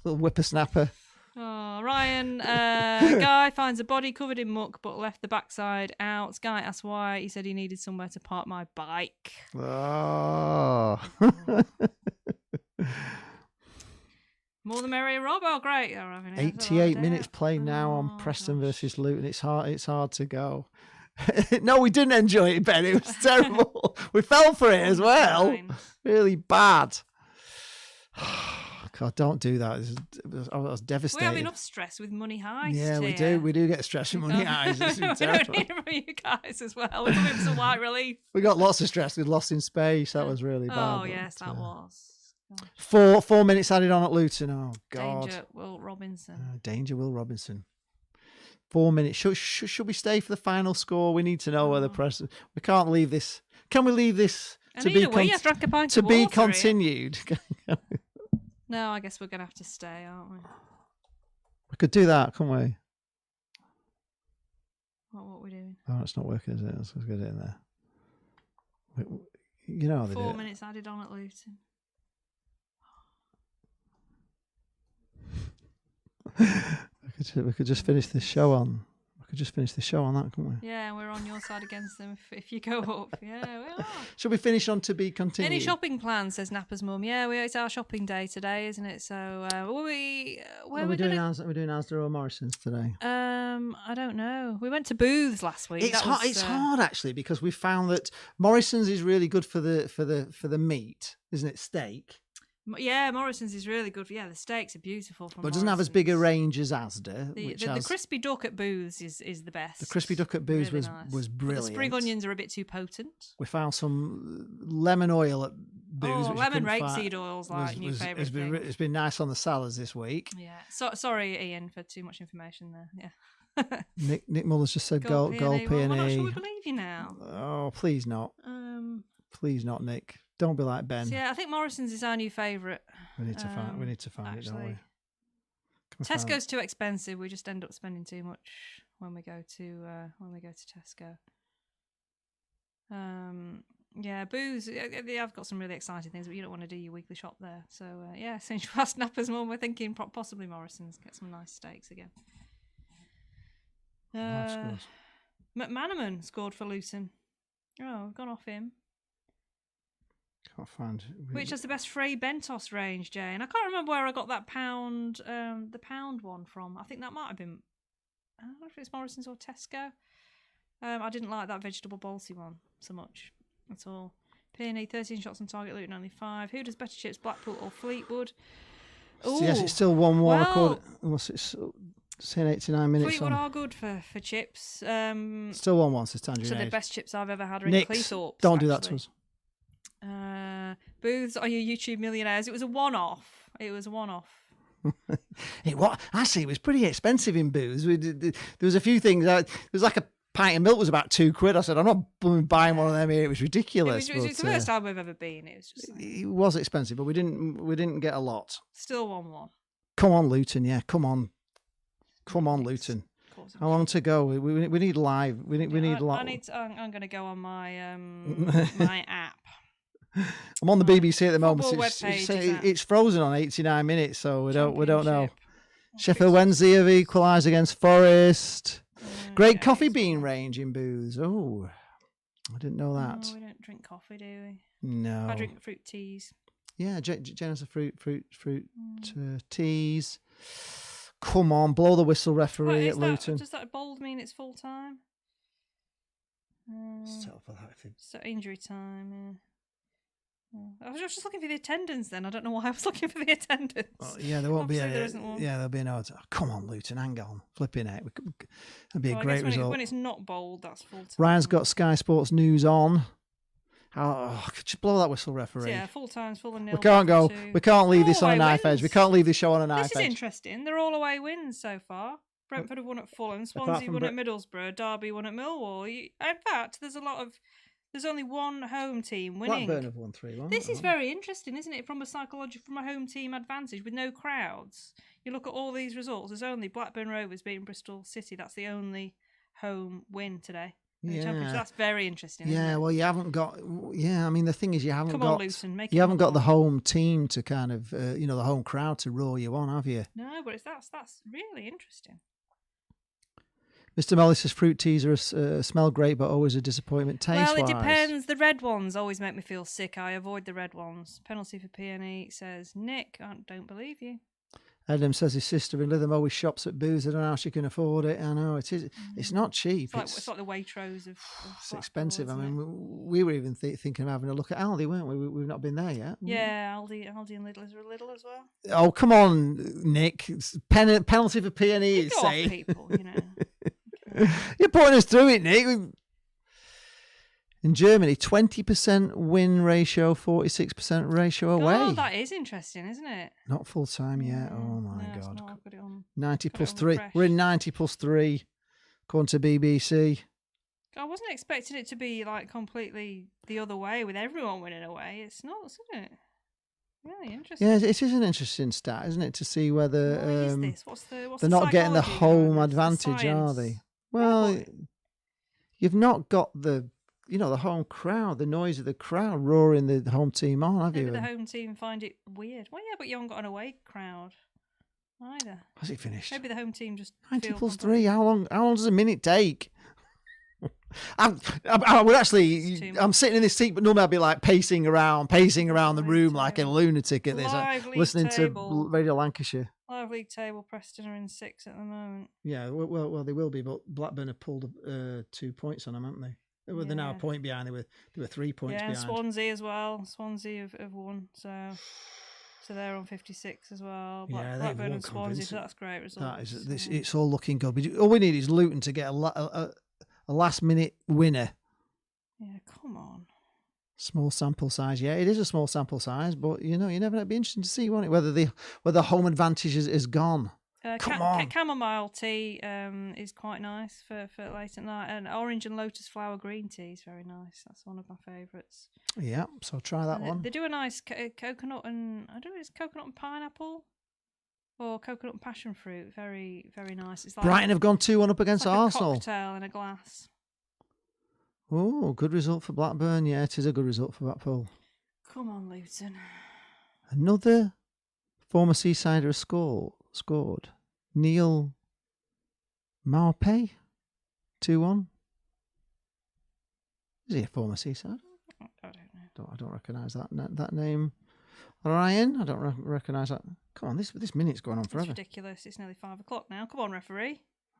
little whippersnapper. Oh, Ryan, Guy finds a body covered in muck but left the backside out. Guy asked why. He said he needed somewhere to park my bike. Oh. More the merrier, Rob. Oh, great. 88 minutes played now on Preston versus Luton. It's hard to go. No, we didn't enjoy it, Ben. It was terrible. We fell for it as well. Fine. Really bad. God, don't do that. I was devastated. We have enough stress with money heist. Yeah, we here. do. We do get stressed with money heist. It's We don't terrible. need it from you guys as well. We're doing some white relief. We got lots of stress with Lost in Space. That was really bad. Oh, but, yes, that was. Gosh. 4 minutes added on at Luton. Oh, God. Danger, Will Robinson. Danger, Will Robinson. 4 minutes. Should we stay for the final score? We need to know where the press. We can't leave this. Can we leave this to be I drank a pint of water continued? No, I guess we're going to have to stay, aren't we? We could do that, couldn't we? What are we doing? Oh, it's not working, is it? Let's get it in there. You know how they do 4 it. minutes added on at Luton. We could just finish this show on. We could just finish the show on that, couldn't we? Yeah, we're on your side against them if you go up. Yeah, we are. Should we finish on to be continued? Any shopping plans, says Napper's mum. Yeah, it's our shopping day today, isn't it? So, where are we doing Asda or Morrison's today? I don't know. We went to Booths last week. It's hard. It's hard actually because we found that Morrison's is really good for the meat, isn't it? Steak. Yeah, Morrison's is really good. Yeah, the steaks are beautiful. From But it doesn't have as big a range as Asda. The crispy duck at Booths is the best. The crispy duck at Booths really was brilliant. But the spring onions are a bit too potent. We found some lemon oil at Booths. Oh, lemon rapeseed oil's like new favourite thing. It's been nice on the salads this week. Yeah. Sorry, Ian, for too much information there. Yeah. Nick Muller's just said goal P&E. P&E. Well, we're not sure we believe you now. Oh, please not. Please not, Nick. Don't be like Ben. So yeah, I think Morrison's is our new favourite. We need to find it, don't we? Tesco's too expensive. We just end up spending too much when we go to Tesco. Yeah, Booths. I've got some really exciting things, but you don't want to do your weekly shop there. So yeah, since you asked Napper's mum, we're thinking possibly Morrison's. Get some nice steaks again. McManaman scored for Luton. Oh, we've gone off him. Can't find which has the best Frey Bentos range, Jane. I can't remember where I got that the pound one from. I think that might have been. I don't know if it's Morrison's or Tesco. I didn't like that vegetable balsy one so much at all. P&E 13 shots on target, Luton only 5. Who does better chips, Blackpool or Fleetwood? Ooh, yes, it's still 1-1. Well, unless it's saying 89 minutes. Fleetwood are good for chips. Still 1-1, says Tangerine. So the best chips I've ever had are in Nix, Cleethorpes. don't do that to us. Booths are your YouTube millionaires. It was a one-off. Actually, it was pretty expensive in Booths. There was a few things. There was like a pint of milk was about £2. I said, I'm not buying one of them here. It was ridiculous. It was the first time we've ever been. It was just it was expensive, but we didn't get a lot. Still 1-1. Come on, Luton. Yeah, come on, Luton. How long to go? We need live. We need a lot. I'm going to go on my my app. I'm on the BBC at the moment. It's frozen on 89 minutes, so we don't know. Sheffield Wednesday have equalised against Forest. Great coffee bean range in Booths. Oh, I didn't know that. We don't drink coffee, do we? No. I drink fruit teas. Yeah, generous fruit teas. Come on, blow the whistle, referee at Luton. Does that bold mean it's full time? So injury time. Yeah. I was just looking for the attendance then. I don't know why I was looking for the attendance. Yeah, there won't be any. There isn't one. Yeah, there'll be no. Oh, come on, Luton, hang on. Flipping it. That'd be a great result. When it's not bold, that's full time. Ryan's got Sky Sports News on. Just blow that whistle, referee. So yeah, full time's full and nil. We can't leave this on a knife edge. We can't leave this show on a knife edge. This is interesting. They're all away wins so far. Brentford have won at Fulham. Swansea won at Middlesbrough. Derby won at Millwall. In fact, there's only one home team winning. Blackburn have won 3-1. This is very interesting, isn't it? From a home team advantage with no crowds. You look at all these results. There's only Blackburn Rovers beating Bristol City. That's the only home win today. in the Championship. Yeah. That's very interesting. Isn't Yeah, it? well, you haven't got. Yeah, I mean, the thing is, you haven't Come got. on, Luton, make You it haven't got the happen. home team to kind of, the home crowd to roar you on, have you? No, but that's really interesting. Mr. Mellis's fruit teas smell great, but always a disappointment taste-wise. Well, it depends. The red ones always make me feel sick. I avoid the red ones. Penalty for PNE, says Nick. I don't believe you. Adam says his sister in Lytham always shops at booze. I don't know how she can afford it. I know it is. It's not cheap. It's like the Waitrose of It's Blackpool, expensive. I isn't mean, it? we were even thinking of having a look at Aldi, weren't we? We've not been there yet. Yeah, Aldi and Lidl are little as well. Oh, come on, Nick. It's penalty for PNE, You it's go off saying. people, you know. You're putting us through it, Nick. In Germany, 20% win ratio, 46% ratio away. Oh, that is interesting, isn't it? Not full time yet. Oh my No, it's God. not. I've got it on. 90 got it plus on 3. refresh. We're in 90 plus 3, according to BBC. I wasn't expecting it to be like completely the other way with everyone winning away. It's not, isn't it? Really interesting. Yeah, it is an interesting stat, isn't it, to see whether Why is this? What's they're the not getting the psychology home behind this? The advantage, are they? science? Well, but- you've not got the home crowd, the noise of the crowd roaring the home team on, have Maybe you? the home team find it weird. Well, yeah, but you haven't got an away crowd either. Has it finished? Maybe the home team just 90 feel plus completely- 3. How long does a minute take? I would actually. It's too I'm much. sitting in this seat, but normally I'd be like pacing around the Live room like a table. lunatic at this, Live league listening table. to Radio Lancashire. Live league table, Preston are in 6 at the moment. Yeah, well, they will be, but Blackburn have pulled 2 points on them, haven't they? They're now a Yeah. point behind. They were 3 points Yeah, and behind. Swansea as well. Swansea have won, so they're on 56 as well. Yeah, they've Blackburn won and Swansea, convincing. so that's great result. That is, it's all looking good. All we need is Luton to get a last minute winner. Yeah, come on. Small sample size, yeah, it is a small sample size, but you never know. It'd be interesting to see, won't it, whether home advantage is gone. Come on. Chamomile tea is quite nice for late at night, and orange and lotus flower green tea is very nice. That's one of my favourites. Yeah, so try that one. They do a nice coconut and I don't know if it's coconut and pineapple or coconut and passion fruit. Very, very nice. It's like Brighton have gone 2-1 up against like Arsenal. a cocktail in a glass. Oh, good result for Blackburn. Yeah, it is a good result for Blackpool. Come on, Luton. Another former Seasider has scored. Neil Maupay, 2-1. Is he a former Seaside? I don't know. I don't recognise that name. Ryan, I don't recognise that. Come on, this minute's going on It's forever. ridiculous. It's nearly 5 o'clock now. Come on, referee.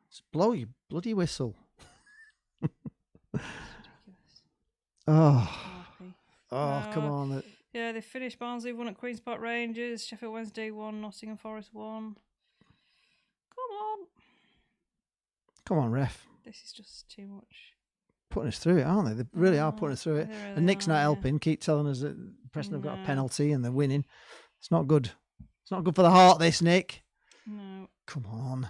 Just blow your bloody whistle. It's ridiculous. Oh, RP. come on. Yeah, they finished. Barnsley won at Queen's Park Rangers. Sheffield Wednesday won. Nottingham Forest won. Come on. Come on, ref. This is just too much. Putting us through it, aren't they? They really are putting us through it. They really And Nick's not are, yeah. helping. Keep telling us that Preston have got a No. penalty and they're winning. It's not good. It's not good for the heart, this, Nick. No. Come on.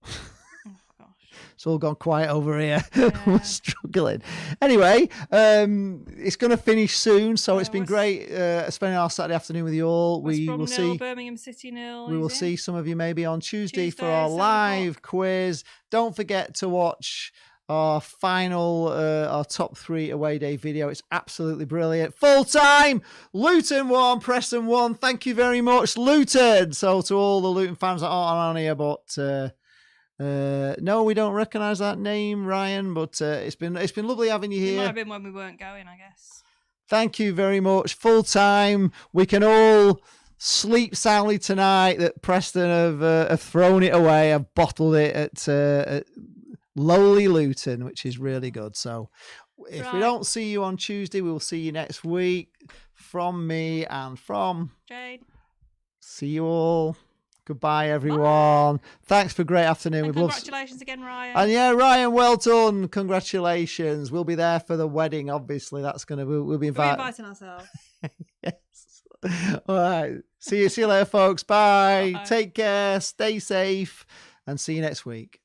Oh, gosh. It's all gone quiet over here. Yeah. We're struggling. Anyway, it's going to finish soon, so it's been West- great spending our Saturday afternoon with you all. West We Brom will 0, see. Birmingham City 0. We will easy. see some of you maybe on Tuesday for Tuesday, our 7 live quiz. Don't forget to watch our final, our top 3 away day video. It's absolutely brilliant. Full time, Luton 1, Preston 1. Thank you very much, Luton. So to all the Luton fans that aren't on here, but no, we don't recognise that name, Ryan. But it's been lovely having you It might here. have been when we weren't going, I guess. Thank you very much. Full time. We can all sleep soundly tonight that Preston have thrown it away, have bottled it at lowly Luton, which is really good. So if we Right. don't see you on Tuesday, we will see you next week. From me and from Jade. see you all. Goodbye, everyone. Thanks for a great afternoon. And We've loved. congratulations again, Ryan. And yeah, Ryan, well done. Congratulations. We'll be there for the wedding. Obviously, we'll be We'll be invited. inviting ourselves. Yes. All right. See you later, folks. Bye. Bye. Take care. Stay safe. And see you next week.